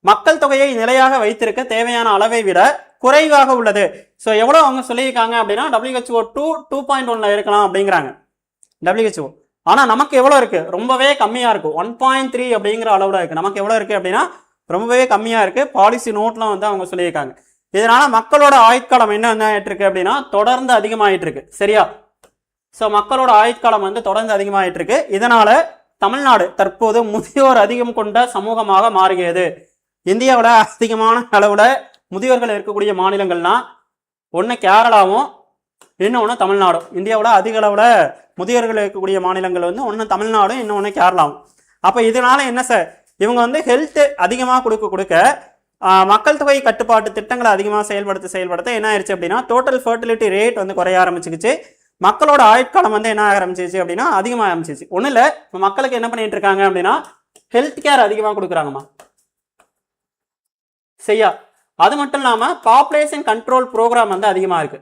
மக்கள் தொகையை நிலையாக வைத்திருக்க தேவையான அளவை விட குறைவாக உள்ளது. ஸோ எவ்வளோ அவங்க சொல்லியிருக்காங்க அப்படின்னா WHO 2.1 இருக்கலாம் அப்படிங்கிறாங்க WHO. ஆனால் நமக்கு எவ்வளோ இருக்கு, ரொம்பவே கம்மியாக இருக்கும், 1.3 அப்படிங்கிற அளவில் இருக்கு. நமக்கு எவ்வளோ இருக்கு அப்படின்னா ரொம்பவே கம்மியாக இருக்கு. பாலிசி நோட்லாம் வந்து அவங்க சொல்லியிருக்காங்க. இதனால மக்களோட ஆயுட்காலம் என்ன ஆயிட்டு இருக்கு அப்படின்னா தொடர்ந்து அதிகமாயிட்டு இருக்கு. சரியா, ஸோ மக்களோட ஆயுட்காலம் வந்து தொடர்ந்து அதிகமாயிட்டு இருக்கு. இதனால தமிழ்நாடு தற்போது முதியோர் அதிகம் கொண்ட சமூகமாக மாறுகிறது. இந்தியாவில் அதிகமான அளவில் முதியோர்கள் இருக்கக்கூடிய மாநிலங்கள்னா ஒன்று கேரளாவும் இன்னொன்று தமிழ்நாடும். இந்தியாவில் அதிக அளவில் முதியோர்கள் இருக்கக்கூடிய மாநிலங்கள் வந்து ஒன்று தமிழ்நாடும் இன்னொன்று கேரளாவும். அப்போ இதனால என்ன சார், இவங்க வந்து ஹெல்த் அதிகமாக கொடுக்க மக்கள் தொகை கட்டுப்பாட்டு திட்டங்களை அதிகமாக செயல்படுத்த என்ன ஆயிடுச்சு அப்படின்னா டோட்டல் ஃபர்டிலிட்டி ரேட் வந்து குறைய ஆரம்பிச்சிருச்சு. மக்களோட ஆயுட்காலம் வந்து என்ன ஆரம்பிச்சிச்சு அப்படின்னா அதிகமாக ஆரம்பிச்சிச்சு. ஒன்றும் இல்லை, இப்போ மக்களுக்கு என்ன பண்ணிட்டு இருக்காங்க அப்படின்னா ஹெல்த் கேர் அதிகமாக கொடுக்குறாங்கம்மா. சரியா, அது மட்டும் இல்லாமல் பாப்புலேஷன் கண்ட்ரோல் ப்ரோக்ராம் வந்து அதிகமாக இருக்கு.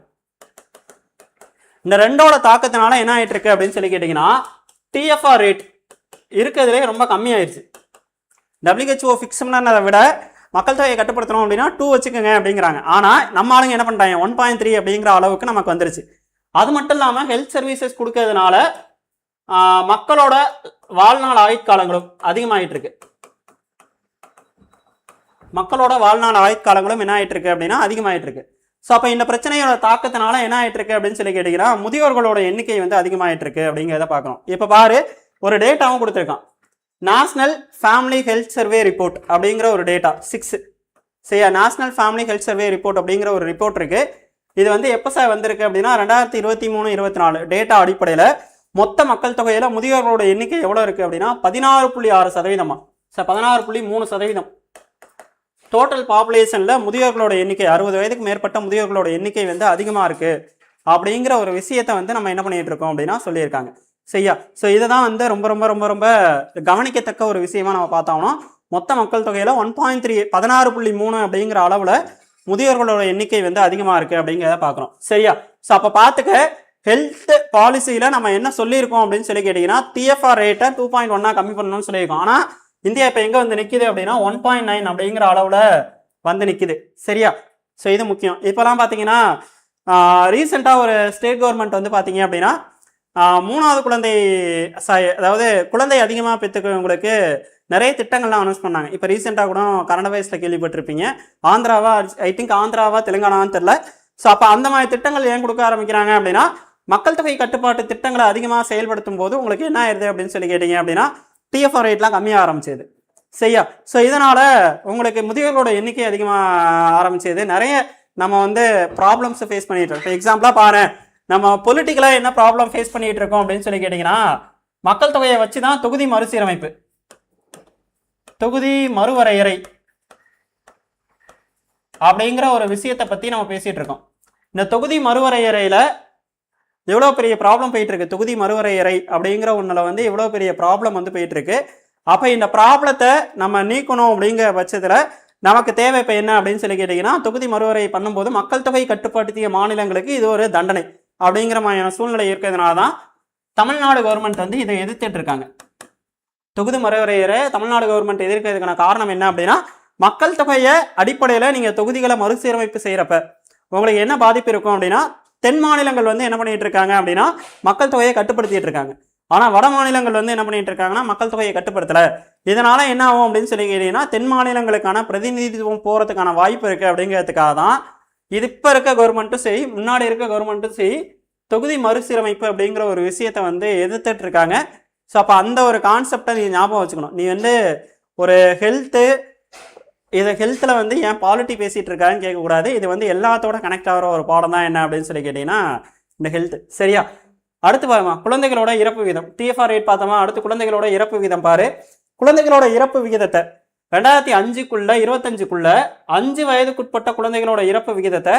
இந்த ரெண்டோட தாக்கத்தினால என்ன ஆயிட்டு இருக்கு அப்படின்னு சொல்லி கேட்டிங்கன்னா டிஎஃப்ஆர் ரேட் இருக்கிறதுலே ரொம்ப கம்மியாயிருச்சு. WHO ஃபிக்ஸ் பண்ணதை விட மக்கள் தொகையை கட்டுப்படுத்தணும் அப்படின்னா 2 வச்சுக்கோங்க அப்படிங்கிறாங்க. ஆனால் நம்ம ஆளுங்க என்ன பண்ணுறாங்க 1.3 அப்படிங்கிற அளவுக்கு நமக்கு வந்துருச்சு. அது மட்டும் இல்லாமல் ஹெல்த் சர்வீசஸ் கொடுக்கறதுனால மக்களோட வாழ்நாள் ஆயுட்காலங்களும் அதிகமாகிட்டு இருக்கு. மக்களோட வாழ்நாள் ஆயுட்காலங்களும் என்ன ஆயிட்டு இருக்கு அப்படின்னா அதிகமாயிட்டு இருக்கு. ஸோ அப்போ இந்த பிரச்சனையோட தாக்கத்தினால என்ன ஆயிட்டு இருக்கு அப்படின்னு சொல்லி கேட்டீங்கன்னா முதியோர்களோட எண்ணிக்கை வந்து அதிகமாயிட்டு இருக்கு அப்படிங்கிறத பார்க்கணும். இப்போ பாரு, ஒரு டேட்டாவும் கொடுத்துருக்கான், national family health survey report அப்படிங்கிற ஒரு டேட்டா 6. சரியா, national family health survey report அப்படிங்கிற ஒரு ரிப்போர்ட் இருக்கு. இது வந்து எப்போ சார் வந்திருக்கு அப்படின்னா 2023-24 டேட்டா அடிப்படையில் மொத்த மக்கள் தொகையில் முதியோர்களோட எண்ணிக்கை எவ்வளோ இருக்குது அப்படின்னா 16.6%. சார் 16.3%. டோட்டல் பாப்புலேஷனில் முதியோர்களோட எண்ணிக்கை 60 வயதுக்கு மேற்பட்ட முதியோர்களோட எண்ணிக்கை வந்து அதிகமாக இருக்குது அப்படிங்கிற ஒரு விஷயத்தை வந்து நம்ம என்ன பண்ணிகிட்டு இருக்கோம் அப்படின்னா சொல்லியிருக்காங்க. சரியா, ஸோ இதுதான் வந்து ரொம்ப ரொம்ப ரொம்ப ரொம்ப கவனிக்கத்தக்க ஒரு விஷயமா நம்ம பார்த்தோம்னா மொத்த மக்கள் தொகையில் 1.3 16.3 அப்படிங்கிற அளவில் முதியோர்களோட எண்ணிக்கை வந்து அதிகமாக இருக்குது அப்படிங்கிறத பார்க்குறோம். சரியா, ஸோ அப்போ பார்த்துக்க ஹெல்த் பாலிசியில் நம்ம என்ன சொல்லியிருக்கோம் அப்படின்னு சொல்லி கேட்டிங்கன்னா டிஎஃப்ஆர் ரேட்டை 2.1 கம்மி பண்ணணும்னு சொல்லியிருக்கோம். ஆனால் இந்தியா இப்போ எங்கே வந்து நிற்கிது அப்படின்னா 1.9 அப்படிங்கிற அளவில் வந்து நிற்கிது. சரியா, ஸோ இது முக்கியம். இப்போலாம் பார்த்தீங்கன்னா ரீசெண்டாக ஒரு ஸ்டேட் கவர்மெண்ட் வந்து பார்த்தீங்க அப்படின்னா 3வது குழந்தை அதாவது குழந்தை அதிகமாக பெற்றுக்கிறவங்களுக்கு நிறைய திட்டங்கள்லாம் அனௌன்ஸ் பண்ணாங்க. இப்போ ரீசெண்டாக கூட கரண்ட் அஃபேர்ஸில் கேள்விப்பட்டிருப்பீங்க, ஆந்திராவா ஐ திங்க் ஆந்திராவா தெலுங்கானான்னு தெரில. ஸோ அப்போ அந்த மாதிரி திட்டங்கள் ஏன் கொடுக்க ஆரம்பிக்கிறாங்க அப்படின்னா மக்கள் தொகை கட்டுப்பாட்டு திட்டங்களை அதிகமாக செயல்படுத்தும் போது உங்களுக்கு என்ன ஆயிடுது அப்படின்னு சொல்லி கேட்டிங்க அப்படின்னா டிஎஃப்ஆர் ரேட்லாம் கம்மியாக ஆரம்பிச்சது. சரியா, ஸோ இதனால் உங்களுக்கு முதியோர்களோட எண்ணிக்கை அதிகமாக ஆரம்பிச்சது. நிறைய நம்ம வந்து ப்ராப்ளம்ஸை ஃபேஸ் பண்ணிட்டு இருக்கோம். இப்போ எக்ஸாம்பிளாக பாரு, நம்ம பொலிட்டிக்கலாக என்ன ப்ராப்ளம் ஃபேஸ் பண்ணிட்டு இருக்கோம் அப்படின்னு சொல்லி கேட்டிங்கன்னா மக்கள் தொகையை வச்சு தான் தொகுதி மறுசீரமைப்பு, தொகுதி மறுவரையறை அப்படிங்கிற ஒரு விஷயத்தை பற்றி நம்ம பேசிகிட்டு இருக்கோம். இந்த தொகுதி மறுவரையறையில் எவ்வளோ பெரிய ப்ராப்ளம் போயிட்டு இருக்கு. தொகுதி மறுவரையறை அப்படிங்கிற ஒன்றில் வந்து எவ்வளோ பெரிய ப்ராப்ளம் வந்து போயிட்டு இருக்கு. அப்போ இந்த ப்ராப்ளத்தை நம்ம நீக்கணும் அப்படிங்கிற பட்சத்தில் நமக்கு தேவை இப்போ என்ன அப்படின்னு சொல்லி கேட்டிங்கன்னா தொகுதி மறுவரை பண்ணும்போது மக்கள் தொகை கட்டுப்படுத்திய மாநிலங்களுக்கு இது ஒரு தண்டனை அப்படிங்கிற மாதிரியான சூழ்நிலை இருக்கிறதுனால தான் தமிழ்நாடு கவர்மெண்ட் வந்து இதை எதிர்த்துட்டு இருக்காங்க. தொகுதி மறுவரையறை தமிழ்நாடு கவர்மெண்ட் எதிர்க்கிறதுக்கான காரணம் என்ன அப்படின்னா மக்கள் தொகையை அடிப்படையில் நீங்கள் தொகுதிகளை மறுசீரமைப்பு செய்கிறப்ப உங்களுக்கு என்ன பாதிப்பு இருக்கும் அப்படின்னா தென் மாநிலங்கள் வந்து என்ன பண்ணிட்டு இருக்காங்க அப்படின்னா மக்கள் தொகையை கட்டுப்படுத்திட்டு இருக்காங்க. ஆனால் வட மாநிலங்கள் வந்து என்ன பண்ணிட்டு இருக்காங்கன்னா மக்கள் தொகையை கட்டுப்படுத்தலை. இதனால என்ன ஆகும் அப்படின்னு சொல்லி கேட்டீங்கன்னா தென் மாநிலங்களுக்கான பிரதிநிதித்துவம் போகிறதுக்கான வாய்ப்பு இருக்குது. அப்படிங்கிறதுக்காக தான் இது இப்போ இருக்க கவர்மெண்ட்டும் சரி, முன்னாடி இருக்க கவர்மெண்ட்டும் சரி, தொகுதி மறுசீரமைப்பு அப்படிங்கிற ஒரு விஷயத்தை வந்து எதிர்த்துட்டு இருக்காங்க. ஸோ அப்போ அந்த ஒரு கான்செப்டை நீ ஞாபகம் வச்சுக்கணும். நீ வந்து ஒரு ஹெல்த்தில் வந்து ஏன் பாலிட்டி பேசிகிட்டு இருக்காருன்னு கேட்கக்கூடாது. இது வந்து எல்லாத்தோட கனெக்ட் ஆகிற ஒரு பாடம் தான் என்ன அப்படின்னு சொல்லி கேட்டிங்கன்னா இந்த ஹெல்த். சரியா? அடுத்து பாருமா, குழந்தைகளோட இறப்பு வீதம் TFR ரேட் பார்த்தோமா. அடுத்து குழந்தைகளோட இறப்பு வீதம் பாரு. குழந்தைகளோட இறப்பு விகிதத்தை 2005க்குள்ள 25க்குள்ள 5 வயதுக்குட்பட்ட குழந்தைகளோட இறப்பு விகிதத்தை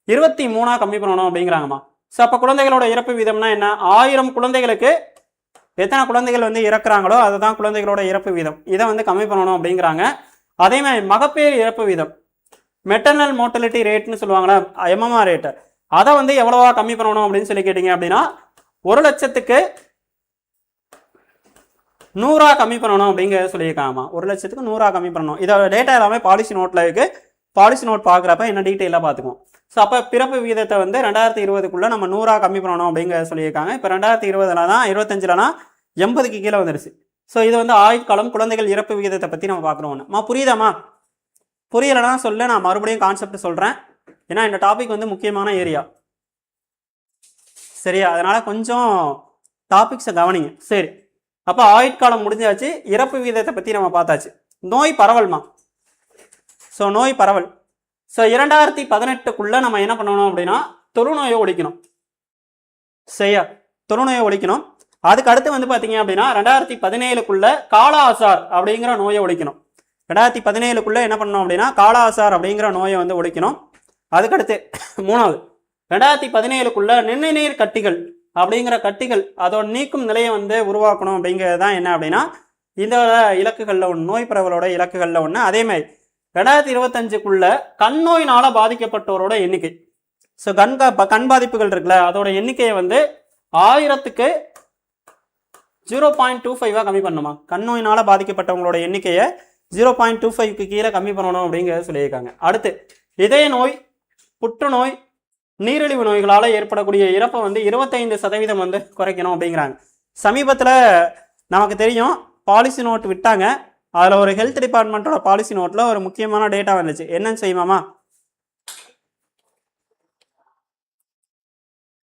23 கம்மி பண்ணணும் அப்படிங்கிறாங்கம்மா. ஸோ அப்போ குழந்தைகளோட இறப்பு வீதம்னா என்ன? 1000 குழந்தைகளுக்கு எத்தனை குழந்தைகள் வந்து இறக்குறாங்களோ அதுதான் குழந்தைகளோட இறப்பு வீதம். இதை வந்து கம்மி பண்ணணும் அப்படிங்கிறாங்க. அதே மாதிரி மகப்பேறு இறப்பு வீதம், மெட்டர்னல் மோர்டாலிட்டி ரேட்னு சொல்லுவாங்களா, MMR ரேட்டு, அதை வந்து எவ்வளவா கம்மி பண்ணணும் அப்படின்னு சொல்லி கேட்டிங்க அப்படின்னா 1,00,000க்கு 100 கம்மி பண்ணணும் அப்படிங்கிறத சொல்லியிருக்காங்கம்மா. 1,00,000க்கு 100 கம்மி பண்ணணும். இதோட டேட்டா எல்லாமே பாலிசி நோட்டில் இருக்குது. பாலிசி நோட் பார்க்குறப்ப என்ன டீட்டெயிலாக பார்த்துக்குவோம். ஸோ அப்போ பிறப்பு விகிதத்தை வந்து 2020க்குள்ளே நம்ம 100 கம்மி பண்ணணும் அப்படிங்கிறத சொல்லியிருக்காங்க. இப்போ 2020 தான் 25லனா 80க்கு கீழே வந்துருச்சு. ஸோ இது வந்து ஆயுட்காலம் குழந்தைகள் இறப்பு விகிதத்தை பற்றி நம்ம பார்க்குறோம்மா. புரியுதாம்மா? புரியலைன்னா சொல்ல, நான் மறுபடியும் கான்செப்ட் சொல்கிறேன். ஏன்னா இந்த டாபிக் வந்து முக்கியமான ஏரியா. சரியா? அதனால் கொஞ்சம் டாபிக்ஸை கவனிங்க. சரி, அப்போ ஆயுட்காலம் முடிஞ்சாச்சு. இறப்பு விகிதத்தை பற்றி நம்ம பார்த்தாச்சு. நோய் பரவல்மா. ஸோ நோய் பரவல், ஸோ 2018க்குள்ளே நம்ம என்ன பண்ணணும் அப்படின்னா தொழுநோயை ஒழிக்கணும். சரியா? தொழுநோயை ஒழிக்கணும். அதுக்கு அடுத்து வந்து பார்த்தீங்க அப்படின்னா 2017க்குள்ளே காலா அசார் அப்படிங்கிற நோயை ஒழிக்கணும். 2017க்குள்ளே என்ன பண்ணணும் அப்படின்னா காலா அசார் அப்படிங்கிற நோயை வந்து ஒழிக்கணும். அதுக்கடுத்து 3வது 2017க்குள்ளே நிணநீர் கட்டிகள் அப்படிங்கிற கட்டிகள் அதோட நீக்கும் நிலையை வந்து உருவாக்கணும். அப்படிங்கிறது தான் என்ன அப்படின்னா இந்த இலக்குகளில் ஒன்று, நோய் பரவலோட இலக்குகளில் ஒன்று. அதேமாதிரி 2025க்குள்ள கண் நோயினால பாதிக்கப்பட்டவரோட எண்ணிக்கை, ஸோ கண் பாதிப்புகள் இருக்குல்ல, அதோட எண்ணிக்கையை வந்து 1000க்கு 0.25 கம்மி பண்ணணுமா. கண் நோயினால பாதிக்கப்பட்டவங்களோட எண்ணிக்கையை 0.25க்கு கீழே கம்மி பண்ணணும் அப்படிங்கிறத சொல்லியிருக்காங்க. அடுத்து இதய நோய், புற்றுநோய், நீரிழிவு நோய்களால் ஏற்படக்கூடிய இறப்பை வந்து 25% வந்து குறைக்கணும் அப்படிங்கிறாங்க. சமீபத்தில் நமக்கு தெரியும் பாலிசி நோட் விட்டாங்க. அதில் ஒரு ஹெல்த் டிபார்ட்மெண்ட்டோட பாலிசி நோட்டில் ஒரு முக்கியமான டேட்டா வந்துச்சு. என்னன்னு செய்யுமாமா?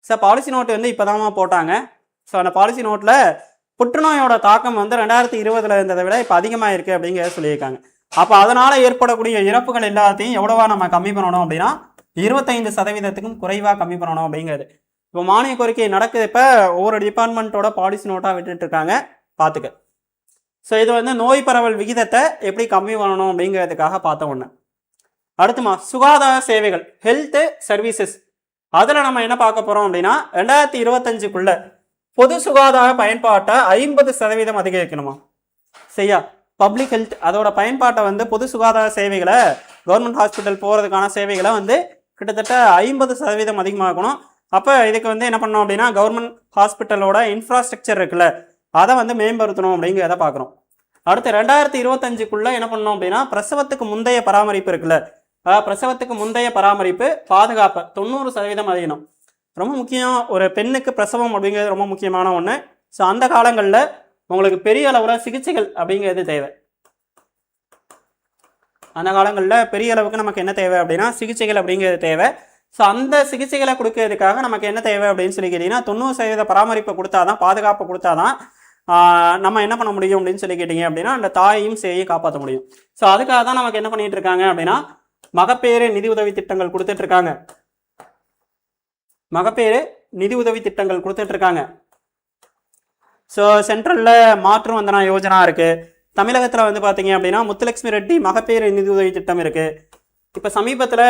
சார் பாலிசி நோட்டு வந்து இப்போதாம்மா போட்டாங்க. ஸோ அந்த பாலிசி நோட்டில் புற்றுநோயோட தாக்கம் வந்து 2020 இருந்ததை விட இப்போ அதிகமாக இருக்குது அப்படிங்கிறத சொல்லியிருக்காங்க. அப்போ அதனால் ஏற்படக்கூடிய இறப்புகள் எல்லாத்தையும் எவ்வளவா நம்ம கம்மி பண்ணணும் அப்படின்னா 25%க்கும் குறைவாக கம்மி பண்ணணும் அப்படிங்கிறது. இப்போ மானிய கோரிக்கை நடக்குது. இப்போ ஒவ்வொரு டிபார்ட்மெண்ட்டோட பாலிசி நோட்டாக விட்டுட்டு இருக்காங்க, பார்த்துக்க. ஸோ இது வந்து நோய் பரவல் விகிதத்தை எப்படி கம்மி பண்ணணும் அப்படிங்கிறதுக்காக பார்த்த ஒன்று. அடுத்துமா சுகாதார சேவைகள், ஹெல்த் சர்வீசஸ். அதில் நம்ம என்ன பார்க்க போகிறோம் அப்படின்னா 2025க்குள்ள பொது சுகாதார பயன்பாட்டை 50% அதிகரிக்கணுமா. சரியா? பப்ளிக் ஹெல்த் அதோட பயன்பாட்டை வந்து பொது சுகாதார சேவைகளை, கவர்மெண்ட் ஹாஸ்பிட்டல் போகிறதுக்கான சேவைகளை வந்து கிட்டத்தட்ட 50% அதிகமாகணும். அப்போ இதுக்கு வந்து என்ன பண்ணணும் அப்படின்னா கவர்மெண்ட் ஹாஸ்பிட்டலோட இன்ஃப்ராஸ்ட்ரக்சர் இருக்குல்ல, அதை வந்து மேம்படுத்தணும் அப்படிங்கிறத பார்க்குறோம். அடுத்து 2025க்குள்ளே என்ன பண்ணணும் அப்படின்னா பிரசவத்துக்கு முந்தைய பராமரிப்பு இருக்குல்ல, பிரசவத்துக்கு முந்தைய பராமரிப்பு பாதுகாப்பு 90% அதிகணும். ரொம்ப முக்கியம். ஒரு பெண்ணுக்கு பிரசவம் அப்படிங்கிறது ரொம்ப முக்கியமான ஒன்று. ஸோ அந்த காலங்களில் உங்களுக்கு பெரிய அளவில் சிகிச்சைகள் அப்படிங்கிறது தேவை. அந்த காலங்களில் பெரிய அளவுக்கு நமக்கு என்ன தேவை அப்படின்னா சிகிச்சைகள் அப்படிங்கிறது தேவை. ஸோ அந்த சிகிச்சைகளை கொடுக்கறதுக்காக நமக்கு என்ன தேவை அப்படின்னு சொல்லி கேட்டிங்கன்னா 90% பராமரிப்பை கொடுத்தாதான், பாதுகாப்பு கொடுத்தாதான் நம்ம என்ன பண்ண முடியும் அப்படின்னு சொல்லி கேட்டிங்க அப்படின்னா அந்த தாயையும் சேயையும் காப்பாற்ற முடியும். ஸோ அதுக்காக தான் நமக்கு என்ன பண்ணிட்டு இருக்காங்க அப்படின்னா மகப்பேறு நிதி உதவி திட்டங்கள் கொடுத்துட்டு இருக்காங்க. மகப்பேறு நிதி உதவி திட்டங்கள் கொடுத்துட்டு இருக்காங்க. ஸோ சென்ட்ரலில் மாற்று வந்தனா யோஜனா இருக்குது. தமிழகத்தில் வந்து பார்த்தீங்க அப்படின்னா முத்துலட்சுமி ரெட்டி மகப்பேறு நிதி உதவி திட்டம் இருக்குது. இப்போ சமீபத்தில்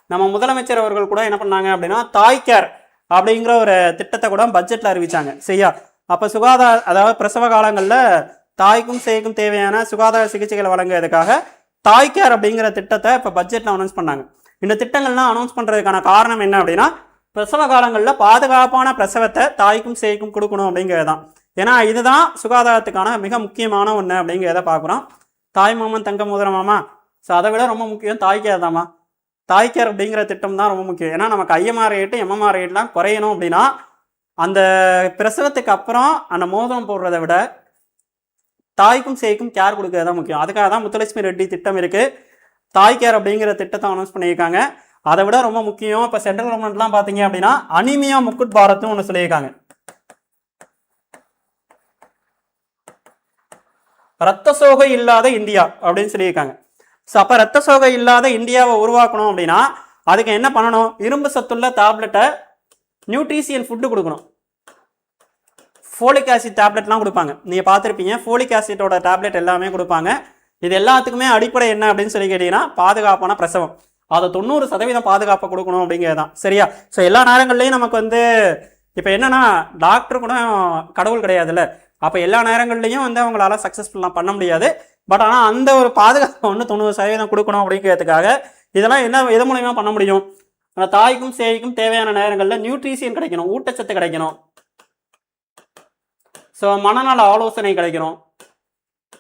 நம்ம முதலமைச்சர் அவர்கள் கூட என்ன பண்ணாங்க அப்படின்னா தாய் கேர் அப்படிங்கிற ஒரு திட்டத்தை கூட பட்ஜெட்டில் அறிவிச்சாங்க. சரியா? அப்போ சுகாதார, அதாவது பிரசவ காலங்களில் தாய்க்கும் சேய்க்கும் தேவையான சுகாதார சிகிச்சைகளை வழங்குறதுக்காக தாய் கேர் அப்படிங்கிற திட்டத்தை இப்போ பட்ஜெட்டில் அனௌன்ஸ் பண்ணாங்க. இந்த திட்டங்கள்லாம் அனௌன்ஸ் பண்ணுறதுக்கான காரணம் என்ன அப்படின்னா பிரசவ காலங்களில் பாதுகாப்பான பிரசவத்தை தாய்க்கும் சேய்க்கும் கொடுக்கணும் அப்படிங்கிறது தான். ஏன்னா இதுதான் சுகாதாரத்துக்கான மிக முக்கியமான ஒன்று அப்படிங்கிறத பார்க்குறோம். தாய் மாமன் தங்க முதல மாமா. ஸோ அதை விட ரொம்ப முக்கியம் தாய் கேர் தாம்மா. தாய்க்கேர் அப்படிங்கிற திட்டம் தான் ரொம்ப முக்கியம். ஏன்னா நமக்கு ஐஎம்ஆர் ரேட்டு எம்எம்ஆர் ரேட்லாம் குறையணும் அப்படின்னா அந்த பிரசவத்துக்கு அப்புறம் அந்த மோதிரம் போடுறதை விட தாய்க்கும் சேய்க்கும் கேர் கொடுக்கறது தான் முக்கியம். அதுக்காக தான் முத்துலட்சுமி ரெட்டி திட்டம் இருக்குது. தாய் கேர் அப்படிங்கிற திட்டத்தை அனௌன்ஸ் பண்ணியிருக்காங்க. அதை விட ரொம்ப முக்கியம் இப்போ சென்ட்ரல் கவர்மெண்ட்லாம் பார்த்தீங்க அப்படின்னா அனிமியா முக்குட் பாரத்னு ஒன்று சொல்லியிருக்காங்க. ரத்த சோகை இல்லாத இந்தியா அப்படின்னு சொல்லியிருக்காங்க. ஸோ அப்போ ரத்த சோகை இல்லாத இந்தியாவை உருவாக்கணும் அப்படின்னா அதுக்கு என்ன பண்ணணும்? இரும்பு சத்துள்ள டேப்லெட்டை, நியூட்ரிஷியன் ஃபுட்டு கொடுக்கணும். ஃபோலிக் ஆசிட் டேப்லெட்லாம் கொடுப்பாங்க, நீங்கள் பார்த்துருப்பீங்க. ஃபோலிக் ஆசிட்டோட டேப்லெட் எல்லாமே கொடுப்பாங்க. இது எல்லாத்துக்குமே அடிப்படை என்ன அப்படின்னு சொல்லி கேட்டீங்கன்னா பாதுகாப்பான பிரசவம். அதை 90% பாதுகாப்பை கொடுக்கணும் அப்படிங்கிறது தான். சரியா? ஸோ எல்லா நேரங்கள்லையும் நமக்கு வந்து இப்போ என்னன்னா டாக்டர் கூட கடவுள் கிடையாதுல்ல. அப்போ எல்லா நேரங்கள்லையும் வந்து அவங்களால சக்ஸஸ்ஃபுல்லாக பண்ண முடியாது. பட் ஆனால் அந்த ஒரு பாதுகாப்பை வந்து 90% கொடுக்கணும் அப்படிங்கிறதுக்காக இதெல்லாம் என்ன எது மூலயமா பண்ண முடியும்? அந்த தாய்க்கும் சேய்க்கும் தேவையான நேரங்களில் நியூட்ரிஷியன் கிடைக்கணும், ஊட்டச்சத்து கிடைக்கணும். ஸோ மனநல ஆலோசனை கிடைக்கணும்.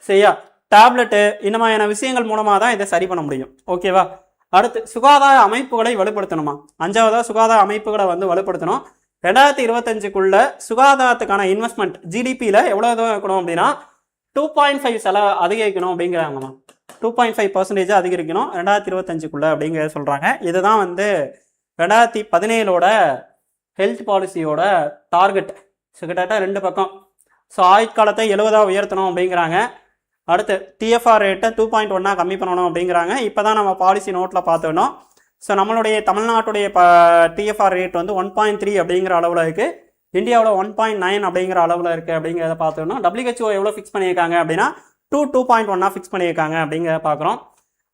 சரியா? டேப்லெட்டு இந்த மாதிரியான விஷயங்கள் மூலமாக தான் இதை சரி பண்ண முடியும். ஓகேவா? அடுத்து சுகாதார அமைப்புகளை வலுப்படுத்தணுமா? 5வதா சுகாதார அமைப்புகளை வந்து வலுப்படுத்தணும். 2025க்குள்ள சுகாதாரத்துக்கான இன்வெஸ்ட்மெண்ட் ஜிடிபியில் எவ்வளோ இருக்கணும் அப்படின்னா 2.5 செலவு அதிகரிக்கணும் அப்படிங்கிறாங்கம்மா. 2.5% அதிகரிக்கணும் 2025க்குள்ள அப்படிங்கிற சொல்கிறாங்க. இதுதான் வந்து 2017ஓட ஹெல்த் பாலிசியோட டார்கெட். ஸோ கிட்டத்தட்ட 2 பக்கம். ஸோ ஆயுட்காலத்தை 70 உயர்த்தணும் அப்படிங்கிறாங்க. அடுத்து டிஎஃப்ஆர் ரேட்டை 2.1 கம்மி பண்ணணும் அப்படிங்கிறாங்க. இப்போ தான் நம்ம பாலிசி நோட்டில் பார்த்துக்கணும். ஸோ நம்மளுடைய தமிழ்நாட்டுடைய டிஎஃப்ஆர் ரேட் வந்து 1.3 அப்படிங்கிற அளவில் இருக்குது. இந்தியாவில் 1.9 அப்படிங்கிற அளவில் இருக்குது அப்படிங்கிறத பார்த்துக்கணும். WHO எவ்வளோ ஃபிக்ஸ் பண்ணியிருக்காங்க அப்படின்னா 2.1 ஃபிக்ஸ் பண்ணியிருக்காங்க அப்படிங்கிறத பார்க்குறோம்.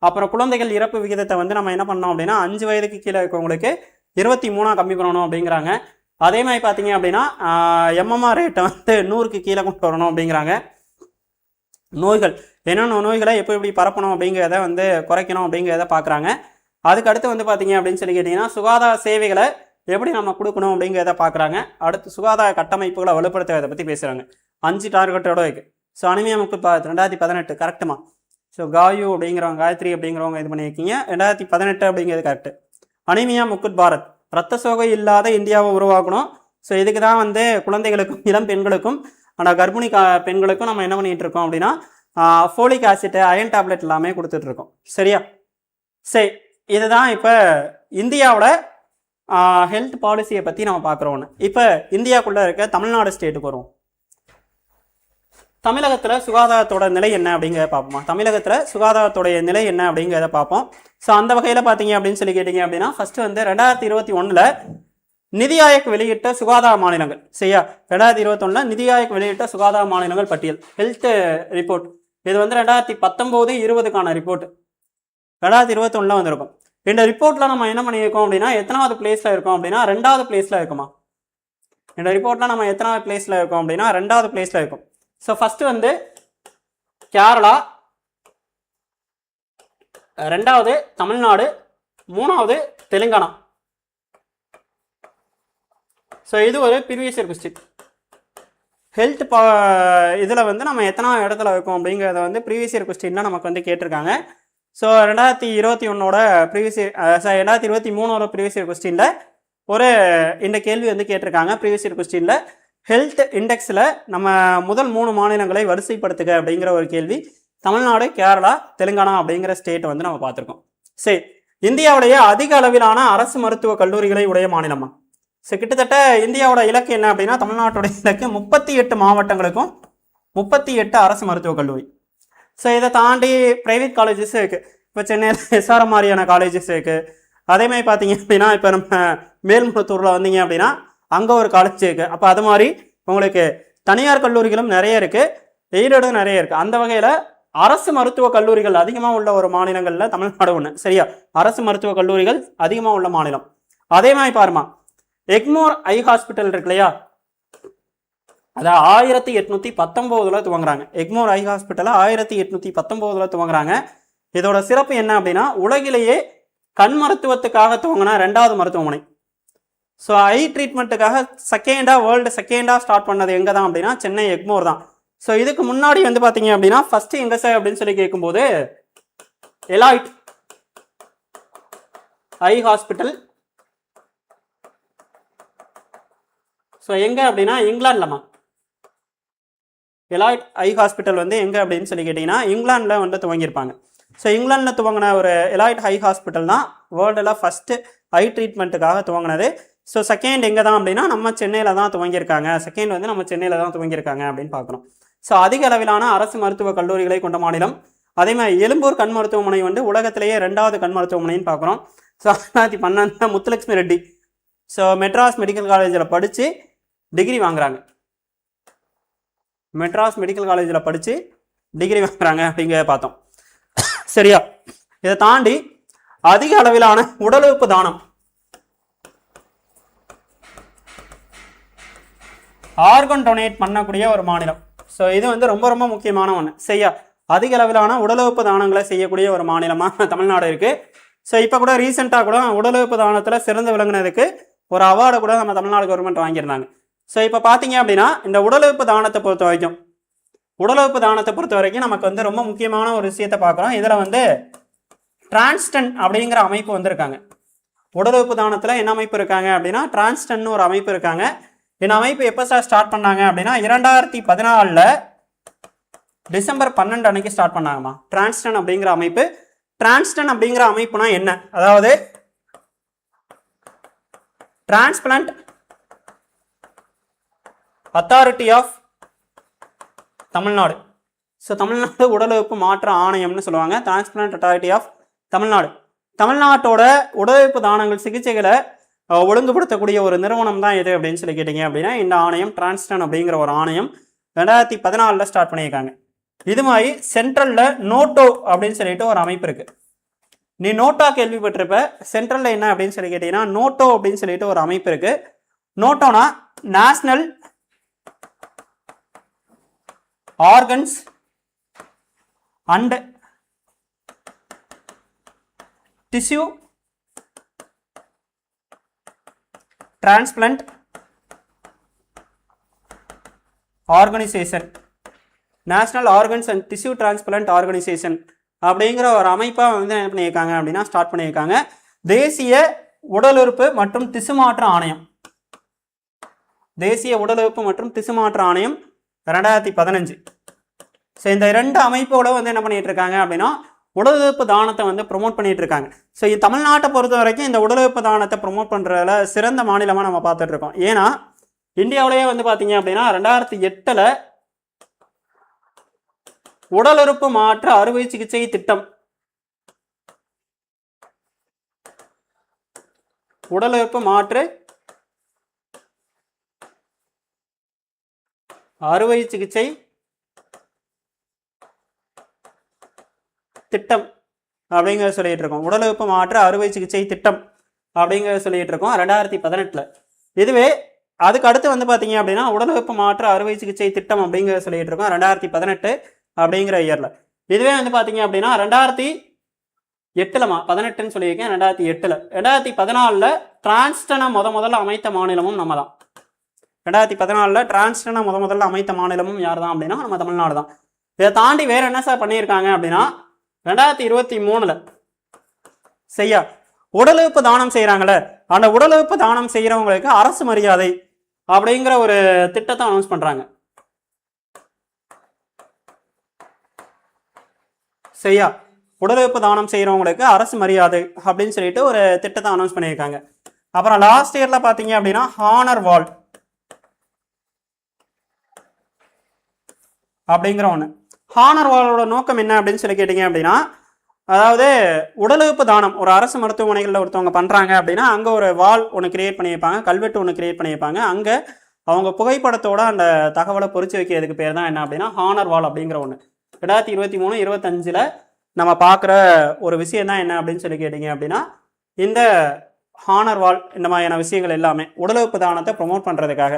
அப்புறம் குழந்தைகள் இறப்பு விகிதத்தை வந்து நம்ம என்ன பண்ணோம் அப்படின்னா 5 வயதுக்கு கீழே இருக்கவங்களுக்கு 23 கம்மி பண்ணணும் அப்படிங்கிறாங்க. அதே மாதிரி பார்த்தீங்க அப்படின்னா எம்எம்ஆர் ரேட்டை வந்து 100க்கு கீழே கொண்டு வரணும் அப்படிங்கிறாங்க. நோய்கள் என்னென்ன நோய்களை எப்போ எப்படி பரப்பணும் அப்படிங்கிறத வந்து குறைக்கணும் அப்படிங்கிறத பார்க்குறாங்க. அதுக்கு அடுத்து வந்து பார்த்தீங்க அப்படின்னு சொல்லி கேட்டிங்கன்னா சுகாதார சேவைகளை எப்படி நம்ம கொடுக்கணும் அப்படிங்கிறத பார்க்குறாங்க. அடுத்து சுகாதார கட்டமைப்புகளை வலுப்படுத்துறதை பற்றி பேசுகிறாங்க. 5 டார்கெட்டோட இருக்குது. ஸோ அனிமியா முக்குட் பாரத் 2018 கரெக்டுமா? ஸோ காயு அப்படிங்கிறவங்க காயத்ரி அப்படிங்கிறவங்க இது பண்ணியிருக்கீங்க. 2018 அப்படிங்கிறது கரெக்டு. அனிமியா முக்குட் பாரத் ரத்த சோகை இல்லாத இந்தியாவை உருவாக்கணும். ஸோ இதுக்கு தான் வந்து குழந்தைகளுக்கும் இளம் பெண்களுக்கும் ஆனால் கர்ப்பிணி பெண்களுக்கும் நம்ம என்ன பண்ணிகிட்டு இருக்கோம் அப்படின்னா ஃபோலிக் ஆசிட்டு, அயன் டேப்லெட் எல்லாமே கொடுத்துட்ருக்கோம். சரியா? சரி, இதுதான் இப்போ இந்தியாவோட ஹெல்த் பாலிசியை பற்றி நம்ம பார்க்குறோன்னு. இப்போ இந்தியாவுக்குள்ளே இருக்க தமிழ்நாடு ஸ்டேட்டுக்கு வருவோம். தமிழகத்தில் சுகாதாரத்தோட நிலை என்ன அப்படிங்கிறத பார்ப்போமா? தமிழகத்தில் சுகாதாரத்தோடைய நிலை என்ன அப்படிங்கிறத பார்ப்போம். ஸோ அந்த வகையில் பார்த்தீங்க அப்படின்னு சொல்லி கேட்டிங்க அப்படின்னா ஃபஸ்ட்டு வந்து 2021 நிதி ஆயோக் வெளியிட்ட சுகாதார மாநிலங்கள். சரியா? 2021 நிதி ஆயோக் வெளியிட்ட சுகாதார மாநிலங்கள் பட்டியல் ஹெல்த் ரிப்போர்ட். இது வந்து 2019-20 ரிப்போர்ட் 2021 வந்திருக்கும். இந்த ரிப்போர்ட்டில் நம்ம என்ன பண்ணியிருக்கோம் அப்படின்னா எத்தனாவது பிளேஸில் இருக்கோம் அப்படின்னா 2வது பிளேஸில் இருக்குமா? இந்த ரிப்போர்ட்டில் நம்ம எத்தனாவது பிளேஸில் இருக்கோம் அப்படின்னா 2வது பிளேஸில் இருக்கும். ஸோ ஃபஸ்ட்டு வந்து கேரளா, 2வது தமிழ்நாடு, 3வது தெலுங்கானா. ஸோ இது ஒரு ப்ரீவியஸ் இயர் கொஸ்டின். ஹெல்த் இதில் வந்து நம்ம எத்தனாவது இடத்துல இருக்கோம் அப்படிங்கிறத வந்து ப்ரீவியஸ் இயர் கொஸ்டின்லாம் நமக்கு வந்து கேட்டிருக்காங்க. ஸோ 2021ஓட ப்ரீவியஸ் இயர் 2023ஓட ப்ரீவியஸ் இயர் கொஸ்டினில் ஒரு இந்த கேள்வி வந்து கேட்டிருக்காங்க. ப்ரீவியஸ் இயர் கொஸ்டினில் ஹெல்த் இண்டெக்ஸில் நம்ம முதல் 3 மாநிலங்களை வரிசைப்படுத்துக அப்படிங்கிற ஒரு கேள்வி. தமிழ்நாடு, கேரளா, தெலுங்கானா அப்படிங்கிற ஸ்டேட் வந்து நம்ம பார்த்துருக்கோம். சரி, இந்தியாவுடைய அதிக அளவிலான அரசு மருத்துவக் கல்லூரிகளை உடைய மாநிலமா? ஸோ கிட்டத்தட்ட இந்தியாவோட இலக்கு என்ன அப்படின்னா தமிழ்நாட்டுடைய இலக்கு 38 மாவட்டங்களுக்கும் 38 அரசு மருத்துவக் கல்லூரி. ஸோ இதை தாண்டி ப்ரைவேட் காலேஜஸ் இருக்குது. இப்போ சென்னையில் எஸ்ஆர்எம் மாதிரியான காலேஜஸ் இருக்குது. அதே மாதிரி பார்த்தீங்க அப்படின்னா இப்போ நம்ம மேல்முத்தூரில் வந்தீங்க அப்படின்னா அங்கே ஒரு காலேஜ் இருக்குது. அப்போ அது மாதிரி உங்களுக்கு தனியார் கல்லூரிகளும் நிறைய இருக்குது, எய்டடும் நிறைய இருக்குது. அந்த வகையில் அரசு மருத்துவக் கல்லூரிகள் அதிகமாக உள்ள ஒரு மாநிலங்களில் தமிழ்நாடு ஒன்று. சரியா? அரசு மருத்துவக் கல்லூரிகள் அதிகமாக உள்ள மாநிலம். அதே மாதிரி பாருமா எக்மோர் ஐ ஹாஸ்பிட்டல் இருக்கு இல்லையா? அதான் 1819 துவங்குறாங்க. எக்மோர் ஐ ஹாஸ்பிட்டலை 1819 துவங்குறாங்க. இதோட சிறப்பு என்ன அப்படின்னா உலகிலேயே கண் மருத்துவத்துக்காக துவங்கின 2வது மருத்துவமனை. ஸோ ஐ ட்ரீட்மெண்ட்டுக்காக வேர்ல்டு செகண்டாக ஸ்டார்ட் பண்ணது எங்கே தான் அப்படின்னா சென்னை எக்மோர் தான். ஸோ இதுக்கு முன்னாடி வந்து பார்த்தீங்க அப்படின்னா ஃபஸ்ட்டு எங்கே சார் அப்படின்னு சொல்லி கேட்கும்போது எலாய்ட் ஐ ஹாஸ்பிட்டல். ஸோ எங்கே அப்படின்னா இங்கிலாந்துலமா. எலாய்ட் ஐ ஹாஸ்பிட்டல் வந்து எங்கே அப்படின்னு சொல்லி கேட்டிங்கன்னா இங்கிலாந்தில் வந்து துவங்கியிருப்பாங்க. ஸோ இங்கிலாந்தில் துவங்கின ஒரு எலாய்ட் ஐ ஹாஸ்பிட்டல் தான் வேர்ல்டில் ஃபஸ்ட்டு ஐ ட்ரீட்மெண்ட்டுக்காக துவங்கினது. ஸோ செகண்ட் எங்கே தான் அப்படின்னா நம்ம சென்னையில் தான் துவங்கியிருக்காங்க. செகண்ட் வந்து நம்ம சென்னையில் தான் துவங்கியிருக்காங்க அப்படின்னு பார்க்குறோம். ஸோ அதிக அளவிலான அரசு மருத்துவக் கல்லூரிகளை கொண்ட மாநிலம். அதே மாதிரி எழும்பூர் கண் மருத்துவமனை வந்து உலகத்திலேயே 2வது கண் மருத்துவமனைன்னு பார்க்குறோம். So 2012 Muthulakshmi Reddy so Madras medical காலேஜில் படித்து டிகிரி வாங்குறாங்க. மெட்ராஸ் மெடிக்கல் காலேஜில் படித்து டிகிரி வாங்குறாங்க அப்படிங்கிற பார்த்தோம். சரியா? இதை தாண்டி அதிக அளவிலான உடல் உறுப்பு தானம், ஆர்கன் டொனேட் பண்ணக்கூடிய ஒரு மாநிலம். ஸோ இது வந்து ரொம்ப ரொம்ப முக்கியமான ஒன்று. சரியா? அதிக அளவிலான உடல் உறுப்பு தானங்களை செய்யக்கூடிய ஒரு மாநிலமாக தமிழ்நாடு இருக்குது. ஸோ இப்போ கூட ரீசெண்டாக கூட உடல் உறுப்பு தானத்தில் சிறந்து விளங்குனதுக்கு ஒரு அவார்டை கூட நம்ம தமிழ்நாடு கவர்மெண்ட் வாங்கியிருந்தாங்க. ஸோ இப்போ பார்த்தீங்க அப்படின்னா இந்த உடல் உறுப்பு தானத்தை பொறுத்த வரைக்கும் நமக்கு வந்து ரொம்ப முக்கியமான ஒரு விஷயத்தை பார்க்குறோம். இதில் வந்து டிரான்ஸ்டன் அப்படிங்கிற அமைப்பு வந்திருக்காங்க. உடல் உறுப்பு தானத்தில் என்ன அமைப்பு இருக்காங்க அப்படின்னா டிரான்ஸ்டன் ஒரு அமைப்பு இருக்காங்க. இந்த அமைப்பு எப்போ ஸ்டார்ட் பண்ணாங்க அப்படின்னா 2014 டிசம்பர் 12 அன்னைக்கு ஸ்டார்ட் பண்ணாங்கம்மா டிரான்ஸ்டன் அப்படிங்கிற அமைப்பு. டிரான்ஸ்டன் அப்படிங்கிற அமைப்புனா என்ன? அதாவது transplant authority of Tamil Nadu. So Tamil Nadu உடல் உறுப்பு மாற்ற ஆணையம்னு சொல்லுவாங்க. Transplant authority of Tamil Nadu. தமிழ்நாட்டோட உடல் உறுப்பு தானங்கள் சிகிச்சைகளை ஒழுங்குபடுத்தக்கூடிய ஒரு நிறுவனம் தான் எது அப்படின்னு சொல்லி கேட்டிங்க அப்படின்னா இந்த ஆணையம் டிரான்ஸ்டன் அப்படிங்கிற ஒரு ஆணையம் 2014 ஸ்டார்ட் பண்ணியிருக்காங்க. இது மாதிரி சென்ட்ரலில் நோட்டோ அப்படின்னு சொல்லிட்டு ஒரு அமைப்பு இருக்குது. நீ நோட்டா கேள்விப்பட்டிருப்ப. சென்ட்ரலில் என்ன அப்படின்னு சொல்லி கேட்டிங்கன்னா நோட்டோ அப்படின்னு சொல்லிட்டு ஒரு அமைப்பு இருக்குது. நோட்டோனா national organs and tissue transplant organisation, national organs and tissue transplant organisation அப்படிங்கிற ஒரு அமைப்பாக வந்து என்ன பண்ணியிருக்காங்க அப்படின்னா ஸ்டார்ட் பண்ணியிருக்காங்க. தேசிய உடல் உறுப்பு மற்றும் திசு மாற்ற ஆணையம். தேசிய உடல் உறுப்பு மற்றும் திசு மாற்ற ஆணையம் 2015. ஸோ இந்த 2 அமைப்போட வந்து என்ன பண்ணிட்டு இருக்காங்க அப்படின்னா உடல் உறுப்பு தானத்தை வந்து ப்ரொமோட் பண்ணிட்டு இருக்காங்க. ஸோ தமிழ்நாட்டை பொறுத்த வரைக்கும் இந்த உடல் உறுப்பு தானத்தை ப்ரொமோட் பண்ணுறதுல சிறந்த மாநிலமாக நம்ம பார்த்துட்டு இருக்கோம். ஏன்னா இந்தியாவிலேயே வந்து பார்த்தீங்க அப்படின்னா 2008 உடல் உறுப்பு மாற்ற அறுவை சிகிச்சை திட்டம், உடல் உறுப்பு மாற்று அறுவை சிகிச்சை திட்டம் அப்படிங்கிறத சொல்லிட்டு இருக்கோம். உடல் உறுப்பு மாற்ற அறுவை சிகிச்சை திட்டம் அப்படிங்கிறத சொல்லிட்டு இருக்கோம் 2018. இதுவே அதுக்கு அடுத்து வந்து பார்த்தீங்க அப்படின்னா உடல் உறுப்பு மாற்ற அறுவை சிகிச்சை திட்டம் அப்படிங்கிறத சொல்லிட்டு இருக்கோம் 2018 அப்படிங்கிற இயரில். இதுவே வந்து பார்த்தீங்க அப்படின்னா 2008 சொல்லியிருக்கேன். 2014 டிரான்ஸ்டனை முதல்ல அமைத்த மாநிலமும் நம்ம தான். 2014 டிரான்ஸ்டனை முதல்ல அமைத்த மாநிலமும் யார் தான் அப்படின்னா நம்ம தமிழ்நாடு தான். இதை தாண்டி வேற என்ன சார் பண்ணியிருக்காங்க அப்படின்னா 2023 செய்யா உடல் உறுப்பு தானம் செய்கிறாங்களே அந்த உடல் உறுப்பு தானம் செய்கிறவங்களுக்கு அரசு மரியாதை அப்படிங்கிற ஒரு திட்டத்தை அனௌன்ஸ் பண்ணுறாங்க. சரியா? உடல் உறுப்பு தானம் செய்கிறவங்களுக்கு அரசு மரியாதை அப்படின்னு சொல்லிட்டு ஒரு திட்டத்தை அனௌன்ஸ் பண்ணியிருக்காங்க. அப்புறம் லாஸ்ட் இயரில் பார்த்தீங்க அப்படின்னா ஹானர் வால் அப்படிங்கிற ஒன்று. ஹானர் வாலோட நோக்கம் என்ன அப்படின்னு சொல்லி கேட்டிங்க அப்படின்னா அதாவது உடல் உறுப்பு தானம் ஒரு அரசு மருத்துவமனைகளில் ஒருத்தவங்க பண்ணுறாங்க அப்படின்னா அங்கே ஒரு வால் ஒன்று கிரியேட் பண்ணியிருப்பாங்க, கல்வெட்டு ஒன்று கிரியேட் பண்ணியிருப்பாங்க. அங்கே அவங்க புகைப்படத்தோட அந்த தகவலை பொறிச்சு வைக்கிறதுக்கு பேர் தான் என்ன அப்படின்னா ஹானர் வால் அப்படிங்கிற ஒன்று. 2023-25 நம்ம பார்க்குற ஒரு விஷயம் தான் என்ன அப்படின்னு சொல்லி கேட்டிங்க அப்படின்னா இந்த ஹானர் வால் இந்த மாதிரியான விஷயங்கள் எல்லாமே உடல் உறுப்பு தானத்தை ப்ரொமோட் பண்ணுறதுக்காக.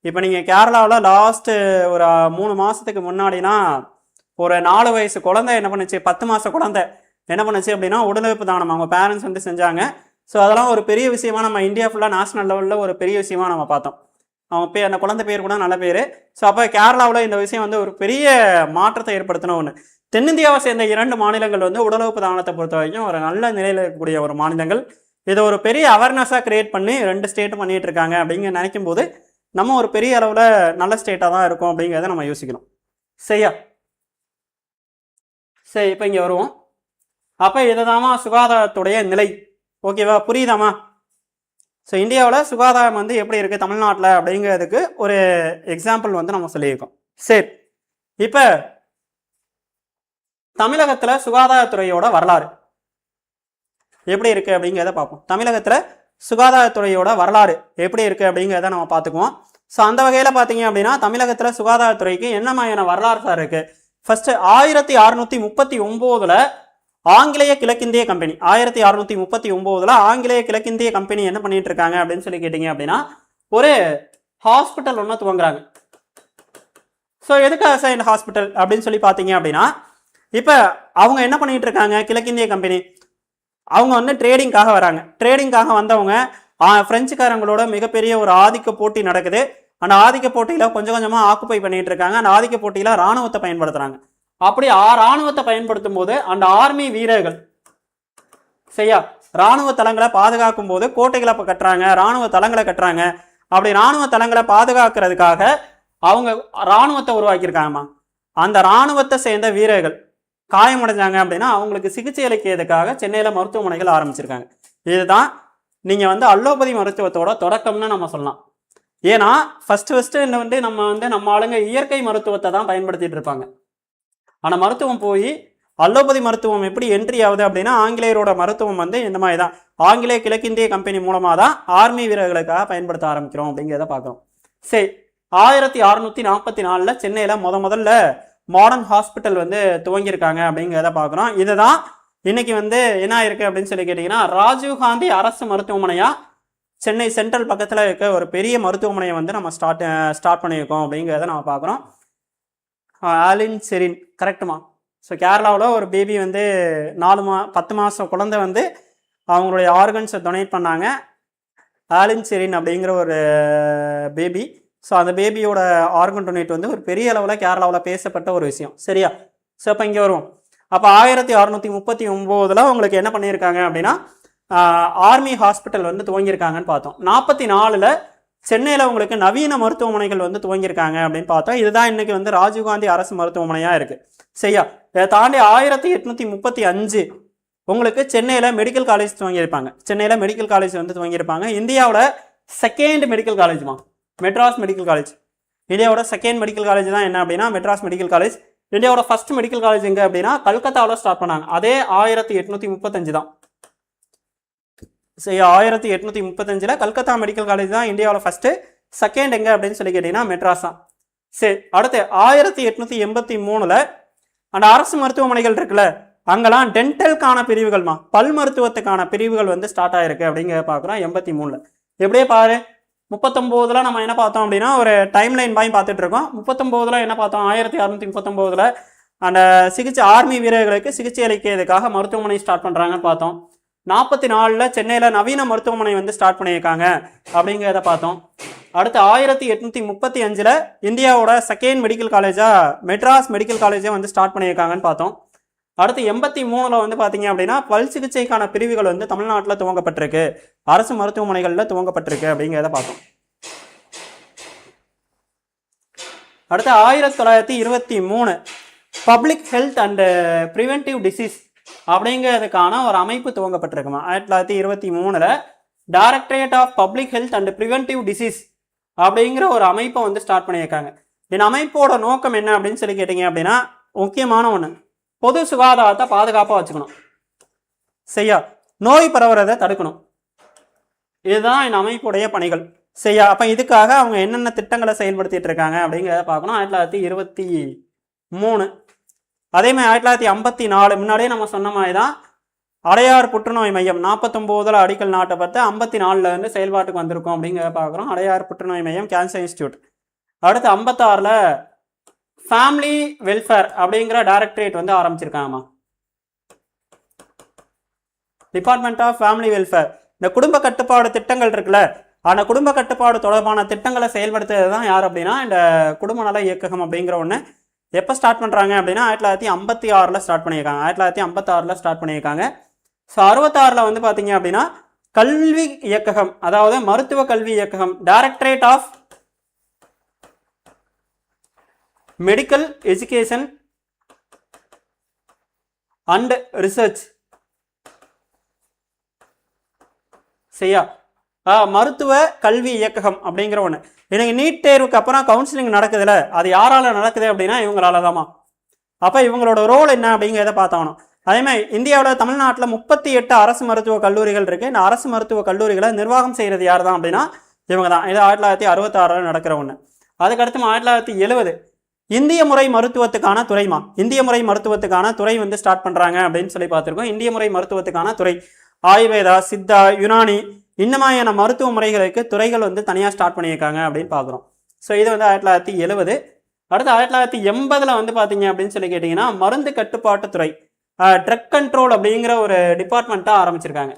இப்போ நீங்கள் கேரளாவில் லாஸ்ட்டு ஒரு 3 மாதத்துக்கு முன்னாடினா ஒரு 4 வயசு குழந்தை என்ன பண்ணுச்சு, 10 மாத குழந்தை என்ன பண்ணுச்சு அப்படின்னா உடல் உறுப்பு தானம் அவங்க பேரண்ட்ஸ் வந்து செஞ்சாங்க. ஸோ அதெல்லாம் ஒரு பெரிய விஷயமா நம்ம இந்தியா ஃபுல்லாக நேஷனல் லெவலில் ஒரு பெரிய விஷயமா நம்ம பார்த்தோம். அவங்க அந்த குழந்தை பேர் கூட நல்ல பேர். ஸோ அப்போ கேரளாவில் இந்த விஷயம் வந்து ஒரு பெரிய மாற்றத்தை ஏற்படுத்தின ஒன்று. தென்னிந்தியாவை சேர்ந்த 2 மாநிலங்கள் வந்து உடல் உறுப்பு தானத்தை பொறுத்த வரைக்கும் ஒரு நல்ல நிலையில் இருக்கக்கூடிய ஒரு மாநிலங்கள். இதை ஒரு பெரிய அவேர்னஸாக கிரியேட் பண்ணி 2 ஸ்டேட்டும் பண்ணிகிட்டு இருக்காங்க அப்படிங்கிற நினைக்கும் போது நம்ம ஒரு பெரிய அளவில் நல்ல ஸ்டேட்டாக தான் இருக்கும் அப்படிங்கிறத நம்ம யோசிக்கணும். சரியா? சரி, இப்போ இங்கே வருவோம். அப்போ இதுதாம்மா சுகாதாரத்துடைய நிலை. ஓகேவா? புரியுதாம்மா? ஸோ இந்தியாவில் சுகாதாரம் வந்து எப்படி இருக்குது தமிழ்நாட்டில் அப்படிங்கிறதுக்கு ஒரு எக்ஸாம்பிள் வந்து நம்ம சொல்லியிருக்கோம். சரி, இப்போ தமிழகத்தில் சுகாதாரத்துறையோட வரலாறு எப்படி இருக்குது அப்படிங்கிறத பார்ப்போம். தமிழகத்தில் சுகாதாரத்துறையோட வரலாறு எப்படி இருக்குது அப்படிங்கிறத நம்ம பார்த்துக்குவோம். ஸோ அந்த வகையில் பார்த்தீங்க அப்படின்னா தமிழகத்தில் சுகாதாரத்துறைக்கு என்ன மாதிரியான வரலாறு சார் இருக்குது? ஃபர்ஸ்ட் 1639 ஆங்கிலேய கிழக்கிந்திய கம்பெனி 1639 ஆங்கிலேய கிழக்கிந்திய கம்பெனி என்ன பண்ணிட்டு இருக்காங்க அப்படின்னு சொல்லி கேட்டீங்க அப்படின்னா ஒரு ஹாஸ்பிட்டல் ஒன்று துவங்குறாங்க. ஸோ எதுக்காக சார் இந்த ஹாஸ்பிட்டல் அப்படின்னு சொல்லி பார்த்தீங்க அப்படின்னா இப்போ அவங்க என்ன பண்ணிட்டு இருக்காங்க, கிழக்கிந்திய கம்பெனி அவங்க வந்து ட்ரேடிங்காக வராங்க. ட்ரேடிங்காக வந்தவங்க பிரெஞ்சுக்காரங்களோட மிகப்பெரிய ஒரு ஆதிக்க போட்டி நடக்குது. அந்த ஆதிக்க போட்டியில் கொஞ்சம் கொஞ்சமாக ஆக்குப்பை பண்ணிட்டு இருக்காங்க. அந்த ஆதிக்க போட்டியில் இராணுவத்தை பயன்படுத்துறாங்க. அப்படி இராணுவத்தை பயன்படுத்தும் போது அந்த ஆர்மி வீரர்கள் சரியா இராணுவ தளங்களை பாதுகாக்கும் போது கோட்டைகளை கட்டுறாங்க, இராணுவ தளங்களை கட்டுறாங்க. அப்படி இராணுவ தளங்களை பாதுகாக்கிறதுக்காக அவங்க இராணுவத்தை உருவாக்கியிருக்காங்கம்மா. அந்த இராணுவத்தை சேர்ந்த வீரர்கள் காயமடைஞ்சாங்க அப்படின்னா அவங்களுக்கு சிகிச்சை அளிக்கிறதுக்காக சென்னையில் மருத்துவமனைகள் ஆரம்பிச்சிருக்காங்க. இதுதான் நீங்கள் வந்து அலோபதி மருத்துவத்தோட தொடக்கம்னு நம்ம சொல்லலாம். ஏன்னா ஃபஸ்ட்டு நம்ம ஆளுங்க இயற்கை மருத்துவத்தை தான் பயன்படுத்திட்டு இருப்பாங்க. ஆனால் மருத்துவம் போய் அலோபதி மருத்துவம் எப்படி என்ட்ரி ஆகுது அப்படின்னா ஆங்கிலேயரோட மருத்துவம் வந்து இந்த மாதிரி தான் ஆங்கிலேய கிழக்கிந்திய கம்பெனி மூலமாக தான் ஆர்மி வீரர்களுக்காக பயன்படுத்த ஆரம்பிக்கிறோம் அப்படிங்கிறத பார்க்குறோம். சரி, 1644 சென்னையில் முதல்ல மாடர்ன் ஹாஸ்பிட்டல் வந்து துவங்கியிருக்காங்க அப்படிங்கிறத பார்க்குறோம். இதுதான் இன்னைக்கு வந்து என்ன ஆயிருக்கு அப்படின்னு சொல்லி கேட்டிங்கன்னா ராஜீவ்காந்தி அரசு மருத்துவமனையாக சென்னை சென்ட்ரல் பக்கத்தில் இருக்க ஒரு பெரிய மருத்துவமனையை வந்து நம்ம ஸ்டார்ட் பண்ணியிருக்கோம் அப்படிங்கிறத நம்ம பார்க்குறோம். ஆலின் செரின் கரெக்டுமா? ஸோ கேரளாவில் ஒரு பேபி வந்து 10 மாதம் குழந்தை வந்து அவங்களுடைய ஆர்கன்ஸை டொனேட் பண்ணாங்க. ஆலின் செரின் அப்படிங்கிற ஒரு பேபி. ஸோ அந்த பேபியோட ஆர்கன் டொனேட் வந்து ஒரு பெரிய அளவில் கேரளாவில் பேசப்பட்ட ஒரு விஷயம். சரியா? ஸோ இப்போ இங்கே வருவோம். அப்போ 1639 உங்களுக்கு என்ன பண்ணியிருக்காங்க அப்படின்னா ஆர்மி ஹாஸ்பிட்டல் வந்து துவங்கியிருக்காங்கன்னு பார்த்தோம். 44 சென்னையில் உங்களுக்கு நவீன மருத்துவமனைகள் வந்து துவங்கியிருக்காங்க அப்படின்னு பார்த்தோம். இதுதான் இன்னைக்கு வந்து ராஜீவ்காந்தி அரசு மருத்துவமனையாக இருக்குது. சரியா? இதை தாண்டி 1835 உங்களுக்கு சென்னையில் மெடிக்கல் காலேஜ் துவங்கியிருப்பாங்க. சென்னையில் மெடிக்கல் காலேஜ் வந்து துவங்கியிருப்பாங்க. இந்தியாவோட செகண்ட் மெடிக்கல் காலேஜ்மா மெட்ராஸ் மெடிக்கல் காலேஜ். இந்தியாவோட செகண்ட் மெடிக்கல் காலேஜ் தான் என்ன அப்படின்னா மெட்ராஸ் மெடிக்கல் காலேஜ். இந்தியாவோட ஃபர்ஸ்ட் மெடிக்கல் காலேஜ் எங்கே அப்படின்னா கல்கத்தாவில் ஸ்டார்ட் பண்ணாங்க. அதே 1835 தான். சரி, 1835 கல்கத்தா மெடிக்கல் காலேஜ் தான் இந்தியாவில் ஃபர்ஸ்ட்டு. செகண்ட் எங்கே அப்படின்னு சொல்லி கேட்டிங்கன்னா மெட்ராஸ் தான். சரி, அடுத்து 1883 அந்த அரசு மருத்துவமனைகள் இருக்குல்ல அங்கெல்லாம் டென்டலுக்கான பிரிவுகள்மா பல் மருத்துவத்துக்கான பிரிவுகள் வந்து ஸ்டார்ட் ஆகிருக்கு அப்படிங்கிற பார்க்குறோம். 83 எப்படியே பாரு. 39 நம்ம என்ன பார்த்தோம் அப்படின்னா ஒரு டைம் லைன் பாய் பார்த்துட்டு இருக்கோம். 39 என்ன பார்த்தோம், 1639 அந்த சிகிச்சை ஆர்மி வீரர்களுக்கு சிகிச்சை அளிக்கிறதுக்காக மருத்துவமனை ஸ்டார்ட் பண்ணுறாங்கன்னு பார்த்தோம். 44 சென்னையில் நவீன மருத்துவமனை வந்து ஸ்டார்ட் பண்ணியிருக்காங்க அப்படிங்கிறத பார்த்தோம். அடுத்து 1835 இந்தியாவோட செகண்ட் மெடிக்கல் காலேஜாக மெட்ராஸ் மெடிக்கல் காலேஜை வந்து ஸ்டார்ட் பண்ணியிருக்காங்கன்னு பார்த்தோம். அடுத்து 83 வந்து பார்த்தீங்க அப்படின்னா பல் சிகிச்சைக்கான பிரிவுகள் வந்து தமிழ்நாட்டில் துவங்கப்பட்டிருக்கு, அரசு மருத்துவமனைகளில் துவங்கப்பட்டிருக்கு அப்படிங்கிறத பார்த்தோம். அடுத்து 1923 public health and preventive disease அப்படிங்கிறதுக்கான ஒரு அமைப்பு துவங்கப்பட்டிருக்குமா. 1923 directorate of public health and preventive disease அப்படிங்கிற ஒரு அமைப்பை வந்து ஸ்டார்ட் பண்ணியிருக்காங்க. இந்த அமைப்போட நோக்கம் என்ன அப்படின்னு சொல்லி கேட்டிங்க அப்படின்னா முக்கியமான ஒன்று, பொது சுகாதாரத்தை பாதுகாப்பாக வச்சுக்கணும். சரியா? நோய் பரவுறதை தடுக்கணும். இதுதான் இந்த அமைப்புடைய பணிகள். சரியா? அப்போ இதுக்காக அவங்க என்னென்ன திட்டங்களை செயல்படுத்திட்டு இருக்காங்க அப்படிங்கிறத பார்க்கணும். 1923 அதே மாதிரி 1954 முன்னாடியே நம்ம சொன்ன மாதிரி தான் அடையார் புற்றுநோய் மையம் 49 அடிக்கல் நாட்டப்பட்டு 54 செயல்பாட்டுக்கு வந்திருக்கும் அப்படிங்கிறத பார்க்குறோம். அடையார் புற்றுநோய் மையம் கேன்சர் இன்ஸ்டியூட். அடுத்து 56 ஃபேமிலி வெல்ஃபேர் அப்படிங்கிற டைரக்டரேட் வந்து ஆரம்பிச்சிருக்காங்கம்மா. Department of family welfare. இந்த குடும்ப கட்டுப்பாடு திட்டங்கள் இருக்குல்ல, அந்த குடும்ப கட்டுப்பாடு தொடர்பான திட்டங்களை செயல்படுத்துறது தான் யார் அப்படின்னா இந்த குடும்ப நல இயக்ககம் அப்படிங்கிற ஒன்று. எப்போ ஸ்டார்ட் பண்ணுறாங்க அப்படின்னா 1956 ஸ்டார்ட் பண்ணியிருக்காங்க. 1956 ஸ்டார்ட் பண்ணியிருக்காங்க. ஸோ 66 வந்து பார்த்தீங்க அப்படின்னா கல்வி இயக்ககம், அதாவது மருத்துவ கல்வி இயக்ககம், directorate of medical education and research. சரியா, மருத்துவ கல்வி இயக்ககம் அப்படிங்கிற ஒன்று. எனக்கு நீட் தேர்வுக்கு அப்புறம் கவுன்சிலிங் நடக்குதுல்ல, அது யாரால நடக்குது அப்படின்னா இவங்களால தாமா. அப்போ இவங்களோட ரோல் என்ன அப்படிங்கிறத பார்த்தாகணும். அதே மாதிரி இந்தியாவில் தமிழ்நாட்டில் 38 அரசு மருத்துவ கல்லூரிகள் இருக்குது. இந்த அரசு மருத்துவ கல்லூரிகளை நிர்வாகம் செய்கிறது யார் தான் அப்படின்னா இவங்க தான். இது 1966 நடக்கிற ஒன்று. அதுக்கடுத்து 1970 இந்திய முறை மருத்துவத்துக்கான துறைமா, இந்திய முறை மருத்துவத்துக்கான துறை வந்து ஸ்டார்ட் பண்ணுறாங்க அப்படின்னு சொல்லி பார்த்துருக்கோம். இந்திய முறை மருத்துவத்துக்கான துறை ஆயுர்வேதா, சித்தா, யுனானி இந்த மாதிரியான மருத்துவ முறைகளுக்கு துறைகள் வந்து தனியாக ஸ்டார்ட் பண்ணியிருக்காங்க அப்படின்னு பார்க்குறோம். ஸோ இது வந்து 1970. அடுத்து 1980 வந்து பார்த்தீங்க அப்படின்னு சொல்லி கேட்டிங்கன்னா மருந்து கட்டுப்பாட்டு துறை, ட்ரக் கண்ட்ரோல் அப்படிங்கிற ஒரு டிபார்ட்மெண்ட்டாக ஆரம்பிச்சிருக்காங்க.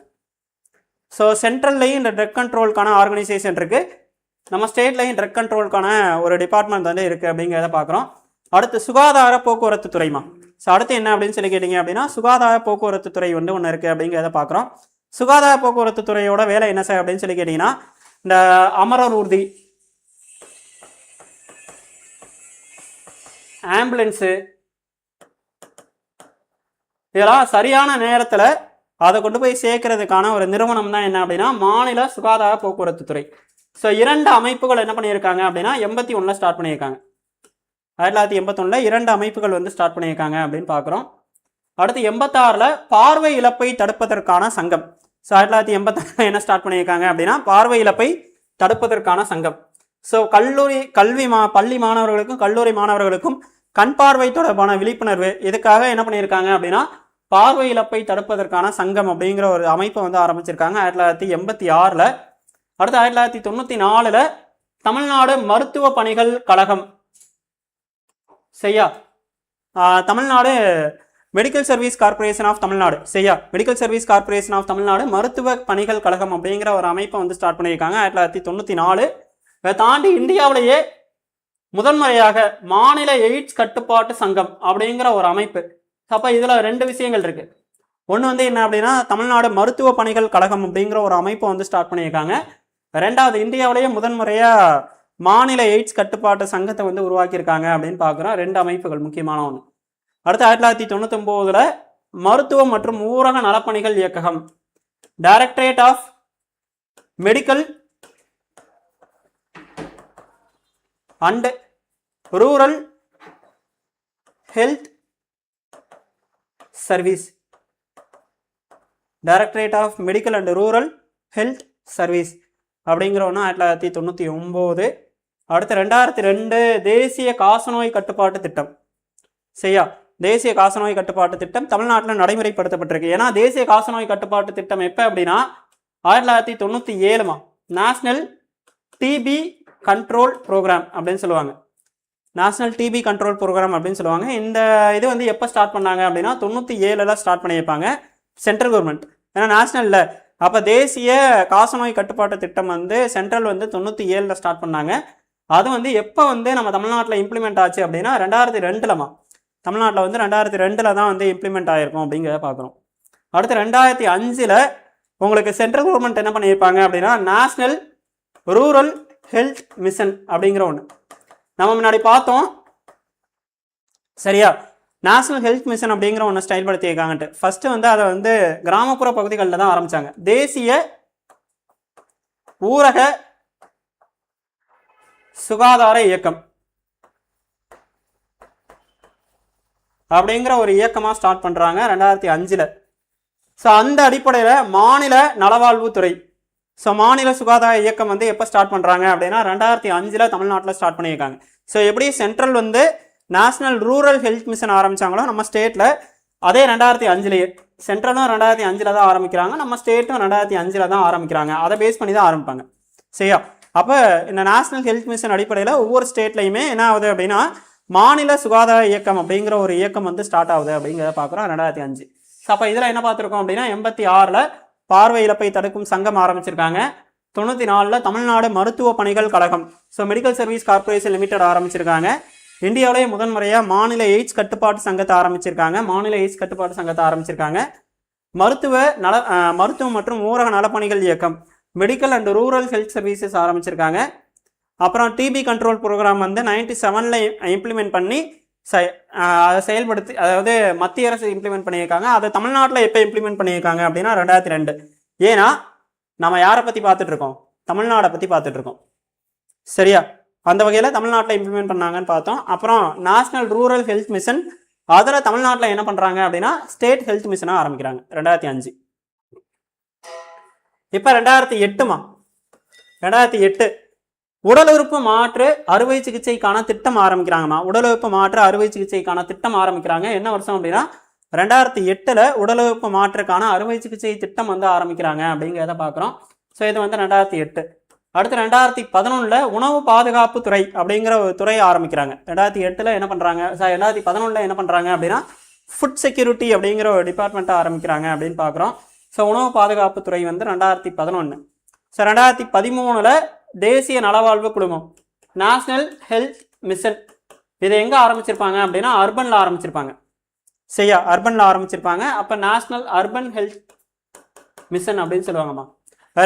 ஸோ சென்ட்ரல்லையும் இந்த ட்ரக் கண்ட்ரோலுக்கான ஆர்கனைசேஷன் இருக்குது, நம்ம ஸ்டேட்லையும் ட்ரக் கண்ட்ரோலுக்கான ஒரு டிபார்ட்மெண்ட் வந்து இருக்குது அப்படிங்கிறத பார்க்குறோம். அடுத்து சுகாதார போக்குவரத்து துறைமா. ஸோ அடுத்து என்ன அப்படின்னு சொல்லி கேட்டிங்க அப்படின்னா சுகாதார போக்குவரத்து துறை வந்து ஒன்று இருக்குது அப்படிங்கிறத பார்க்குறோம். சுகாதார போக்குவரத்து துறையோட வேலை என்ன சார் அப்படின்னு சொல்லி கேட்டிங்கன்னா இந்த அமரர் ஊர்தி, ஆம்புலன்ஸு இதெல்லாம் சரியான நேரத்தில் அதை கொண்டு போய் சேர்க்கறதுக்கான ஒரு நிறுவனம் தான் என்ன அப்படின்னா மாநில சுகாதார போக்குவரத்து துறை. ஸோ 2 அமைப்புகள் என்ன பண்ணியிருக்காங்க அப்படின்னா 81 ஸ்டார்ட் பண்ணியிருக்காங்க. 1981 2 அமைப்புகள் வந்து ஸ்டார்ட் பண்ணியிருக்காங்க அப்படின்னு பார்க்குறோம். அடுத்து 86 பார்வை இழப்பை தடுப்பதற்கான சங்கம். ஸோ 1986 என்ன ஸ்டார்ட் பண்ணியிருக்காங்க அப்படின்னா பார்வை இழப்பை தடுப்பதற்கான சங்கம். ஸோ பள்ளி மாணவர்களுக்கும் கல்லூரி மாணவர்களுக்கும் கண் பார்வை தொடர்பான விழிப்புணர்வு இதுக்காக என்ன பண்ணியிருக்காங்க அப்படின்னா பார்வை இழப்பை தடுப்பதற்கான சங்கம் அப்படிங்கிற ஒரு அமைப்பை வந்து ஆரம்பிச்சிருக்காங்க 1986. அடுத்து 1994 தமிழ்நாடு மருத்துவ பணிகள் கழகம். சரியா, Tamil Nadu medical service corporation of Tamil Nadu. சரியா, medical service corporation of Tamil Nadu மருத்துவ பணிகள் கழகம் அப்படிங்கிற ஒரு அமைப்பை வந்து ஸ்டார்ட் பண்ணியிருக்காங்க 1994. இதை தாண்டி இந்தியாவிலேயே முதன்முறையாக மாநில எய்ட்ஸ் கட்டுப்பாட்டு சங்கம் அப்படிங்கிற ஒரு அமைப்பு. அப்போ இதில் 2 விஷயங்கள் இருக்குது. ஒன்று வந்து என்ன அப்படின்னா தமிழ்நாடு மருத்துவ பணிகள் கழகம் அப்படிங்கிற ஒரு அமைப்பை வந்து ஸ்டார்ட் பண்ணியிருக்காங்க. 2வது இந்தியாவிலேயே முதன்முறையாக மாநில எய்ட்ஸ் கட்டுப்பாட்டு சங்கத்தை வந்து உருவாக்கியிருக்காங்க அப்படின்னு பார்க்குறோம். 2 அமைப்புகள் முக்கியமான ஒன்று. அடுத்து 1999 மருத்துவம் மற்றும் ஊரக நலப்பணிகள் இயக்ககம், directorate of medical and rural health service, directorate of medical and rural health service அப்படிங்கிற ஒன்று 1999. அடுத்து 2002 தேசிய காசநோய் கட்டுப்பாட்டு திட்டம். சரியா, தேசிய காசநோய் கட்டுப்பாட்டு திட்டம் தமிழ்நாட்டில் நடைமுறைப்படுத்தப்பட்டிருக்கு. ஏன்னா தேசிய காசநோய் கட்டுப்பாட்டு திட்டம் எப்போ அப்படின்னா 1997 நேஷனல் டிபி கண்ட்ரோல் ப்ரோக்ராம் அப்படின்னு சொல்லுவாங்க. நேஷனல் டிபி கண்ட்ரோல் ப்ரோக்ராம் அப்படின்னு சொல்லுவாங்க. இந்த இது வந்து எப்போ ஸ்டார்ட் பண்ணாங்க அப்படின்னா 97 ஸ்டார்ட் பண்ணியிருப்பாங்க சென்ட்ரல் கவர்மெண்ட். ஏன்னா நேஷனலில் அப்போ தேசிய காசநோய் கட்டுப்பாட்டு திட்டம் வந்து சென்ட்ரல் வந்து 97 ஸ்டார்ட் பண்ணாங்க. அது வந்து எப்போ வந்து நம்ம தமிழ்நாட்டில் இம்ப்ளிமெண்ட் ஆச்சு அப்படின்னா 2002 தமிழ்நாட்டில் வந்து 2002 தான் வந்து இம்ப்ளிமெண்ட் ஆகிருக்கும் அப்படிங்கிறத பார்க்குறோம். அடுத்து 2005 உங்களுக்கு சென்ட்ரல் கவர்மெண்ட் என்ன பண்ணியிருப்பாங்க அப்படின்னா நேஷனல் ரூரல் ஹெல்த் மிஷன் அப்படிங்கிற ஒன்று நம்ம முன்னாடி பார்த்தோம். சரியா, நேஷனல் ஹெல்த் மிஷன் அப்படிங்கிற ஒன்று ஸ்டைல் படுத்தியிருக்காங்கன்ட்டு. ஃபர்ஸ்ட் வந்து அதை வந்து கிராமப்புற பகுதிகளில் தான் ஆரம்பித்தாங்க. தேசிய ஊரக சுகாதார இயக்கம் அப்படிங்கிற ஒரு இயக்கமாக ஸ்டார்ட் பண்ணுறாங்க 2005. ஸோ அந்த அடிப்படையில் மாநில நலவாழ்வுத்துறை, ஸோ மாநில சுகாதார இயக்கம் வந்து எப்போ ஸ்டார்ட் பண்ணுறாங்க அப்படின்னா 2005 தமிழ்நாட்டில் ஸ்டார்ட் பண்ணியிருக்காங்க. ஸோ எப்படி சென்ட்ரல் வந்து நேஷனல் ரூரல் ஹெல்த் மிஷன் ஆரம்பித்தாங்களோ நம்ம ஸ்டேட்டில் அதே 2005 சென்ட்ரலும் 2005 தான் ஆரம்பிக்கிறாங்க, நம்ம ஸ்டேட்டும் 2005 தான் ஆரம்பிக்கிறாங்க. அதை பேஸ் பண்ணி தான் ஆரம்பிப்பாங்க. சரியா, அப்போ இந்த நேஷனல் ஹெல்த் மிஷன் அடிப்படையில் ஒவ்வொரு ஸ்டேட்லையுமே என்ன ஆகுது அப்படின்னா மாநில சுகாதார இயக்கம் அப்படிங்கிற ஒரு இயக்கம் வந்து ஸ்டார்ட் ஆகுது அப்படிங்கிறத பார்க்குறோம் 2005. ஸோ அப்போ இதில் என்ன பார்த்துருக்கோம் அப்படின்னா 86 பார்வை இழப்பை தடுக்கும் சங்கம் ஆரம்பிச்சிருக்காங்க. 94 தமிழ்நாடு மருத்துவ பணிகள் கழகம், so medical service corporation limited ஆரம்பிச்சிருக்காங்க. இந்தியாவிலேயே முதன்முறையாக மாநில எய்ட்ஸ் கட்டுப்பாட்டு சங்கத்தை ஆரம்பிச்சிருக்காங்க. மருத்துவம் மற்றும் ஊரக நலப்பணிகள் இயக்கம், medical and rural health services ஆரம்பிச்சிருக்காங்க. அப்புறம் டிபி கண்ட்ரோல் ப்ரோக்ராம் வந்து 97ல் இம்ப்ளிமெண்ட் பண்ணி அதை செயல்படுத்தி, அதாவது மத்திய அரசு இம்ப்ளிமெண்ட் பண்ணியிருக்காங்க. அதை தமிழ்நாட்டில் எப்போ இம்ப்ளிமெண்ட் பண்ணியிருக்காங்க அப்படின்னா 2002. ஏன்னா நம்ம யாரை பற்றி பார்த்துட்டு இருக்கோம்? தமிழ்நாடை பற்றி பார்த்துட்டு இருக்கோம். சரியா? அந்த வகையில் தமிழ்நாட்டில் இம்ப்ளிமெண்ட் பண்ணாங்கன்னு பார்த்தோம். அப்புறம் நேஷனல் ரூரல் ஹெல்த் மிஷன், அதில் தமிழ்நாட்டில் என்ன பண்ணுறாங்க அப்படின்னா ஸ்டேட் ஹெல்த் மிஷனாக ஆரம்பிக்கிறாங்க 2005. இப்போ 2008 உடல் உறுப்பு மாற்று அறுவை சிகிச்சைக்கான திட்டம் ஆரம்பிக்கிறாங்கம்மா. உடல் உறுப்பு மாற்று அறுவை சிகிச்சைக்கான திட்டம் ஆரம்பிக்கிறாங்க. என்ன வருஷம் அப்படின்னா 2008 உடல் உறுப்பு மாற்றுக்கான அறுவை சிகிச்சை திட்டம் வந்து ஆரம்பிக்கிறாங்க அப்படிங்கிறத பார்க்குறோம். ஸோ இது வந்து 2008. அடுத்து 2011 உணவு பாதுகாப்பு துறை அப்படிங்கிற ஒரு துறையை ஆரம்பிக்கிறாங்க. 2008 என்ன பண்ணுறாங்க, 2011 என்ன பண்ணுறாங்க அப்படின்னா ஃபுட் செக்யூரிட்டி அப்படிங்கிற ஒரு டிபார்ட்மெண்ட்டை ஆரம்பிக்கிறாங்க அப்படின்னு பார்க்குறோம். ஸோ உணவு பாதுகாப்பு துறை வந்து 2011. ஸோ 2013 தேசிய நலவாழ்வு குழுமம், நேஷனல் ஹெல்த் மிஷன், இதை எங்கே ஆரம்பிச்சிருப்பாங்க அப்படின்னா அர்பனில் ஆரம்பிச்சிருப்பாங்க. சரியா? அர்பனில் ஆரம்பிச்சிருப்பாங்க. அப்போ நேஷனல் அர்பன் ஹெல்த் மிஷன் அப்படின்னு சொல்லுவாங்கம்மா.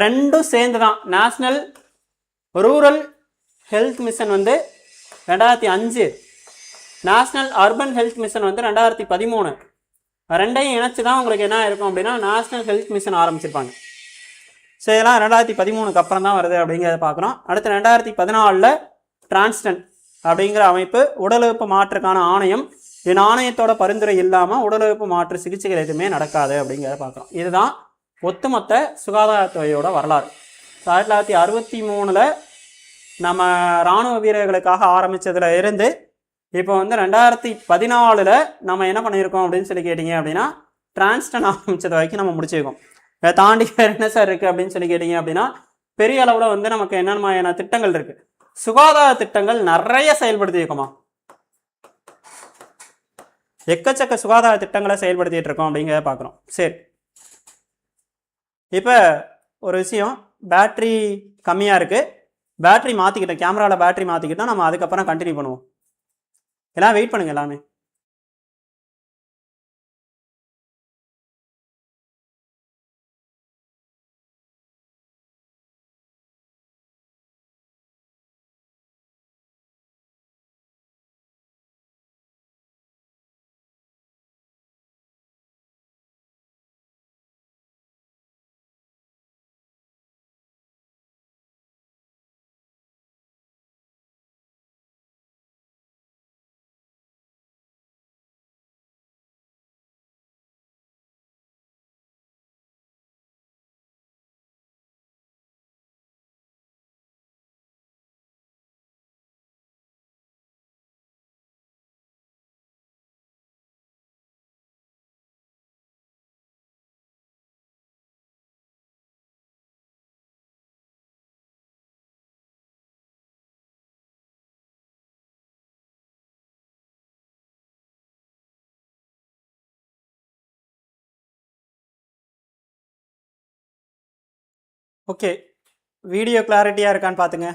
ரெண்டும் சேர்ந்து தான் நேஷனல் ரூரல் ஹெல்த் மிஷன் வந்து 2005, நேஷனல் அர்பன் ஹெல்த் மிஷன் வந்து 2013. ரெண்டையும் இணைச்சு தான் உங்களுக்கு என்ன இருக்கும் அப்படின்னா நேஷனல் ஹெல்த் மிஷன் ஆரம்பிச்சிருப்பாங்க. ஸோ இதெல்லாம் 2013க்கு அப்புறம் தான் வருது அப்படிங்கிறத பார்க்குறோம். அடுத்து 2014 டிரான்ஸ்டன் அப்படிங்கிற அமைப்பு, உடல் உறுப்பு மாற்றுக்கான ஆணையம். இந்த ஆணையத்தோட பரிந்துரை இல்லாமல் உடல் உறுப்பு மாற்று சிகிச்சைகள் எதுவுமே நடக்காது அப்படிங்கிறத பார்க்குறோம். இதுதான் ஒட்டுமொத்த சுகாதாரத்துறையோட வரலாறு. 1963 நம்ம இராணுவ வீரர்களுக்காக ஆரம்பித்ததில் இருந்து இப்போ வந்து 2014 நம்ம என்ன பண்ணியிருக்கோம் அப்படின்னு சொல்லி கேட்டிங்க அப்படின்னா டிரான்ஸ்டன் ஆரம்பித்தது வரைக்கும் நம்ம முடிச்சிருக்கோம். இதை தாண்டி வேறு என்ன சார் இருக்குது அப்படின்னு சொல்லி கேட்டிங்க அப்படின்னா பெரிய அளவில் வந்து நமக்கு என்னென்ன மாதிரியான திட்டங்கள் இருக்குது, சுகாதார திட்டங்கள் நிறைய செயல்படுத்தியிருக்கோமா. எக்கச்சக்க சுகாதார திட்டங்களை செயல்படுத்திட்டு இருக்கோம் அப்படிங்கிறத பார்க்குறோம். சரி, இப்போ ஒரு விஷயம், பேட்ரி கம்மியாக இருக்குது, பேட்ரி மாற்றிக்கிட்டோம், கேமராவில் பேட்ரி மாற்றிக்கிட்டோம். நம்ம அதுக்கப்புறம் கண்டினியூ பண்ணுவோம். எல்லாம் வெயிட் பண்ணுங்க எல்லாமே. ஓகே, வீடியோ கிளாரிட்டியாக இருக்கான்னு பார்த்துங்க.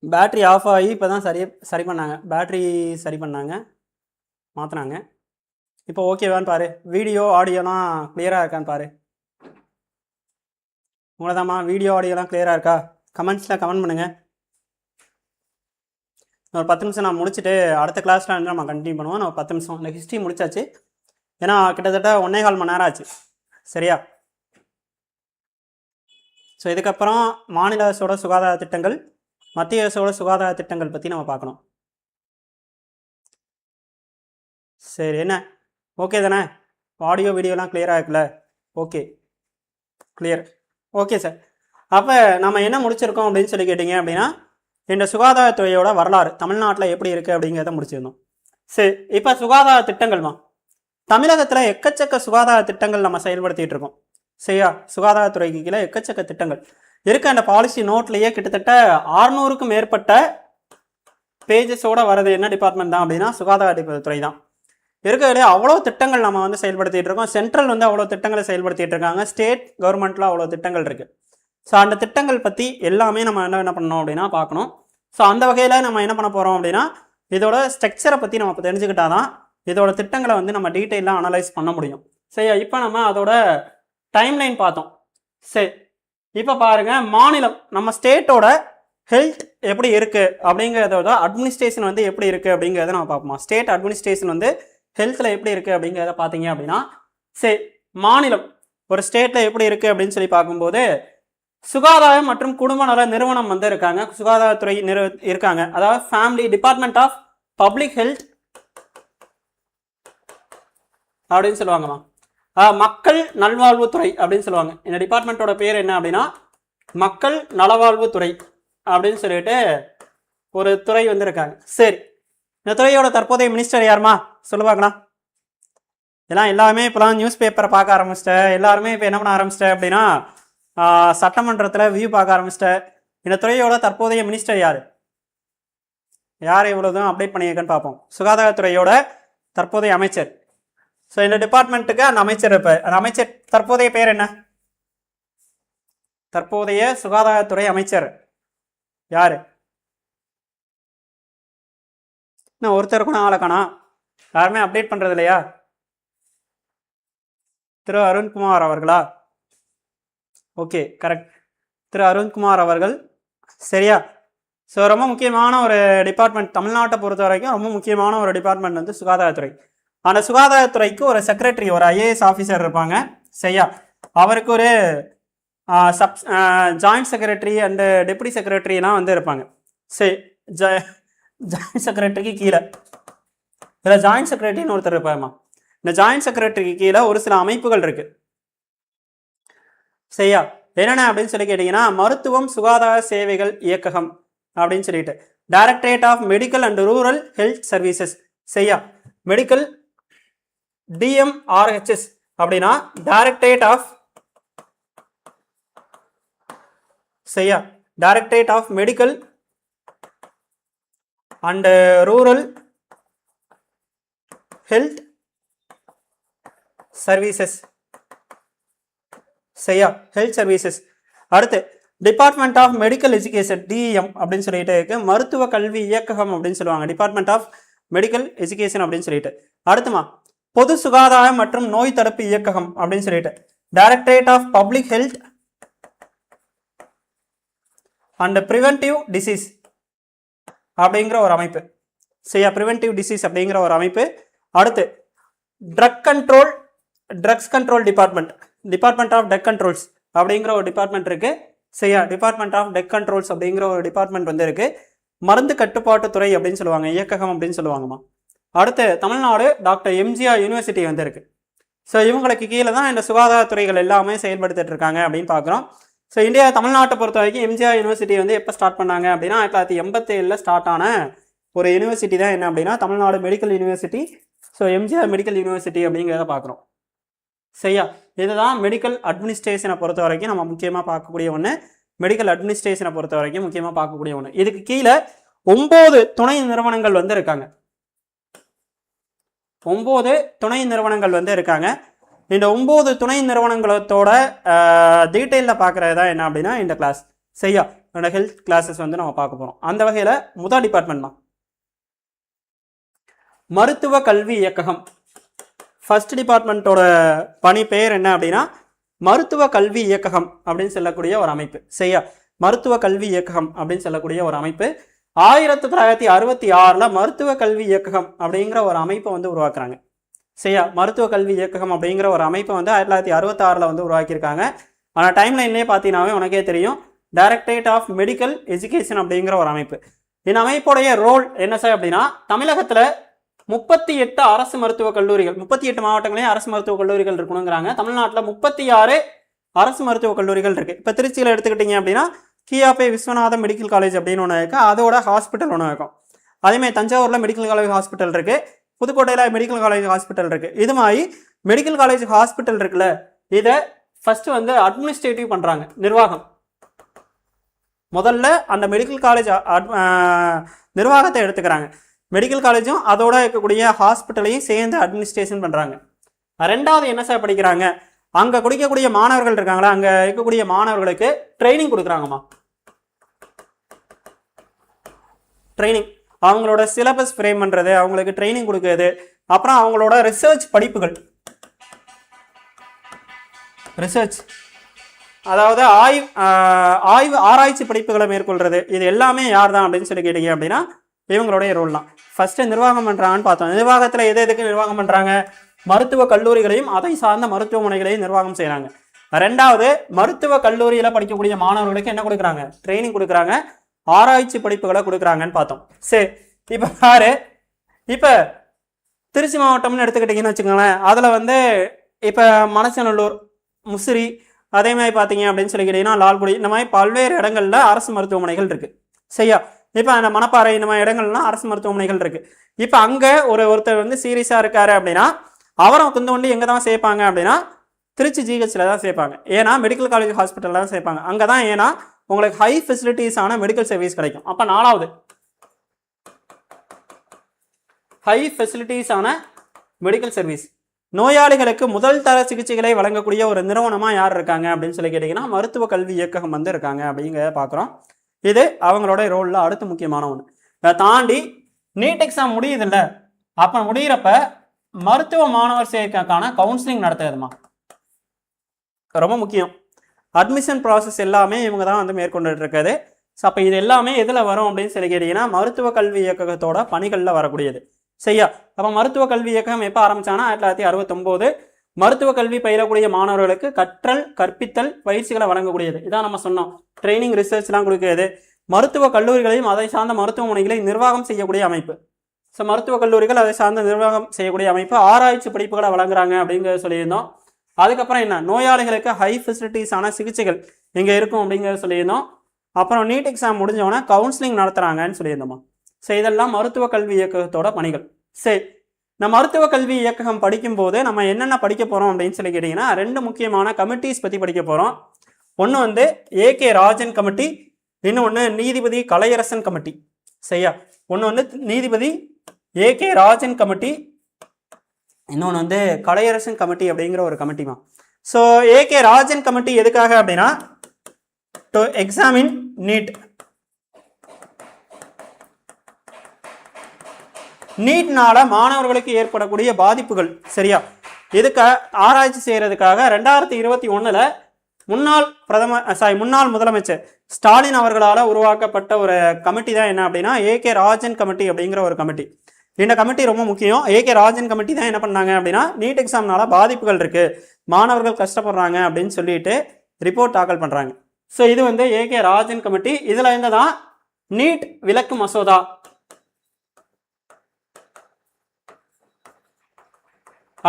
பேட்ரி ஆஃப் ஆகி இப்போ தான் சரி பண்ணாங்க, பேட்ரி சரி பண்ணாங்க, மாற்றினாங்க. இப்போ ஓகேவான்னு பாரு, வீடியோ ஆடியோலாம் கிளியராக இருக்கான்னு பாரு. உங்களதாம்மா, வீடியோ ஆடியோலாம் கிளியராக இருக்கா? கமெண்ட்ஸில் கமெண்ட் பண்ணுங்கள். ஒரு 10 நிமிஷம் நான் முடிச்சுட்டு அடுத்த கிளாஸில் வந்து நம்ம கண்டினியூ பண்ணுவோம். நம்ம 10 நிமிஷம் இந்த ஹிஸ்ட்ரி முடிச்சாச்சு. ஏன்னா கிட்டத்தட்ட 1.25 மணி நேரம் ஆச்சு. சரியா? ஸோ இதுக்கப்புறம் மாநில அரசோட சுகாதார திட்டங்கள், மத்திய அரசோட சுகாதார திட்டங்கள் பற்றி நம்ம பார்க்கணும். சரி, என்ன ஓகே தானே? ஆடியோ வீடியோலாம் கிளியராக இருக்குல்ல? Okay, clear. Okay sir. அப்போ நம்ம என்ன முடிச்சிருக்கோம் அப்படின்னு சொல்லி கேட்டிங்க அப்படின்னா இந்த சுகாதாரத்துறையோட வரலாறு தமிழ்நாட்டில் எப்படி இருக்குது அப்படிங்கிறத முடிச்சிருந்தோம். சரி, இப்போ சுகாதார திட்டங்கள்மா, தமிழகத்தில் எக்கச்சக்க சுகாதார திட்டங்கள் நம்ம செயல்படுத்திகிட்டு இருக்கோம். சரியா? சுகாதாரத்துறைக்கு கீழே எக்கச்சக்க திட்டங்கள் இருக்க. அந்த பாலிசி நோட்லேயே கிட்டத்தட்ட 600க்கும் மேற்பட்ட பேஜஸோடு வர்றது என்ன டிபார்ட்மெண்ட் தான் அப்படின்னா சுகாதாரத்துறை தான். இருக்கிறதுலே அவ்வளோ திட்டங்கள் நம்ம வந்து செயல்படுத்திகிட்டு இருக்கோம். சென்ட்ரல் வந்து அவ்வளோ திட்டங்களை செயல்படுத்திகிட்டு இருக்காங்க, ஸ்டேட் கவர்மெண்ட்டில் அவ்வளோ திட்டங்கள் இருக்குது. ஸோ அந்த திட்டங்கள் பற்றி எல்லாமே நம்ம என்ன பண்ணணும் அப்படின்னா பார்க்கணும். ஸோ அந்த வகையில் நம்ம என்ன பண்ண போகிறோம் அப்படின்னா இதோட ஸ்ட்ரக்சரை பற்றி நம்ம தெரிஞ்சுக்கிட்டா தான் இதோட திட்டங்களை வந்து நம்ம டீட்டெயிலாக அனலைஸ் பண்ண முடியும். சரியா? இப்போ நம்ம அதோட டைம்லைன் பார்த்தோம். சரி, இப்போ பாருங்க, மாநிலம் நம்ம ஸ்டேட்டோட ஹெல்த் எப்படி இருக்கு அப்படிங்கிறதோட அட்மினிஸ்ட்ரேஷன் வந்து எப்படி இருக்கு அப்படிங்கிறத நம்ம பார்ப்போமா. ஸ்டேட் அட்மினிஸ்ட்ரேஷன் வந்து ஹெல்த்தில் எப்படி இருக்கு அப்படிங்கிறத பார்த்தீங்க அப்படின்னா, சரி, மாநிலம் ஒரு ஸ்டேட்டில் எப்படி இருக்கு அப்படின்னு சொல்லி பார்க்கும்போது சுகாதாரம் மற்றும் குடும்ப நல நிறுவனம் வந்து இருக்காங்க, சுகாதாரத்துறை இருக்காங்க. அதாவது family department of public health அப்படின்னு சொல்லுவாங்கம்மா. மக்கள் நல்வாழ்வுத்துறை அப்படின்னு சொல்லுவாங்க. இந்த டிபார்ட்மெண்ட்டோட பேர் என்ன அப்படின்னா மக்கள் நலவாழ்வுத்துறை அப்படின்னு சொல்லிட்டு ஒரு துறை வந்து இருக்காங்க. சரி, இந்த துறையோட தற்போதைய மினிஸ்டர் யாருமா சொல்லுவாங்களா? இதெல்லாம் எல்லாமே இப்போலாம் நியூஸ் பேப்பரை பார்க்க ஆரம்பிச்சிட்டேன். எல்லாருமே இப்போ என்ன பண்ண ஆரம்பிச்சிட்டேன் அப்படின்னா சட்டமன்றத்தில் வியூ பார்க்க ஆரம்பிச்சிட்டேன். இந்த துறையோட தற்போதைய மினிஸ்டர் யார் யார் இவ்வளோதும் அப்டேட் பண்ணியிருக்கேன்னு பார்ப்போம். சுகாதாரத்துறையோட தற்போதைய அமைச்சர். ஸோ இந்த டிபார்ட்மெண்ட்டுக்கு அந்த அமைச்சர் இருப்பார். அந்த அமைச்சர் தற்போதைய பேர் என்ன? தற்போதைய சுகாதாரத்துறை அமைச்சர் யாரு? இன்னும் ஒருத்தர் கூட ஆளை காணோம், யாருமே அப்டேட் பண்ணுறது இல்லையா? திரு அருண்குமார் அவர்களா? ஓகே, கரெக்ட், திரு அருண்குமார் அவர்கள். சரியா? ஸோ ரொம்ப முக்கியமான ஒரு டிபார்ட்மெண்ட், தமிழ்நாட்டை பொறுத்த வரைக்கும் ரொம்ப முக்கியமான ஒரு டிபார்ட்மெண்ட் வந்து சுகாதாரத்துறை. அந்த சுகாதாரத்துறைக்கு ஒரு செக்ரட்டரி, ஒரு ஐஏஎஸ் ஆஃபீஸர் இருப்பாங்க. சரியா? அவருக்கு ஒரு ஜாயிண்ட் செக்ரட்டரி அண்டு டெப்யூட்டி செக்ரட்டரிலாம் வந்து இருப்பாங்க. சரி, ஜாயிண்ட் செக்ரட்டரிக்கு கீழே இதில் ஜாயிண்ட் செக்ரட்டரின்னு ஒருத்தர் இருப்பாருமா. இந்த ஜாயிண்ட் செக்ரட்டரிக்கு கீழே ஒரு சில அமைப்புகள் இருக்கு. சரியா? என்னென்ன அப்படின்னு சொல்லி கேட்டிங்கன்னா மருத்துவம் சுகாதார சேவைகள் இயக்ககம் அப்படின்னு சொல்லிட்டு directorate of medical and rural health services. சரியா? மெடிக்கல் DMRHS அப்படின்னா டைரக்டரேட் ஆஃப், சரியா, directorate of medical and rural health services. சரியா? Health services. அடுத்து department of medical education DEM அப்படின்னு சொல்லிட்டு இருக்கு. மருத்துவ கல்வி இயக்ககம் அப்படின்னு சொல்லுவாங்க, டிபார்ட்மெண்ட் ஆஃப் மெடிக்கல் எஜுகேஷன் அப்படின்னு சொல்லிட்டு. அடுத்துமா பொது சுகாதாரம் மற்றும் நோய் தடுப்பு இயக்ககம் அப்படின்னு சொல்லிட்டு directorate of public health and preventive disease அப்படிங்கிற ஒரு அமைப்பு. சரியா? பிரிவென்டிவ் டிசீஸ் அப்படிங்கிற ஒரு அமைப்பு. அடுத்து drugs control department, department of drug controls அப்படிங்கிற ஒரு டிபார்ட்மெண்ட் இருக்கு. சரியா? டிபார்ட்மெண்ட் ஆஃப் ட்ரக் கண்ட்ரோல்ஸ் அப்படிங்கிற ஒரு டிபார்ட்மெண்ட் வந்து இருக்கு. மருந்து கட்டுப்பாட்டு துறை அப்படின்னு சொல்லுவாங்க, இயக்ககம் அப்படின்னு சொல்லுவாங்கம்மா. அடுத்து தமிழ்நாடு டாக்டர் எம்ஜிஆர் யூனிவர்சிட்டி வந்து இருக்கு. ஸோ இவங்களுக்கு கீழே தான் இந்த சுகாதாரத்துறைகள் எல்லாமே செயல்படுத்திட்டு இருக்காங்க அப்படின்னு பார்க்குறோம். ஸோ இந்தியா தமிழ்நாட்டை பொறுத்த வரைக்கும் எம்ஜிஆர் யூனிவர்சிட்டி வந்து எப்போ ஸ்டார்ட் பண்ணாங்க அப்படின்னா 1987 ஸ்டார்ட் ஆன ஒரு யூனிவர்சிட்டி தான் என்ன அப்படின்னா Tamil Nadu medical university. So MGR medical university அப்படிங்கிறத பார்க்குறோம். சரியா? இதுதான் மெடிக்கல் அட்மினிஸ்ட்ரேஷனை பொறுத்த வரைக்கும் நம்ம முக்கியமாக பார்க்கக்கூடிய ஒன்று. மெடிக்கல் அட்மினிஸ்ட்ரேஷனை பொறுத்த வரைக்கும் முக்கியமாக பார்க்கக்கூடிய ஒன்று. இதுக்கு கீழே 9 துணை நிறுவனங்கள் வந்து இருக்காங்க. 9 துணை நிறுவனங்கள் வந்து இருக்காங்க. இந்த 9 துணை நிறுவனங்களோட டீட்டெயிலில் பார்க்குறது தான் என்ன அப்படின்னா இந்த கிளாஸ். சரியா? இந்த ஹெல்த் கிளாஸஸ் வந்து நம்ம பார்க்க போகிறோம். அந்த வகையில் முதல் டிபார்ட்மெண்ட் தான் மருத்துவ கல்வி இயக்ககம். ஃபர்ஸ்ட் டிபார்ட்மெண்ட்டோட பணி பெயர் என்ன அப்படின்னா மருத்துவ கல்வி இயக்ககம் அப்படின்னு சொல்லக்கூடிய ஒரு அமைப்பு. சரியா? மருத்துவ கல்வி இயக்ககம் அப்படின்னு சொல்லக்கூடிய ஒரு அமைப்பு 1966 மருத்துவ கல்வி இயக்ககம் அப்படிங்கிற ஒரு அமைப்பை வந்து உருவாக்குறாங்க. சரியா? மருத்துவ கல்வி இயக்ககம் அப்படிங்கிற ஒரு அமைப்பை வந்து 1966 வந்து உருவாக்கியிருக்காங்க. ஆனால் டைம்லைன்லேயே பார்த்தீங்கன்னாவே உனக்கே தெரியும், டைரக்டரேட் ஆஃப் மெடிக்கல் எஜுகேஷன் அப்படிங்கிற ஒரு அமைப்பு. இந்த அமைப்புடைய ரோல் என்ன சார் அப்படின்னா தமிழகத்தில் 38 அரசு மருத்துவக் கல்லூரிகள், 38 மாவட்டங்களையும் அரசு மருத்துவக் கல்லூரிகள் இருக்கணுங்கிறாங்க. தமிழ்நாட்டில் 36 அரசு மருத்துவக் கல்லூரிகள் இருக்கு. இப்போ திருச்சியில் எடுத்துக்கிட்டீங்க அப்படின்னா கியாபே விஸ்வநாதம் மெடிக்கல் காலேஜ் அப்படின்னு ஒன்று இருக்குது, அதோட ஹாஸ்பிட்டல் ஒன்று இருக்கும். அதேமாதிரி தஞ்சாவூரில் மெடிக்கல் காலேஜ் ஹாஸ்பிட்டல் இருக்குது, புதுக்கோட்டையில் மெடிக்கல் காலேஜ் ஹாஸ்பிட்டல் இருக்குது. இது மாதிரி மெடிக்கல் காலேஜ் ஹாஸ்பிட்டல் இருக்குல்ல, இதை ஃபஸ்ட்டு வந்து அட்மினிஸ்ட்ரேட்டிவ் பண்ணுறாங்க, நிர்வாகம். முதல்ல அந்த மெடிக்கல் காலேஜ் நிர்வாகத்தை எடுத்துக்கிறாங்க. மெடிக்கல் காலேஜும் அதோட இருக்கக்கூடிய ஹாஸ்பிட்டலையும் சேர்ந்து அட்மினிஸ்ட்ரேஷன் பண்ணுறாங்க. ரெண்டாவது என்ன சார் படிக்கிறாங்க, அங்கே குடிக்கக்கூடிய மாணவர்கள் இருக்காங்களா, அங்கே இருக்கக்கூடிய மாணவர்களுக்கு ட்ரைனிங் கொடுக்குறாங்கம்மா. ட்ரைனிங், அவங்களோட சிலபஸ் ஃப்ரேம் பண்ணுறது, அவங்களுக்கு ட்ரைனிங் கொடுக்குறது, அப்புறம் அவங்களோட ரிசர்ச் படிப்புகள், ரிசர்ச், அதாவது ஆராய்ச்சி படிப்புகளை மேற்கொள்றது, இது எல்லாமே யார் தான் அப்படின்னு சொல்லி கேட்டீங்க அப்படின்னா இவங்களுடைய ரோல் தான். ஃபர்ஸ்ட் நிர்வாகம் பண்றாங்கன்னு பார்த்தோம். நிர்வாகத்தில் எதுக்கு நிர்வாகம் பண்றாங்க? மருத்துவ கல்லூரிகளையும் அதை சார்ந்த மருத்துவமனைகளையும் நிர்வாகம் செய்யறாங்க. ரெண்டாவது, மருத்துவ கல்லூரியில படிக்கக்கூடிய மாணவர்களுக்கு என்ன கொடுக்குறாங்க? ட்ரைனிங் கொடுக்குறாங்க, ஆராய்ச்சி படிப்புகளை கொடுக்குறாங்கன்னு பார்த்தோம். சரி, இப்ப பாரு, இப்ப திருச்சி மாவட்டம்னு எடுத்துக்கிட்டீங்கன்னு வச்சுக்கோங்களேன். அதுல வந்து இப்ப மணச்சநல்லூர், முசிறி, அதே மாதிரி பார்த்தீங்க அப்படின்னு சொல்லி கேட்டீங்கன்னா லால்குடி, இந்த மாதிரி பல்வேறு இடங்கள்ல அரசு மருத்துவமனைகள் இருக்கு. சரியா? இப்போ அந்த மணப்பாறை இந்த மாதிரி இடங்கள்லாம் அரசு மருத்துவமனைகள் இருக்கு. இப்போ அங்க ஒருத்தர் வந்து சீரியஸா இருக்காரு அப்படின்னா அவரை கொண்டு எங்க தான் சேர்ப்பாங்க அப்படின்னா திருச்சி ஜிஹெச்ல தான் சேர்ப்பாங்க. ஏன்னா மெடிக்கல் காலேஜ் ஹாஸ்பிட்டல்ல தான் சேர்ப்பாங்க. அங்கதான் ஏன்னா உங்களுக்கு ஹை ஃபெசிலிட்டிஸான மெடிக்கல் சர்வீஸ் கிடைக்கும். அப்ப நாலாவது ஹை ஃபெசிலிட்டிஸான மெடிக்கல் சர்வீஸ், நோயாளிகளுக்கு முதல் தர சிகிச்சைகளை வழங்கக்கூடிய ஒரு நிறுவனமா யார் இருக்காங்க அப்படின்னு சொல்லி கேட்டீங்கன்னா மருத்துவ கல்வி இயக்ககம் வந்து இருக்காங்க அப்படிங்கிறத பாக்குறோம். இது அவங்களோட ரோல்ல அடுத்து முக்கியமான ஒன்று. இதை தாண்டி நீட் எக்ஸாம் முடியுது இல்லை, அப்ப முடிகிறப்ப மருத்துவ மாணவர் சேர்க்கைக்கான கவுன்சிலிங் நடத்துறதுமா ரொம்ப முக்கியம். அட்மிஷன் ப்ராசஸ் எல்லாமே இவங்க தான் வந்து மேற்கொண்டுட்டு இருக்காது. ஸோ அப்போ இது எல்லாமே எதில் வரும் அப்படின்னு சொல்லி கேட்டீங்கன்னா மருத்துவ கல்வி இயக்ககத்தோட பணிகளில் வரக்கூடியது. சரியா? அப்போ மருத்துவ கல்வி இயக்கம் எப்போ ஆரம்பிச்சாங்கன்னா 1969. மருத்துவ கல்வி பயிலக்கூடிய மாணவர்களுக்கு கற்றல் கற்பித்தல் பயிற்சிகளை வழங்கக்கூடியது. இதான் நம்ம சொன்னோம், ட்ரைனிங் ரிசர்ச்லாம் கொடுக்கிறது. மருத்துவ கல்லூரிகளையும் அதை சார்ந்த மருத்துவமனைகளை நிர்வாகம் செய்யக்கூடிய அமைப்பு. ஸோ மருத்துவ கல்லூரிகள் அதை சார்ந்த நிர்வாகம் செய்யக்கூடிய அமைப்பு. ஆராய்ச்சி படிப்புகளை வழங்குறாங்க அப்படிங்கிறத சொல்லியிருந்தோம். அதுக்கப்புறம் என்ன, நோயாளிகளுக்கு ஹை ஃபெசிலிட்டிஸான சிகிச்சைகள் இங்கே இருக்கும் அப்படிங்கிறத சொல்லியிருந்தோம். அப்புறம் நீட் எக்ஸாம் முடிஞ்சவொடனே கவுன்சிலிங் நடத்துறாங்கன்னு சொல்லியிருந்தோமா. ஸோ இதெல்லாம் மருத்துவ கல்வி இயக்ககத்தோட பணிகள். சரி, நம்ம மருத்துவ கல்வி இயக்ககம் படிக்கும்போது நம்ம என்னென்ன படிக்க போகிறோம் அப்படின்னு சொல்லி கேட்டிங்கன்னா 2 முக்கியமான கமிட்டிஸ் பற்றி படிக்க போகிறோம். ஒன்று வந்து ஏகே ராஜன் கமிட்டி, இன்னொன்று நீதிபதி கலையரசன் கமிட்டி. சரியா? ஒன்று வந்து நீதிபதி ஏகே ராஜன் கமிட்டி, இன்னொன்று வந்து கலையரசன் கமிட்டி அப்படிங்கிற ஒரு கமிட்டிமா. ஸோ ஏகே ராஜன் கமிட்டி எதுக்காக அப்படின்னா டு எக்ஸாமின் நீட். நீட்னால மாணவர்களுக்கு ஏற்படக்கூடிய பாதிப்புகள், சரியா, இதுக்கு ஆராய்ச்சி செய்யறதுக்காக 2021 முன்னாள் முதலமைச்சர் ஸ்டாலின் அவர்களால் உருவாக்கப்பட்ட ஒரு கமிட்டி தான் என்ன அப்படின்னா ஏகே ராஜன் கமிட்டி அப்படிங்கிற ஒரு கமிட்டி. இந்த கமிட்டி ரொம்ப முக்கியம். ஏகே ராஜன் கமிட்டி தான் என்ன பண்ணாங்க அப்படின்னா நீட் எக்ஸாம்னால பாதிப்புகள் இருக்கு, மாணவர்கள் கஷ்டப்படுறாங்க அப்படின்னு சொல்லிட்டு ரிப்போர்ட் தாக்கல் பண்றாங்க. ஸோ இது வந்து ஏகே ராஜன் கமிட்டி. இதுல இருந்து தான் நீட் விலக்கு மசோதா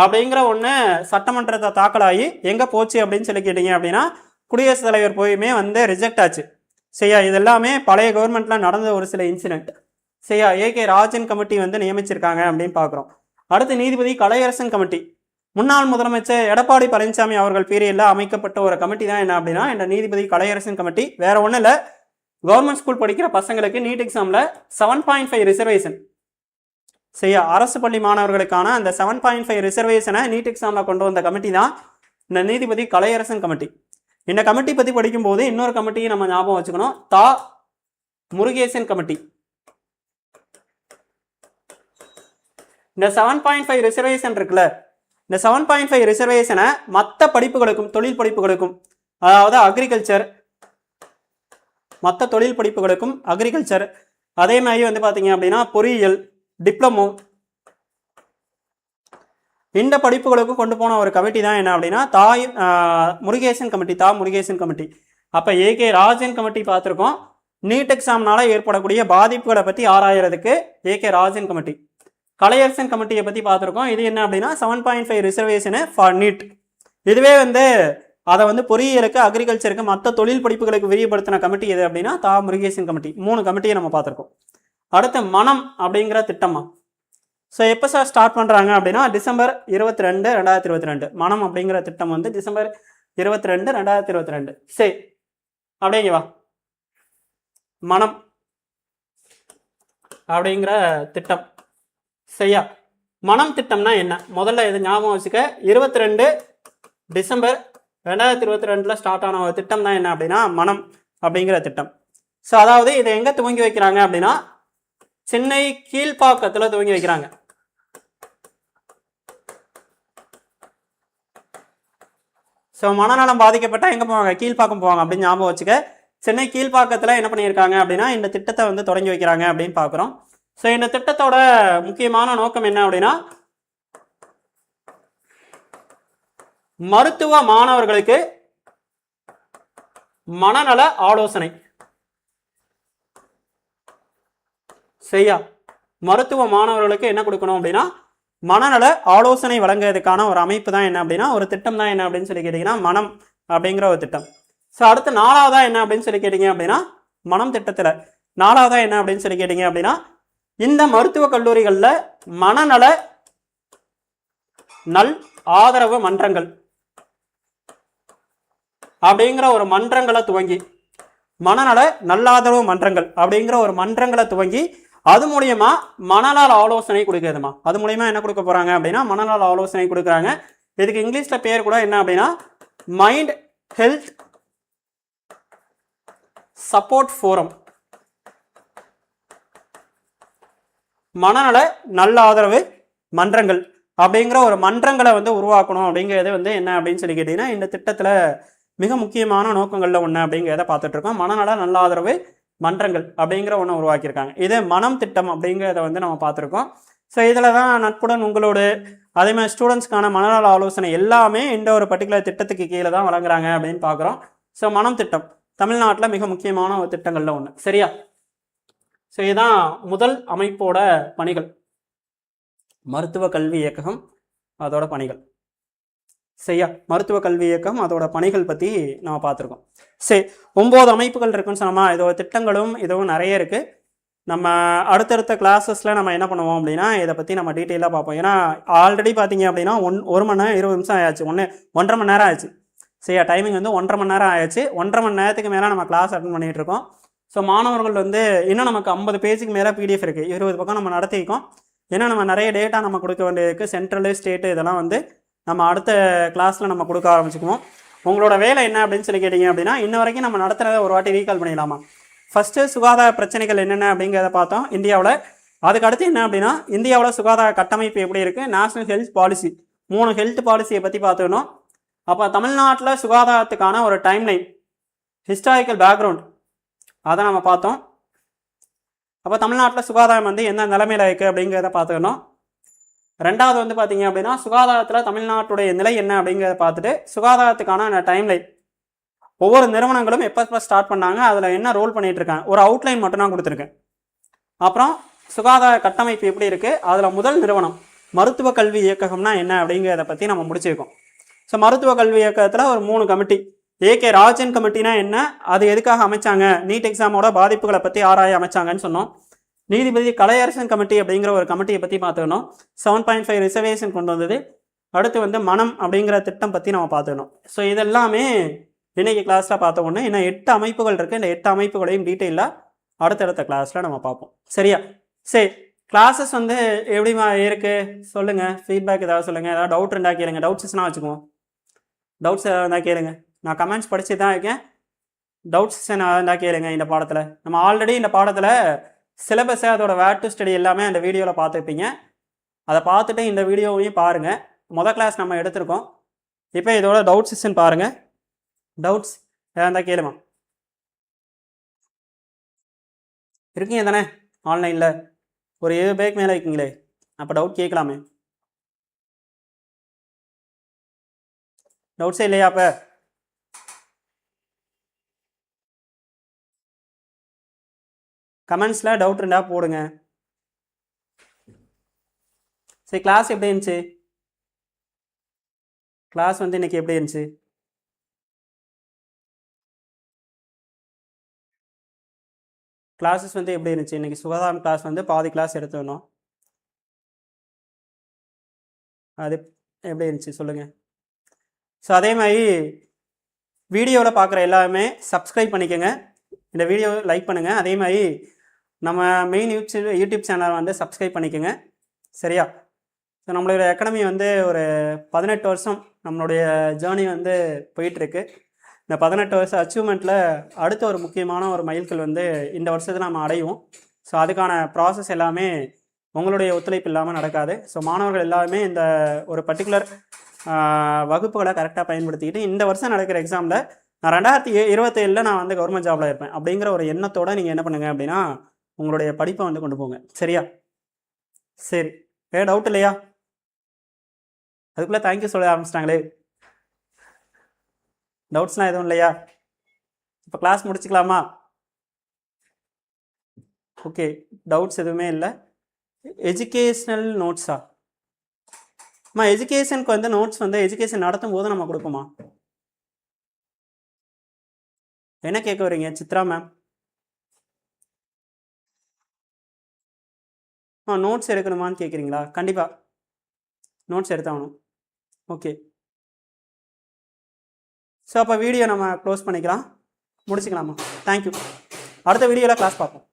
அப்படிங்கிற ஒன்று சட்டமன்றத்தை தாக்கலாகி எங்கே போச்சு அப்படின்னு சொல்லி கேட்டீங்க அப்படின்னா குடியரசுத் தலைவர் போயுமே வந்து ரிஜெக்ட் ஆச்சு. சரியா? இது எல்லாமே பழைய கவர்மெண்ட்ல நடந்த ஒரு சில இன்சிடென்ட். சரியா? ஏகே ராஜன் கமிட்டி வந்து நியமிச்சிருக்காங்க அப்படின்னு பார்க்குறோம். அடுத்து நீதிபதி கலையரசன் கமிட்டி, முன்னாள் முதலமைச்சர் எடப்பாடி பழனிசாமி அவர்கள் பீரியட்ல அமைக்கப்பட்ட ஒரு கமிட்டி தான் என்ன அப்படின்னா இந்த நீதிபதி கலையரசன் கமிட்டி. வேற ஒன்றும் இல்லை, கவர்மெண்ட் ஸ்கூல் படிக்கிற பசங்களுக்கு நீட் எக்ஸாம்ல 7.5 ரிசர்வேஷன், சரியா, அரசு பள்ளி மாணவர்களுக்கான அந்த 7.5 ரிசர்வேஷனை நீட் எக்ஸாம்ல கொண்டு வந்த கமிட்டி தான் இந்த நீதிபதி கலையரசன் கமிட்டி. இந்த கமிட்டி பத்தி படிக்கும் போது இன்னொரு கமிட்டியை நம்ம ஞாபகம் வச்சுக்கணும், தா முருகேசன் கமிட்டி. இந்த 7.5 ரிசர்வேஷன் இருக்குல்ல, இந்த 7.5 ரிசர்வேஷனை மற்ற படிப்புகளுக்கும் தொழில் படிப்புகளுக்கும், அதாவது அக்ரிகல்ச்சர், மற்ற தொழில் படிப்புகளுக்கும் அக்ரிகல்ச்சர், அதே மாதிரி வந்து பார்த்தீங்க அப்படின்னா பொறியியல், டிப்ளமோ, இந்த படிப்புகளுக்கு கொண்டு போன ஒரு கமிட்டி தான் என்ன அப்படின்னா முருகேசன் கமிட்டி, தா முருகேசன் கமிட்டி. அப்போ ஏகே ராஜன் கமிட்டி பார்த்துருக்கோம். நீட் எக்ஸாம்னால ஏற்படக்கூடிய பாதிப்புகளை பற்றி ஆராயறதுக்கு ஏகே ராஜன் கமிட்டி. கலையரசன் கமிட்டியை பற்றி பார்த்துருக்கோம். இது என்ன அப்படின்னா 7.5 ரிசர்வேஷனு ஃபார் நீட். இதுவே வந்து அதை வந்து பொறியியலுக்கு அக்ரிகல்ச்சருக்கு மற்ற தொழில் படிப்புகளுக்கு விரிவுபடுத்தின கமிட்டி எது அப்படின்னா தா முருகேசன் கமிட்டி. 3 கமிட்டியை நம்ம பார்த்துருக்கோம். அடுத்து மனம் அப்படிங்கிற திட்டமா. ஸோ எப்போ சார் ஸ்டார்ட் பண்ணுறாங்க அப்படின்னா டிசம்பர் 22, 2022. மனம் அப்படிங்கிற திட்டம் வந்து டிசம்பர் 22, 2022. சரி, அப்படிங்கவா மனம் அப்படிங்கிற திட்டம். சரியா? மனம் திட்டம்னா என்ன, முதல்ல இது ஞாபகம் வச்சுக்க. 22 டிசம்பர் 2022 ஸ்டார்ட் ஆன ஒரு திட்டம் தான் என்ன அப்படின்னா மனம் அப்படிங்கிற திட்டம். ஸோ அதாவது இதை எங்கே துவங்கி வைக்கிறாங்க அப்படின்னா சென்னை கீழ்ப்பாக்கத்தில் துவங்கி வைக்கிறாங்க. ஸோ மனநலம் பாதிக்கப்பட்டால் எங்கே போவாங்க? கீழ்ப்பாக்கம் போவாங்க அப்படின்னு ஞாபகம் வச்சுக்க. சென்னை கீழ்ப்பாக்கத்தில் என்ன பண்ணியிருக்காங்க அப்படின்னா இந்த திட்டத்தை வந்து தொடங்கி வைக்கிறாங்க அப்படின்னு பார்க்குறோம். ஸோ இந்த திட்டத்தோட முக்கியமான நோக்கம் என்ன அப்படின்னா மருத்துவ மாணவர்களுக்கு மனநல ஆலோசனை சரியா. மருத்துவ மாணவர்களுக்கு என்ன கொடுக்கணும் அப்படின்னா மனநல ஆலோசனை வழங்குவதற்கான ஒரு அமைப்பு தான் என்ன அப்படின்னா ஒரு திட்டம் தான் என்ன அப்படின்னு சொல்லி கேட்டிங்கன்னா மனம் அப்படிங்கிற ஒரு திட்டம். ஸோ அடுத்து 4வதா என்ன அப்படின்னு சொல்லி கேட்டிங்க அப்படின்னா மனம் திட்டத்தில் 4வதா என்ன அப்படின்னு சொல்லி கேட்டிங்க அப்படின்னா இந்த மருத்துவக் கல்லூரிகளில் மனநல நல் ஆதரவு மன்றங்கள் அப்படிங்கிற ஒரு மன்றங்களை துவங்கி மனநல நல்லாதரவு மன்றங்கள் அப்படிங்கிற ஒரு மன்றங்களை துவங்கி அது மூலியமா மனநல ஆலோசனை கொடுக்குதுமா. அது மூலியமா என்ன கொடுக்க போறாங்க அப்படின்னா மனநல ஆலோசனை கொடுக்குறாங்க. இதுக்கு இங்கிலீஷ்ல பேர் கூட என்ன அப்படின்னா மைண்ட் ஹெல்த் சப்போர்ட் ஃபோரம், மனநல நல்ல ஆதரவு மன்றங்கள் அப்படிங்கிற ஒரு மன்றங்களை வந்து உருவாக்கணும் அப்படிங்கிறது வந்து என்ன அப்படின்னு சொல்லி கேட்டீங்கன்னா இந்த திட்டத்துல மிக முக்கியமான நோக்கங்கள்ல ஒன்று அப்படிங்கிறத பார்த்துட்டு இருக்கோம். மனநல நல்ல ஆதரவு மன்றங்கள் அப்படிங்கிற ஒன்று உருவாக்கியிருக்காங்க. இது மனம் திட்டம் அப்படிங்கிறத வந்து நம்ம பார்த்துருக்கோம். ஸோ இதில் தான் நட்புடன் உங்களோடு அதே மாதிரி ஸ்டூடெண்ட்ஸ்க்கான மனநல ஆலோசனை எல்லாமே இந்த ஒரு பர்டிகுலர் திட்டத்துக்கு கீழே தான் வழங்குறாங்க அப்படின்னு பார்க்குறோம். ஸோ மனம் திட்டம் தமிழ்நாட்டில் மிக முக்கியமான ஒரு திட்டங்களில் ஒன்று சரியா. ஸோ இதுதான் முதல் அமைப்போட பணிகள், மருத்துவ கல்வி இயக்ககம் அதோட பணிகள் சரியா. மருத்துவ கல்வி இயக்கம் அதோட பணிகள் பற்றி நம்ம பார்த்துருக்கோம். சரி, 9 அமைப்புகள் இருக்குன்னு சொன்னோமா. இதோட திட்டங்களும் இதுவும் நிறைய இருக்குது. நம்ம அடுத்தடுத்த கிளாஸஸில் நம்ம என்ன பண்ணுவோம் அப்படின்னா இதை பற்றி நம்ம டீட்டெயிலாக பார்ப்போம். ஏன்னா ஆல்ரெடி பார்த்தீங்க அப்படின்னா 1 மணி நேரம் 20 நிமிஷம் ஆயாச்சு, 1.5 மணி நேரம் ஆயிடுச்சு சரியா. டைமிங் வந்து 1.5 மணி நேரம் ஆயிடுச்சு. 1.5 மணி நேரத்துக்கு மேலே நம்ம கிளாஸ் அட்டன் பண்ணிகிட்டு இருக்கோம். ஸோ மாணவர்கள் வந்து இன்னும் நமக்கு 50 பேஜுக்கு மேலே பிடிஎஃப் இருக்குது, 20 பக்கம் நம்ம நடத்திக்கோம். ஏன்னா நம்ம நிறைய டேட்டா நம்ம கொடுக்க வேண்டியதுக்கு சென்ட்ரலு ஸ்டேட்டு இதெல்லாம் வந்து நம்ம அடுத்த கிளாஸில் நம்ம கொடுக்க ஆரம்பிச்சுக்குவோம். உங்களோட வேலை என்ன அப்படின்னு சொல்லி கேட்டிங்க அப்படின்னா இன்ன வரைக்கும் நம்ம நடத்துகிறத ஒரு வாட்டி ரீகால் பண்ணிடலாமா. ஃபஸ்ட்டு சுகாதார பிரச்சனைகள் என்னென்ன அப்படிங்கிறத பார்த்தோம் இந்தியாவில். அதுக்கு அடுத்து என்ன அப்படின்னா இந்தியாவில் சுகாதார கட்டமைப்பு எப்படி இருக்குது, நேஷனல் ஹெல்த் பாலிசி 3 ஹெல்த் பாலிசியை பற்றி பார்த்துக்கணும். அப்போ தமிழ்நாட்டில் சுகாதாரத்துக்கான ஒரு டைம்லைன், ஹிஸ்டாரிக்கல் பேக்ரவுண்ட் அதை நம்ம பார்த்தோம். அப்போ தமிழ்நாட்டில் சுகாதாரம் வந்து என்ன நிலைமையில் இருக்குது அப்படிங்கிறத பார்த்துக்கணும். ரெண்டாவது வந்து பார்த்தீங்க அப்படின்னா சுகாதாரத்தில் தமிழ்நாட்டுடைய நிலை என்ன அப்படிங்கிறத பார்த்துட்டு சுகாதாரத்துக்கான டைம்லைன், ஒவ்வொரு நிறுவனங்களும் எப்போ ஸ்டார்ட் பண்ணாங்க, அதில் என்ன ரோல் பண்ணிகிட்டு இருக்காங்க, ஒரு அவுட்லைன் மட்டும் நான் கொடுத்துருக்கேன். அப்புறம் சுகாதார கட்டமைப்பு எப்படி இருக்குது, அதில் முதல் நிறுவனம் மருத்துவ கல்வி இயக்ககம்னா என்ன அப்படிங்கிறத பற்றி நம்ம முடிச்சிருக்கோம். ஸோ மருத்துவ கல்வி இயக்கத்தில் ஒரு 3 கமிட்டி, ஏகே ராஜன் கமிட்டினா என்ன, அது எதுக்காக அமைச்சாங்க, நீட் எக்ஸாமோட பாதிப்புகளை பற்றி ஆராய அமைச்சாங்கன்னு சொன்னோம். நீதிபதி கலையரசன் கமிட்டி அப்படிங்கிற ஒரு கமிட்டியை பற்றி பார்த்துக்கணும். 7.5 ரிசர்வேஷன் கொண்டு வந்தது. அடுத்து வந்து மனம் அப்படிங்கிற திட்டம் பற்றி நம்ம பார்த்துக்கணும். ஸோ இதெல்லாமே இன்னைக்கு கிளாஸில் பார்த்த ஒன்று. இன்னும் 8 அமைப்புகள் இருக்குது. இந்த 8 அமைப்புகளையும் டீட்டெயிலாக அடுத்தடுத்த கிளாஸில் நம்ம பார்ப்போம் சரியா. சரி, கிளாஸஸ் வந்து எப்படிமா இருக்குது சொல்லுங்கள், ஃபீட்பேக் ஏதாவது சொல்லுங்கள். ஏதாவது டவுட் இருந்தால் கேளுங்க, டவுட்ஸ்னால் வச்சுக்குவோம். டவுட்ஸ் ஏதாவது இருந்தால் கேளுங்க. நான் கமெண்ட்ஸ் படித்து தான் இருக்கேன். டவுட்ஸ் இருந்தால் கேளுங்க. இந்த பாடத்தில் நம்ம ஆல்ரெடி இந்த பாடத்தில் சிலபஸை அதோட வேர் டு ஸ்டடி எல்லாமே அந்த வீடியோவில் பார்த்துருப்பீங்க. அதை பார்த்துட்டு இந்த வீடியோவையும் பாருங்கள். மொதல் கிளாஸ் நம்ம எடுத்திருக்கோம். இப்போ இதோட டவுட் செஷன் பாருங்கள். டவுட்ஸ் ஏதாவது இருந்தால் கேளுமா. இருக்கீங்க தானே ஆன்லைனில்? ஒரு 7 பேருக்கு மேலே இருக்கீங்களே, அப்போ டவுட் கேட்கலாமே. டவுட்ஸே இல்லையா? அப்போ கமெண்ட்ஸில் டவுட் இருந்தால் போடுங்க. சரி, கிளாஸ் எப்படி இருந்துச்சு? கிளாஸ் வந்து இன்னைக்கு எப்படி இருந்துச்சு? கிளாஸஸ் வந்து எப்படி இருந்துச்சு? இன்னைக்கு சுகாதாரம் கிளாஸ் வந்து பாதி கிளாஸ் எடுத்துக்கணும். அது எப்படி இருந்துச்சு சொல்லுங்கள். ஸோ அதே மாதிரி வீடியோவில் பார்க்குற எல்லாருமே சப்ஸ்கிரைப் பண்ணிக்கோங்க, இந்த வீடியோ லைக் பண்ணுங்கள். அதே மாதிரி நம்ம மெயின் யூடியூப் சேனல் வந்து சப்ஸ்கிரைப் பண்ணிக்கோங்க சரியா. ஸோ நம்மளுடைய அகாடமி வந்து ஒரு 18 வருஷம் நம்மளுடைய ஜேர்னி வந்து போயிட்டுருக்கு. இந்த 18 வருஷம் அச்சீவ்மெண்ட்டில் அடுத்த ஒரு முக்கியமான ஒரு மைல்கல் வந்து இந்த வருஷத்தில் நம்ம அடைவோம். ஸோ அதுக்கான ப்ராசஸ் எல்லாமே உங்களுடைய ஒத்துழைப்பு இல்லாமல் நடக்காது. ஸோ மாணவர்கள் எல்லாருமே இந்த ஒரு பர்டிகுலர் வகுப்புகளை கரெக்டாக பயன்படுத்திக்கிட்டு இந்த வருஷம் நடக்கிற எக்ஸாமில் நான் 2027 நான் வந்து கவர்மெண்ட் ஜாபில் இருப்பேன் அப்படிங்கிற ஒரு எண்ணத்தோடு நீங்கள் என்ன பண்ணுங்கள் அப்படின்னா உங்களுடைய படிப்பை வந்து கொண்டு போங்க. சரியா? சரி, வேறு டவுட் இல்லையா? அதுக்குள்ளே தேங்க்யூ சொல்ல ஆரம்பிச்சிட்டாங்களே. டவுட்ஸ்லாம் எதுவும் இல்லையா? இப்போ கிளாஸ் முடிச்சுக்கலாமா? ஓகே, டவுட்ஸ் எதுவுமே இல்லை. எஜுகேஷ்னல் நோட்ஸா? அம்மா எஜுகேஷனுக்கு வந்து நோட்ஸ் வந்து எஜுகேஷன் நடத்தும் போது நம்ம கொடுப்போமா? என்ன கேட்க வரீங்க சித்ரா மேம்? நோட்ஸ் எடுக்கணுமான்னு கேட்குறீங்களா? கண்டிப்பாக நோட்ஸ் எடுத்தாகணும். ஓகே, ஸோ அப்போ வீடியோ நம்ம க்ளோஸ் பண்ணிக்கலாம், முடிச்சுக்கலாமா? தேங்க்யூ. அடுத்த வீடியோவில் கிளாஸ் பார்ப்போம்.